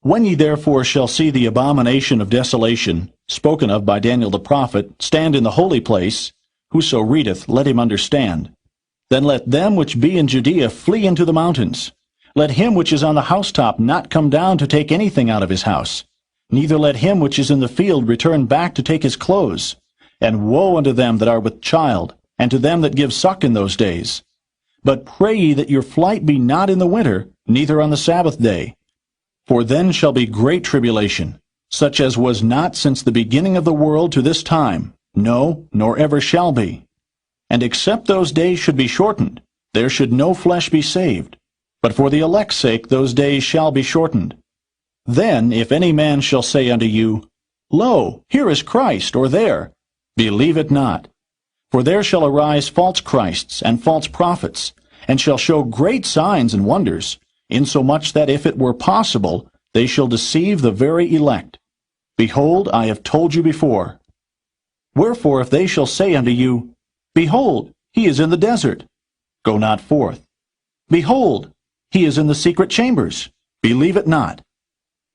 When ye therefore shall see the abomination of desolation, spoken of by Daniel the prophet, stand in the holy place, whoso readeth, let him understand. Then let them which be in Judea flee into the mountains. Let him which is on the housetop not come down to take anything out of his house. Neither let him which is in the field return back to take his clothes. And woe unto them that are with child, and to them that give suck in those days. But pray ye that your flight be not in the winter, neither on the Sabbath day. For then shall be great tribulation, such as was not since the beginning of the world to this time, no, nor ever shall be. And except those days should be shortened, there should no flesh be saved. But for the elect's sake those days shall be shortened. Then if any man shall say unto you, Lo, here is Christ, or there, believe it not. For there shall arise false Christs and false prophets, and shall show great signs and wonders, insomuch that if it were possible, they shall deceive the very elect. Behold, I have told you before. Wherefore if they shall say unto you, Behold, he is in the desert, go not forth. Behold, he is in the secret chambers, believe it not.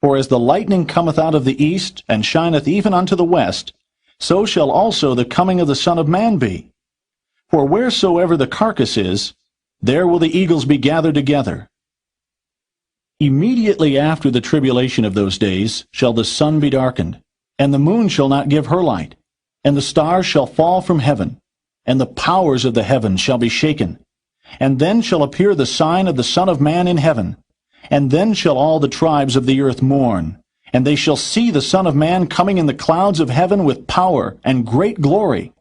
For as the lightning cometh out of the east, and shineth even unto the west, so shall also the coming of the Son of Man be. For wheresoever the carcass is, there will the eagles be gathered together. Immediately after the tribulation of those days shall the sun be darkened, and the moon shall not give her light, and the stars shall fall from heaven, and the powers of the heavens shall be shaken. And then shall appear the sign of the Son of Man in heaven. And then shall all the tribes of the earth mourn, and they shall see the Son of Man coming in the clouds of heaven with power and great glory.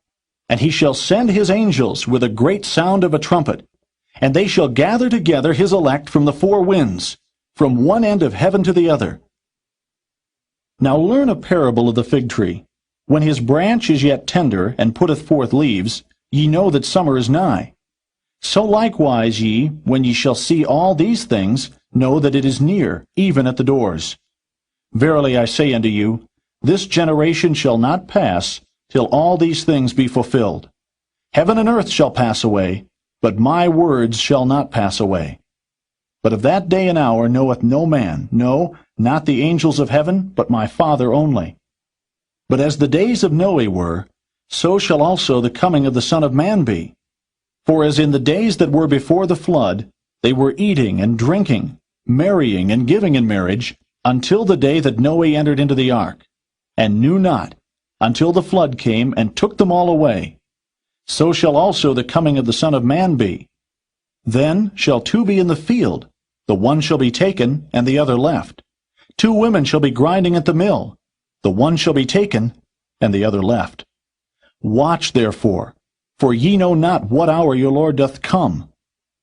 And he shall send his angels with a great sound of a trumpet, and they shall gather together his elect from the four winds, from one end of heaven to the other. Now learn a parable of the fig tree. When his branch is yet tender, and putteth forth leaves, ye know that summer is nigh. So likewise ye, when ye shall see all these things, know that it is near, even at the doors. Verily I say unto you, this generation shall not pass, till all these things be fulfilled. Heaven and earth shall pass away, but my words shall not pass away. But of that day and hour knoweth no man, no, not the angels of heaven, but my Father only. But as the days of Noe were, so shall also the coming of the Son of Man be. For as in the days that were before the flood, they were eating and drinking, marrying and giving in marriage, until the day that Noe entered into the ark, and knew not, until the flood came and took them all away. So shall also the coming of the Son of Man be. Then shall two be in the field, the one shall be taken, and the other left. Two women shall be grinding at the mill, the one shall be taken, and the other left. Watch therefore, for ye know not what hour your Lord doth come.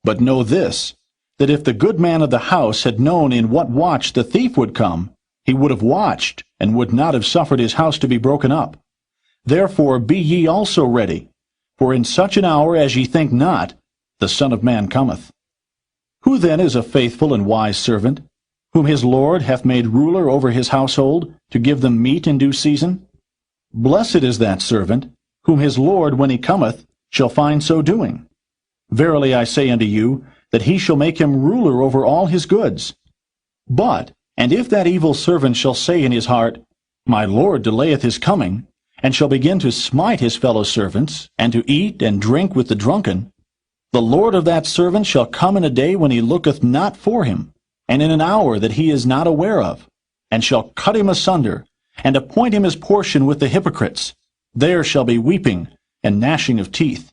But know this, that if the good man of the house had known in what watch the thief would come, he would have watched, and would not have suffered his house to be broken up. Therefore be ye also ready, for in such an hour as ye think not, the Son of Man cometh. Who then is a faithful and wise servant, whom his Lord hath made ruler over his household, to give them meat in due season? Blessed is that servant, whom his Lord, when he cometh, shall find so doing. Verily I say unto you, that he shall make him ruler over all his goods. But, and if that evil servant shall say in his heart, My Lord delayeth his coming, and shall begin to smite his fellow servants, and to eat and drink with the drunken, the Lord of that servant shall come in a day when he looketh not for him, and in an hour that he is not aware of, and shall cut him asunder, and appoint him his portion with the hypocrites. There shall be weeping and gnashing of teeth.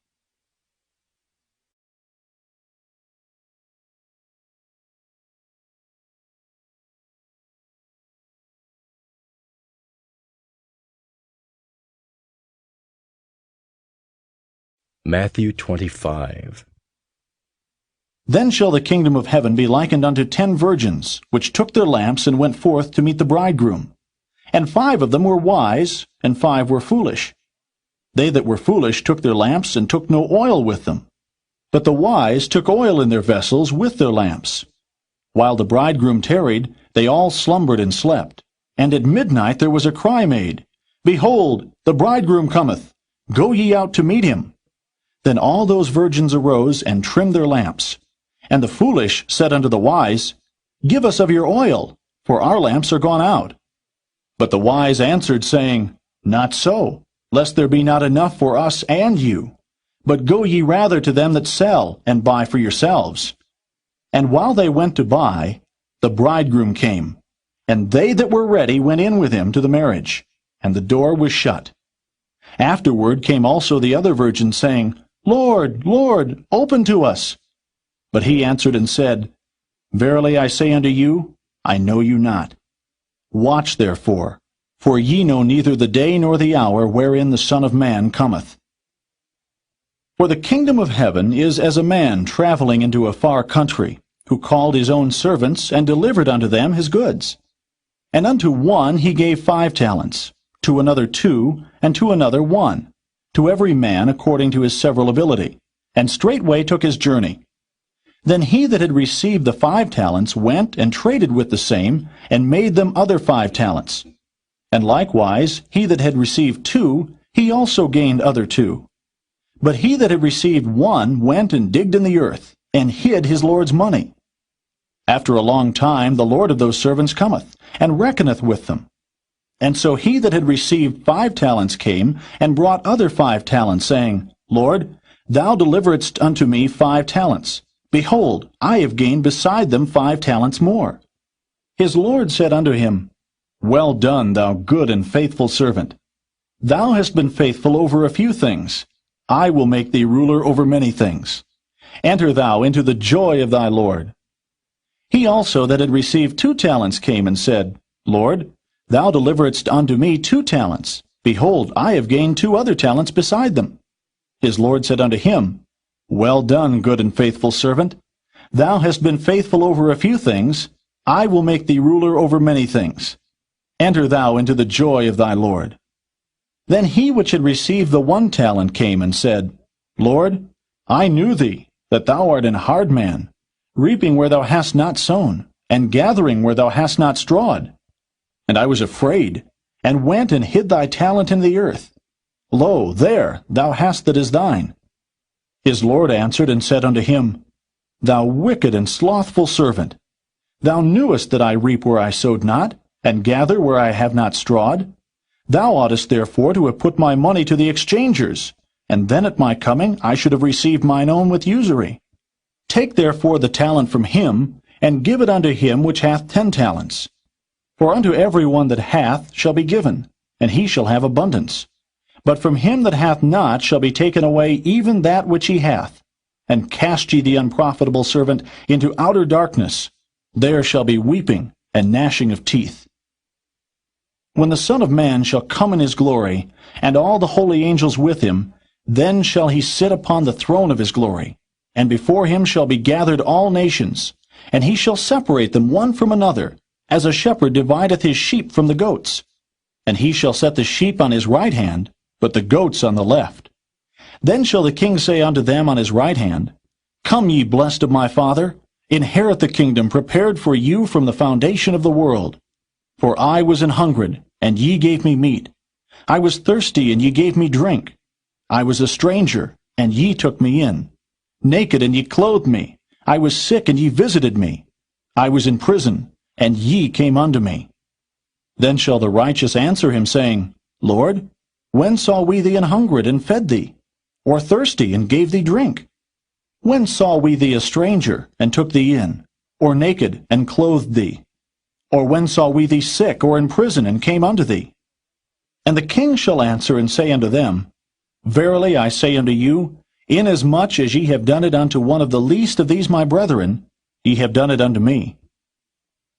Matthew 25. Then shall the kingdom of heaven be likened unto 10 virgins, which took their lamps and went forth to meet the bridegroom. And 5 of them were wise, and 5 were foolish. They that were foolish took their lamps, and took no oil with them. But the wise took oil in their vessels with their lamps. While the bridegroom tarried, they all slumbered and slept. And at midnight there was a cry made, Behold, the bridegroom cometh, Go ye out to meet him. Then all those virgins arose and trimmed their lamps. And the foolish said unto the wise, Give us of your oil, for our lamps are gone out. But the wise answered, saying, Not so, lest there be not enough for us and you. But go ye rather to them that sell, and buy for yourselves. And while they went to buy, the bridegroom came, and they that were ready went in with him to the marriage, and the door was shut. Afterward came also the other virgins, saying, Lord, Lord, open to us. But he answered and said, Verily I say unto you, I know you not. Watch therefore, for ye know neither the day nor the hour wherein the Son of Man cometh. For the kingdom of heaven is as a man traveling into a far country, who called his own servants, and delivered unto them his goods. And unto one he gave 5 talents, to another 2, and to another 1, to every man according to his several ability, and straightway took his journey. Then he that had received the 5 talents went and traded with the same, and made them other 5 talents. And likewise he that had received 2, he also gained other 2. But he that had received 1 went and digged in the earth, and hid his Lord's money. After a long time the Lord of those servants cometh, and reckoneth with them. And so he that had received 5 talents came, and brought other 5 talents, saying, Lord, thou deliveredst unto me 5 talents. Behold, I have gained beside them 5 talents more. His Lord said unto him, Well done, thou good and faithful servant. Thou hast been faithful over a few things. I will make thee ruler over many things. Enter thou into the joy of thy Lord. He also that had received 2 talents came and said, Lord, thou deliveredst unto me 2 talents. Behold, I have gained 2 other talents beside them. His Lord said unto him, Well done, good and faithful servant. Thou hast been faithful over a few things. I will make thee ruler over many things. Enter thou into the joy of thy Lord. Then he which had received the 1 talent came and said, Lord, I knew thee, that thou art an hard man, reaping where thou hast not sown, and gathering where thou hast not strawed. And I was afraid, and went and hid thy talent in the earth. Lo, there thou hast that is thine. His Lord answered and said unto him, Thou wicked and slothful servant, thou knewest that I reap where I sowed not, and gather where I have not strawed. Thou oughtest therefore to have put my money to the exchangers, and then at my coming I should have received mine own with usury. Take therefore the talent from him, and give it unto him which hath 10 talents. For unto every one that hath shall be given, and he shall have abundance. But from him that hath not shall be taken away even that which he hath. And cast ye the unprofitable servant into outer darkness. There shall be weeping and gnashing of teeth. When the Son of Man shall come in his glory, and all the holy angels with him, then shall he sit upon the throne of his glory. And before him shall be gathered all nations, and he shall separate them one from another, as a shepherd divideth his sheep from the goats. And he shall set the sheep on his right hand, but the goats on the left. Then shall the king say unto them on his right hand, Come ye blessed of my Father, inherit the kingdom prepared for you from the foundation of the world. For I was an hungred, and ye gave me meat. I was thirsty, and ye gave me drink. I was a stranger, and ye took me in. Naked, and ye clothed me. I was sick, and ye visited me. I was in prison, and ye came unto me. Then shall the righteous answer him, saying, Lord, when saw we thee an hungred, and fed thee? Or thirsty, and gave thee drink? When saw we thee a stranger, and took thee in? Or naked, and clothed thee? Or when saw we thee sick, or in prison, and came unto thee? And the king shall answer and say unto them, Verily I say unto you, inasmuch as ye have done it unto one of the least of these my brethren, ye have done it unto me.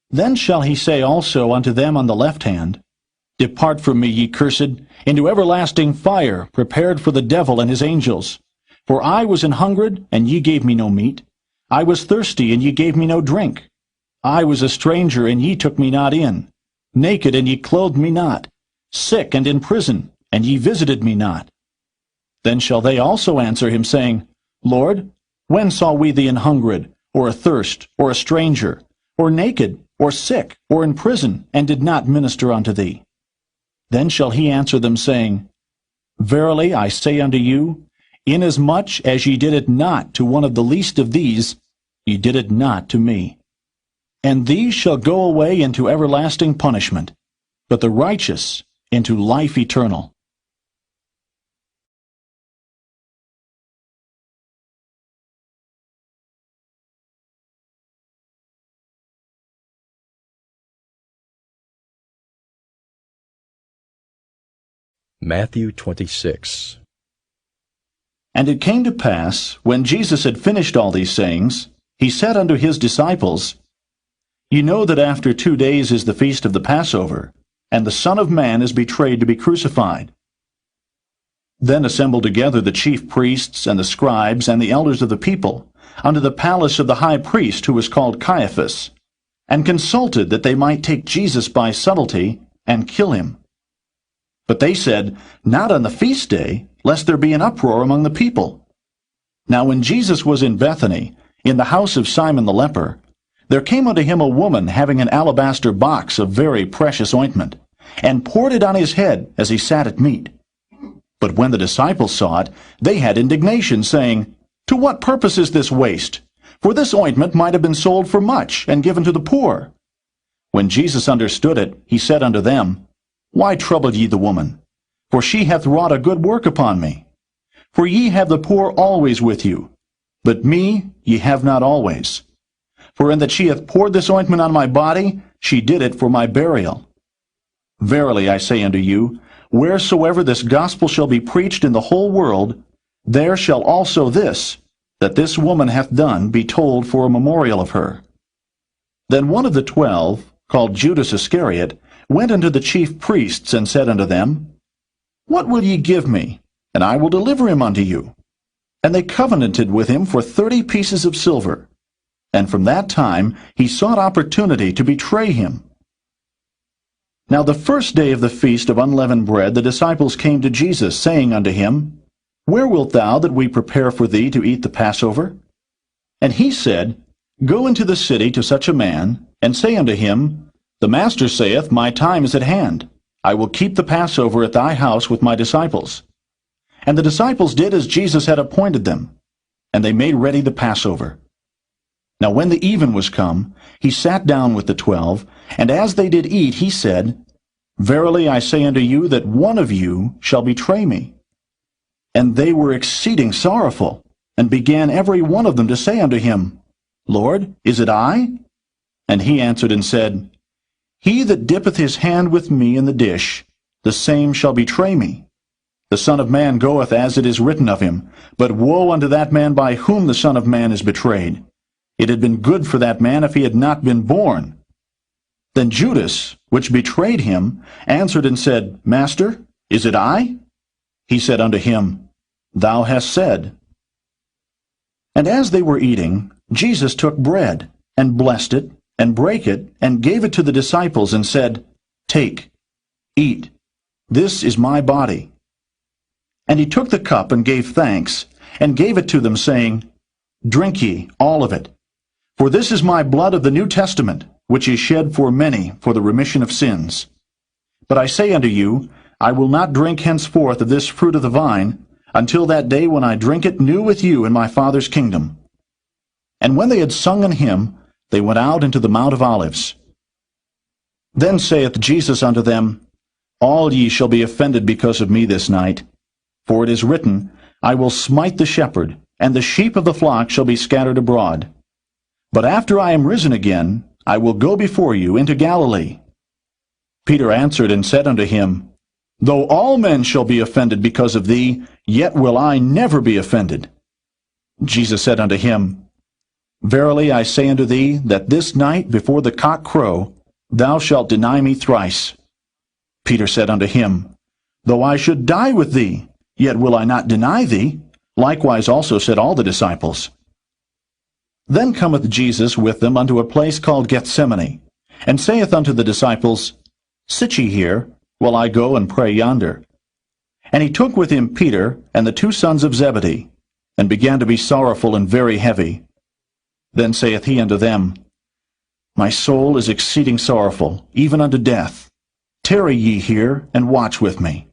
Then shall he say also unto them on the left hand, Depart from me, ye cursed, into everlasting fire, prepared for the devil and his angels. For I was an hungred, and ye gave me no meat. I was thirsty, and ye gave me no drink. I was a stranger, and ye took me not in. Naked, and ye clothed me not. Sick, and in prison, and ye visited me not. Then shall they also answer him, saying, Lord, when saw we thee an hungred, or athirst, or a stranger, or naked, or sick, or in prison, and did not minister unto thee? Then shall he answer them, saying, Verily I say unto you, inasmuch as ye did it not to one of the least of these, ye did it not to me. And these shall go away into everlasting punishment, but the righteous into life eternal. Matthew 26. And it came to pass, when Jesus had finished all these sayings, he said unto his disciples, Ye know that after 2 days is the feast of the Passover, and the Son of Man is betrayed to be crucified. Then assembled together the chief priests and the scribes and the elders of the people unto the palace of the high priest, who was called Caiaphas, and consulted that they might take Jesus by subtlety and kill him. But they said, Not on the feast day, lest there be an uproar among the people. Now when Jesus was in Bethany, in the house of Simon the leper, there came unto him a woman having an alabaster box of very precious ointment, and poured it on his head as he sat at meat. But when the disciples saw it, they had indignation, saying, To what purpose is this waste? For this ointment might have been sold for much, and given to the poor. When Jesus understood it, he said unto them, Why trouble ye the woman? For she hath wrought a good work upon me. For ye have the poor always with you, but me ye have not always. For in that she hath poured this ointment on my body, she did it for my burial. Verily I say unto you, wheresoever this gospel shall be preached in the whole world, there shall also this, that this woman hath done, be told for a memorial of her. Then one of the 12, called Judas Iscariot, went unto the chief priests, and said unto them, What will ye give me, and I will deliver him unto you? And they covenanted with him for 30 pieces of silver. And from that time he sought opportunity to betray him. Now the first day of the feast of unleavened bread the disciples came to Jesus, saying unto him, Where wilt thou that we prepare for thee to eat the Passover? And he said, Go into the city to such a man, and say unto him, The Master saith, My time is at hand. I will keep the Passover at thy house with my disciples. And the disciples did as Jesus had appointed them, and they made ready the Passover. Now when the even was come, he sat down with the 12, and as they did eat, he said, Verily I say unto you that one of you shall betray me. And they were exceeding sorrowful, and began every one of them to say unto him, Lord, is it I? And he answered and said, He that dippeth his hand with me in the dish, the same shall betray me. The Son of Man goeth as it is written of him, but woe unto that man by whom the Son of Man is betrayed. It had been good for that man if he had not been born. Then Judas, which betrayed him, answered and said, Master, is it I? He said unto him, Thou hast said. And as they were eating, Jesus took bread, and blessed it, and brake it, and gave it to the disciples, and said, Take, eat, this is my body. And he took the cup, and gave thanks, and gave it to them, saying, Drink ye all of it. For this is my blood of the New Testament, which is shed for many for the remission of sins. But I say unto you, I will not drink henceforth of this fruit of the vine, until that day when I drink it new with you in my Father's kingdom. And when they had sung an hymn, they went out into the Mount of Olives. Then saith Jesus unto them, All ye shall be offended because of me this night. For it is written, I will smite the shepherd, and the sheep of the flock shall be scattered abroad. But after I am risen again, I will go before you into Galilee. Peter answered and said unto him, Though all men shall be offended because of thee, yet will I never be offended. Jesus said unto him, Verily I say unto thee, that this night before the cock crow, thou shalt deny me thrice. Peter said unto him, Though I should die with thee, yet will I not deny thee. Likewise also said all the disciples. Then cometh Jesus with them unto a place called Gethsemane, and saith unto the disciples, Sit ye here, while I go and pray yonder. And he took with him Peter and the 2 sons of Zebedee, and began to be sorrowful and very heavy. Then saith he unto them, My soul is exceeding sorrowful, even unto death. Tarry ye here, and watch with me.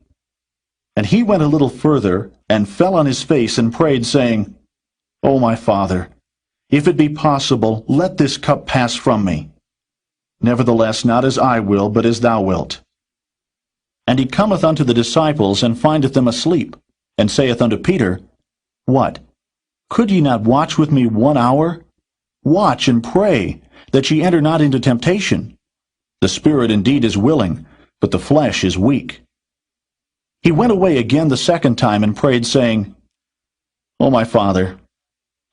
And he went a little further, and fell on his face, and prayed, saying, O my Father, if it be possible, let this cup pass from me. Nevertheless, not as I will, but as thou wilt. And he cometh unto the disciples, and findeth them asleep, and saith unto Peter, What? Could ye not watch with me 1 hour? Watch and pray, that ye enter not into temptation. The spirit indeed is willing, but the flesh is weak. He went away again the second time, and prayed, saying, O my Father,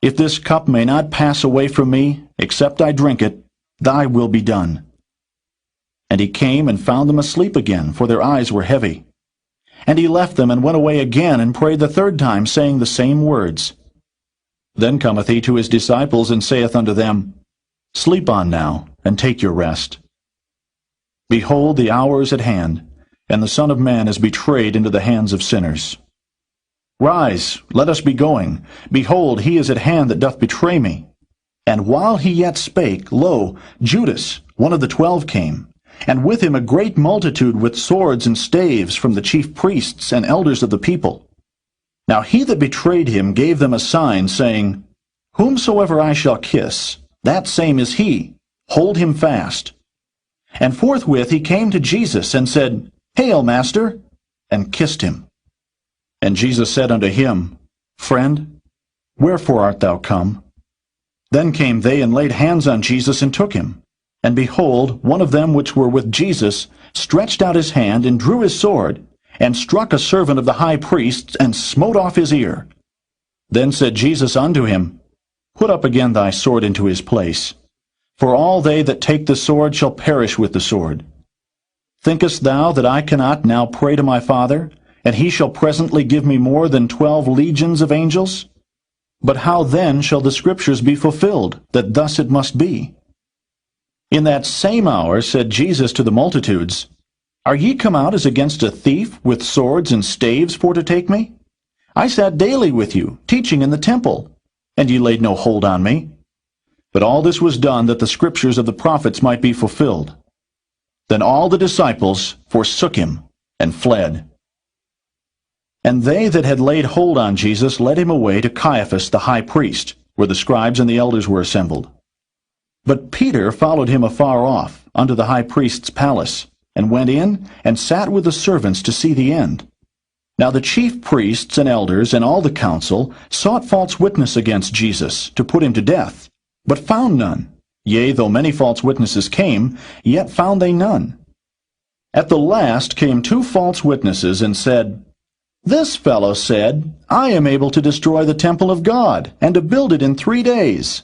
if this cup may not pass away from me, except I drink it, thy will be done. And he came and found them asleep again, for their eyes were heavy. And he left them, and went away again, and prayed the third time, saying the same words. Then cometh he to his disciples, and saith unto them, Sleep on now, and take your rest. Behold, the hour is at hand, and the Son of Man is betrayed into the hands of sinners. Rise, let us be going. Behold, he is at hand that doth betray me. And while he yet spake, lo, Judas, one of the 12, came, and with him a great multitude with swords and staves from the chief priests and elders of the people. Now he that betrayed him gave them a sign, saying, Whomsoever I shall kiss, that same is he. Hold him fast. And forthwith he came to Jesus, and said, Hail, Master, and kissed him. And Jesus said unto him, Friend, wherefore art thou come? Then came they, and laid hands on Jesus, and took him. And behold, one of them which were with Jesus stretched out his hand, and drew his sword, and struck a servant of the high priest, and smote off his ear. Then said Jesus unto him, Put up again thy sword into his place. For all they that take the sword shall perish with the sword. Thinkest thou that I cannot now pray to my Father, and he shall presently give me more than 12 legions of angels? But how then shall the Scriptures be fulfilled, that thus it must be? In that same hour said Jesus to the multitudes, Are ye come out as against a thief, with swords and staves for to take me? I sat daily with you, teaching in the temple, and ye laid no hold on me. But all this was done, that the Scriptures of the prophets might be fulfilled. Then all the disciples forsook him, and fled. And they that had laid hold on Jesus led him away to Caiaphas the high priest, where the scribes and the elders were assembled. But Peter followed him afar off, unto the high priest's palace, and went in, and sat with the servants to see the end. Now the chief priests and elders and all the council sought false witness against Jesus, to put him to death, but found none. Yea, though many false witnesses came, yet found they none. At the last came 2 false witnesses, and said, This fellow said, I am able to destroy the temple of God, and to build it in 3 days.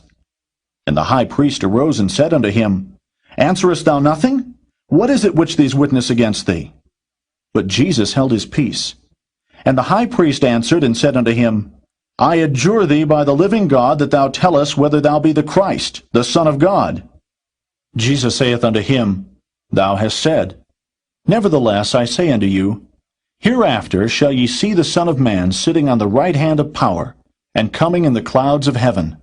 And the high priest arose and said unto him, Answerest thou nothing? What is it which these witness against thee? But Jesus held his peace. And the high priest answered and said unto him, I adjure thee by the living God that thou tell us whether thou be the Christ, the Son of God. Jesus saith unto him, Thou hast said. Nevertheless I say unto you, Hereafter shall ye see the Son of Man sitting on the right hand of power, and coming in the clouds of heaven.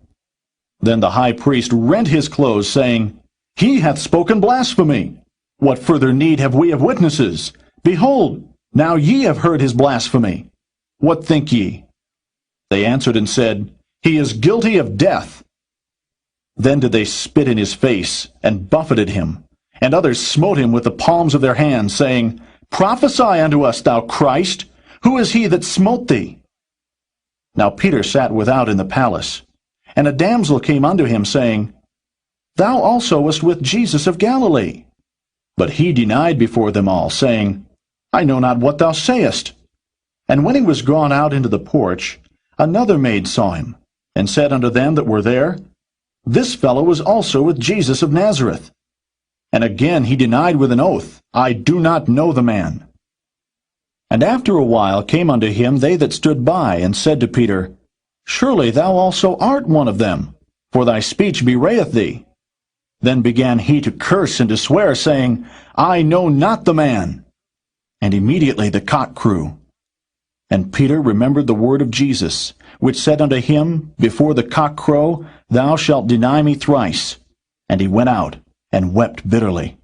Then the high priest rent his clothes, saying, He hath spoken blasphemy. What further need have we of witnesses? Behold, now ye have heard his blasphemy. What think ye? They answered and said, He is guilty of death. Then did they spit in his face, and buffeted him. And others smote him with the palms of their hands, saying, Prophesy unto us, thou Christ. Who is he that smote thee? Now Peter sat without in the palace. And a damsel came unto him, saying, Thou also wast with Jesus of Galilee. But he denied before them all, saying, I know not what thou sayest. And when he was gone out into the porch, another maid saw him, and said unto them that were there, This fellow was also with Jesus of Nazareth. And again he denied with an oath, I do not know the man. And after a while came unto him they that stood by, and said to Peter, Surely thou also art one of them, for thy speech bewrayeth thee. Then began he to curse and to swear, saying, I know not the man. And immediately the cock crew. And Peter remembered the word of Jesus, which said unto him, Before the cock crow, thou shalt deny me thrice. And he went out, and wept bitterly.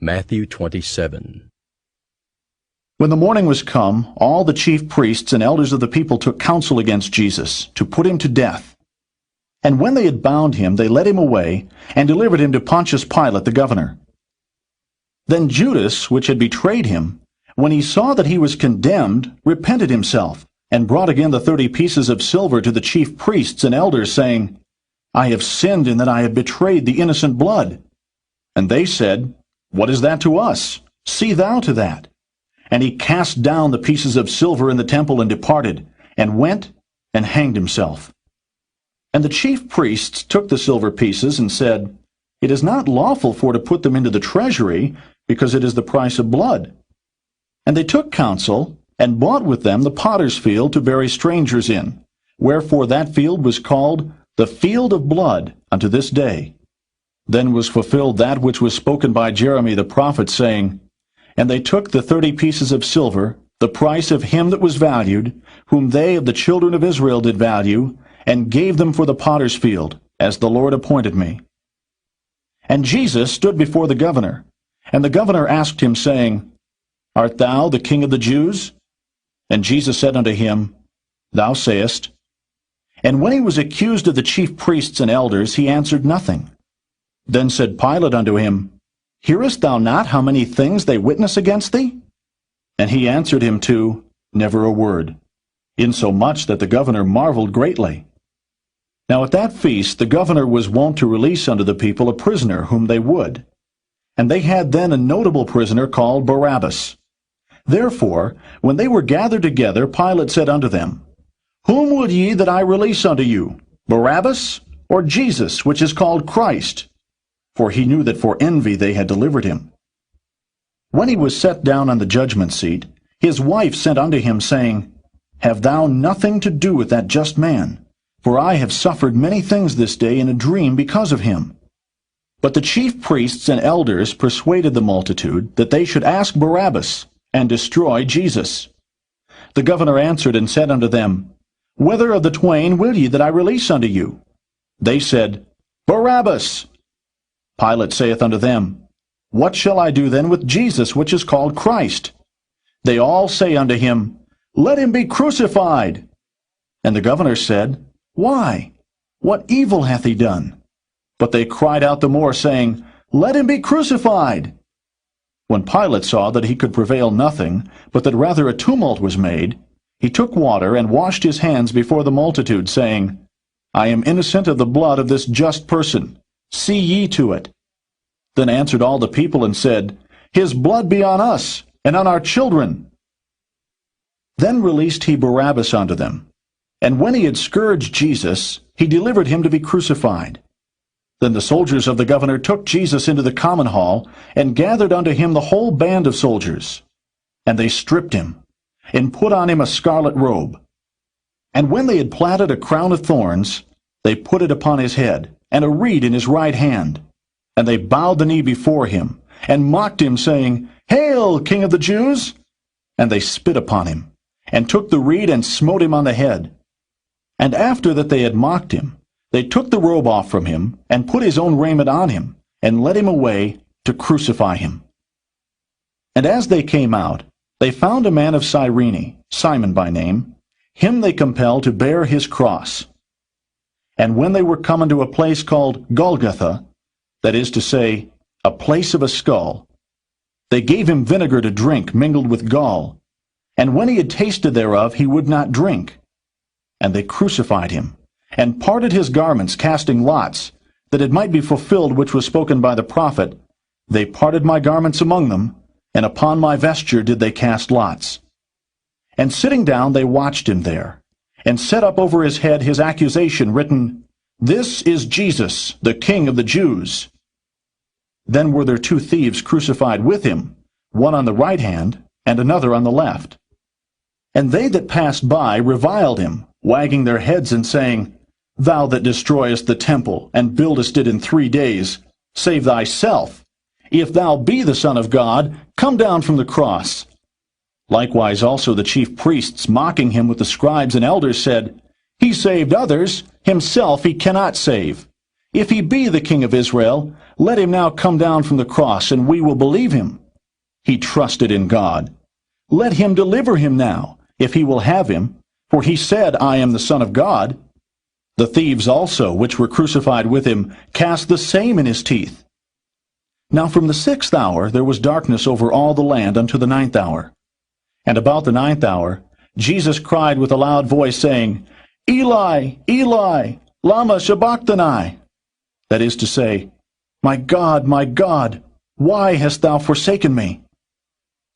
Matthew 27. When the morning was come, all the chief priests and elders of the people took counsel against Jesus, to put him to death. And when they had bound him, they led him away, and delivered him to Pontius Pilate the governor. Then Judas, which had betrayed him, when he saw that he was condemned, repented himself, and brought again the 30 pieces of silver to the chief priests and elders, saying, I have sinned in that I have betrayed the innocent blood. And they said, What is that to us? See thou to that. And he cast down the pieces of silver in the temple and departed, and went and hanged himself. And the chief priests took the silver pieces and said, It is not lawful for to put them into the treasury, because it is the price of blood. And they took counsel, and bought with them the potter's field to bury strangers in, wherefore that field was called the field of blood unto this day. Then was fulfilled that which was spoken by Jeremy the prophet, saying, And they took the 30 pieces of silver, the price of him that was valued, whom they of the children of Israel did value, and gave them for the potter's field, as the Lord appointed me. And Jesus stood before the governor, and the governor asked him, saying, Art thou the king of the Jews? And Jesus said unto him, Thou sayest. And when he was accused of the chief priests and elders, he answered nothing. Then said Pilate unto him, Hearest thou not how many things they witness against thee? And he answered him too, Never a word, insomuch that the governor marveled greatly. Now at that feast the governor was wont to release unto the people a prisoner whom they would. And they had then a notable prisoner called Barabbas. Therefore, when they were gathered together, Pilate said unto them, Whom would ye that I release unto you, Barabbas, or Jesus, which is called Christ? For he knew that for envy they had delivered him. When he was set down on the judgment seat, his wife sent unto him, saying, Have thou nothing to do with that just man? For I have suffered many things this day in a dream because of him. But the chief priests and elders persuaded the multitude that they should ask Barabbas, and destroy Jesus. The governor answered and said unto them, Whether of the twain will ye that I release unto you? They said, Barabbas. Pilate saith unto them, What shall I do then with Jesus, which is called Christ? They all say unto him, Let him be crucified. And the governor said, Why? What evil hath he done? But they cried out the more, saying, Let him be crucified. When Pilate saw that he could prevail nothing, but that rather a tumult was made, he took water and washed his hands before the multitude, saying, I am innocent of the blood of this just person. See ye to it. Then answered all the people and said, His blood be on us, and on our children. Then released he Barabbas unto them. And when he had scourged Jesus, he delivered him to be crucified. Then the soldiers of the governor took Jesus into the common hall, and gathered unto him the whole band of soldiers. And they stripped him, and put on him a scarlet robe. And when they had platted a crown of thorns, they put it upon his head, and a reed in his right hand. And they bowed the knee before him, and mocked him, saying, Hail, King of the Jews! And they spit upon him, and took the reed, and smote him on the head. And after that they had mocked him, they took the robe off from him, and put his own raiment on him, and led him away to crucify him. And as they came out, they found a man of Cyrene, Simon by name. Him they compelled to bear his cross. And when they were come unto a place called Golgotha, that is to say, a place of a skull, they gave him vinegar to drink mingled with gall. And when he had tasted thereof, he would not drink. And they crucified him, and parted his garments, casting lots, that it might be fulfilled which was spoken by the prophet, They parted my garments among them, and upon my vesture did they cast lots. And sitting down they watched him there, and set up over his head his accusation, written, This is Jesus, the King of the Jews. Then were there 2 thieves crucified with him, one on the right hand, and another on the left. And they that passed by reviled him, wagging their heads and saying, Thou that destroyest the temple, and buildest it in 3 days, save thyself. If thou be the Son of God, come down from the cross. Likewise also the chief priests, mocking him with the scribes and elders, said, He saved others, himself he cannot save. If he be the King of Israel, Let him now come down from the cross, and we will believe him. He trusted in God. Let him deliver him now, if he will have him, for he said, I am the Son of God. The thieves also, which were crucified with him, cast the same in his teeth. Now from the 6th hour there was darkness over all the land unto the 9th hour. And about the 9th hour Jesus cried with a loud voice, saying, Eli, Eli, lama sabachthani? That is to say, my God, why hast thou forsaken me?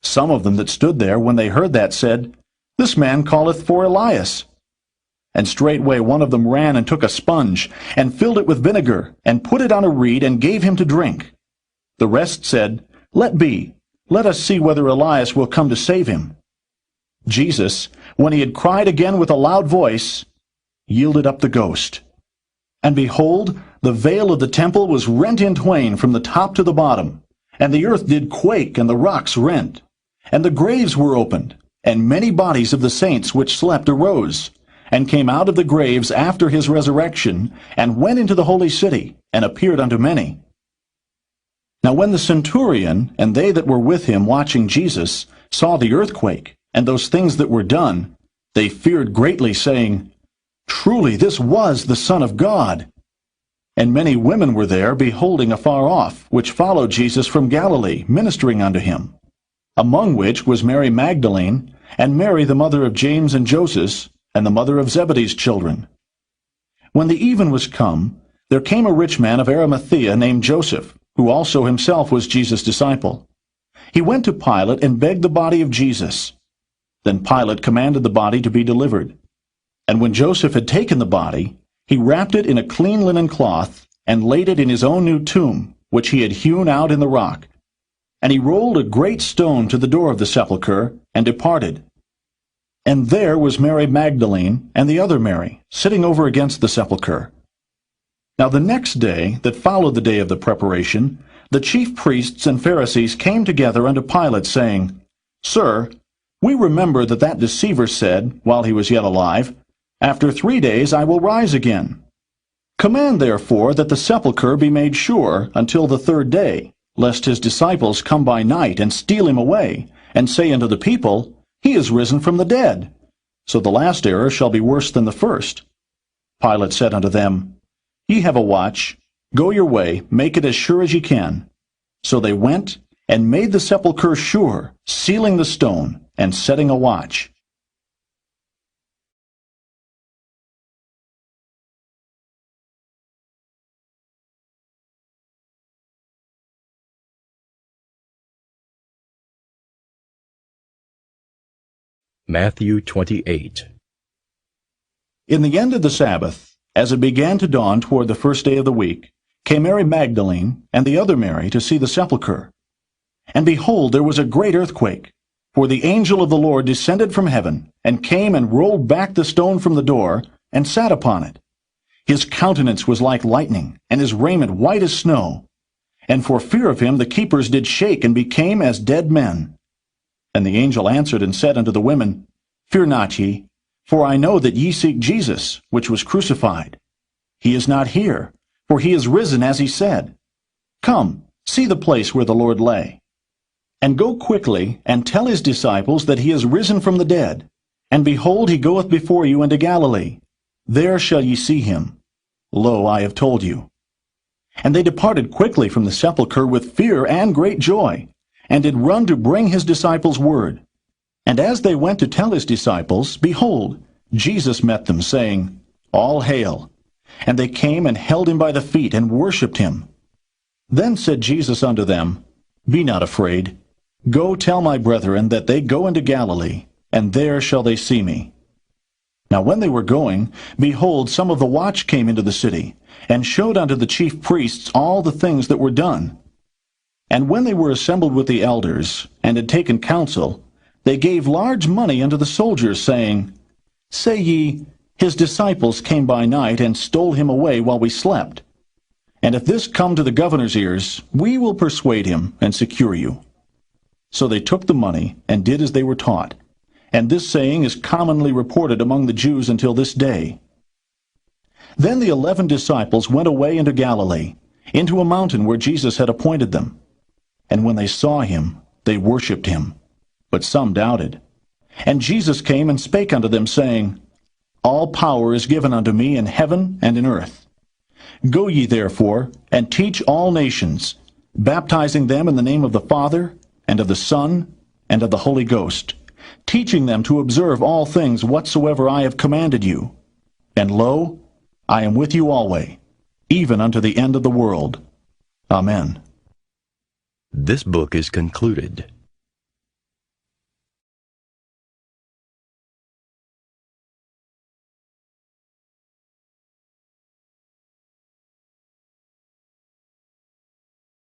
Some of them that stood there, when they heard that, said, This man calleth for Elias. And straightway one of them ran and took a sponge, and filled it with vinegar, and put it on a reed, and gave him to drink. The rest said, Let be, let us see whether Elias will come to save him. Jesus, when he had cried again with a loud voice, yielded up the ghost. And behold, the veil of the temple was rent in twain from the top to the bottom, and the earth did quake, and the rocks rent. And the graves were opened, and many bodies of the saints which slept arose, and came out of the graves after his resurrection, and went into the holy city, and appeared unto many. Now when the centurion, and they that were with him watching Jesus, saw the earthquake, and those things that were done, they feared greatly, saying, Truly this was the Son of God. And many women were there, beholding afar off, which followed Jesus from Galilee, ministering unto him, among which was Mary Magdalene, and Mary the mother of James and Joseph, and the mother of Zebedee's children. When the even was come, there came a rich man of Arimathea named Joseph, who also himself was Jesus' disciple. He went to Pilate and begged the body of Jesus. Then Pilate commanded the body to be delivered. And when Joseph had taken the body, he wrapped it in a clean linen cloth, and laid it in his own new tomb, which he had hewn out in the rock. And he rolled a great stone to the door of the sepulchre, and departed. And there was Mary Magdalene, and the other Mary, sitting over against the sepulchre. Now the next day, that followed the day of the preparation, the chief priests and Pharisees came together unto Pilate, saying, Sir, we remember that deceiver said, while he was yet alive, After 3 days I will rise again. Command therefore that the sepulchre be made sure until the 3rd day, lest his disciples come by night and steal him away, and say unto the people, He is risen from the dead. So the last error shall be worse than the first. Pilate said unto them, Ye have a watch. Go your way, make it as sure as ye can. So they went, and made the sepulchre sure, sealing the stone, and setting a watch. Matthew 28. In the end of the Sabbath, as it began to dawn toward the 1st day of the week, came Mary Magdalene and the other Mary to see the sepulchre. And behold, there was a great earthquake, for the angel of the Lord descended from heaven, and came and rolled back the stone from the door, and sat upon it. His countenance was like lightning, and his raiment white as snow. And for fear of him the keepers did shake, and became as dead men. And the angel answered and said unto the women, Fear not ye, for I know that ye seek Jesus, which was crucified. He is not here, for he is risen as he said. Come, see the place where the Lord lay. And go quickly, and tell his disciples that he is risen from the dead. And behold, he goeth before you into Galilee. There shall ye see him. Lo, I have told you. And they departed quickly from the sepulchre with fear and great joy, and did run to bring his disciples word. And as they went to tell his disciples, behold, Jesus met them, saying, All hail. And they came and held him by the feet, and worshipped him. Then said Jesus unto them, Be not afraid. Go tell my brethren that they go into Galilee, and there shall they see me. Now when they were going, behold, some of the watch came into the city, and showed unto the chief priests all the things that were done. And when they were assembled with the elders, and had taken counsel, they gave large money unto the soldiers, saying, Say ye, his disciples came by night, and stole him away while we slept. And if this come to the governor's ears, we will persuade him, and secure you. So they took the money, and did as they were taught. And this saying is commonly reported among the Jews until this day. Then the 11 disciples went away into Galilee, into a mountain where Jesus had appointed them. And when they saw him, they worshipped him, but some doubted. And Jesus came and spake unto them, saying, All power is given unto me in heaven and in earth. Go ye therefore, and teach all nations, baptizing them in the name of the Father, and of the Son, and of the Holy Ghost, teaching them to observe all things whatsoever I have commanded you. And lo, I am with you alway, even unto the end of the world. Amen. This book is concluded.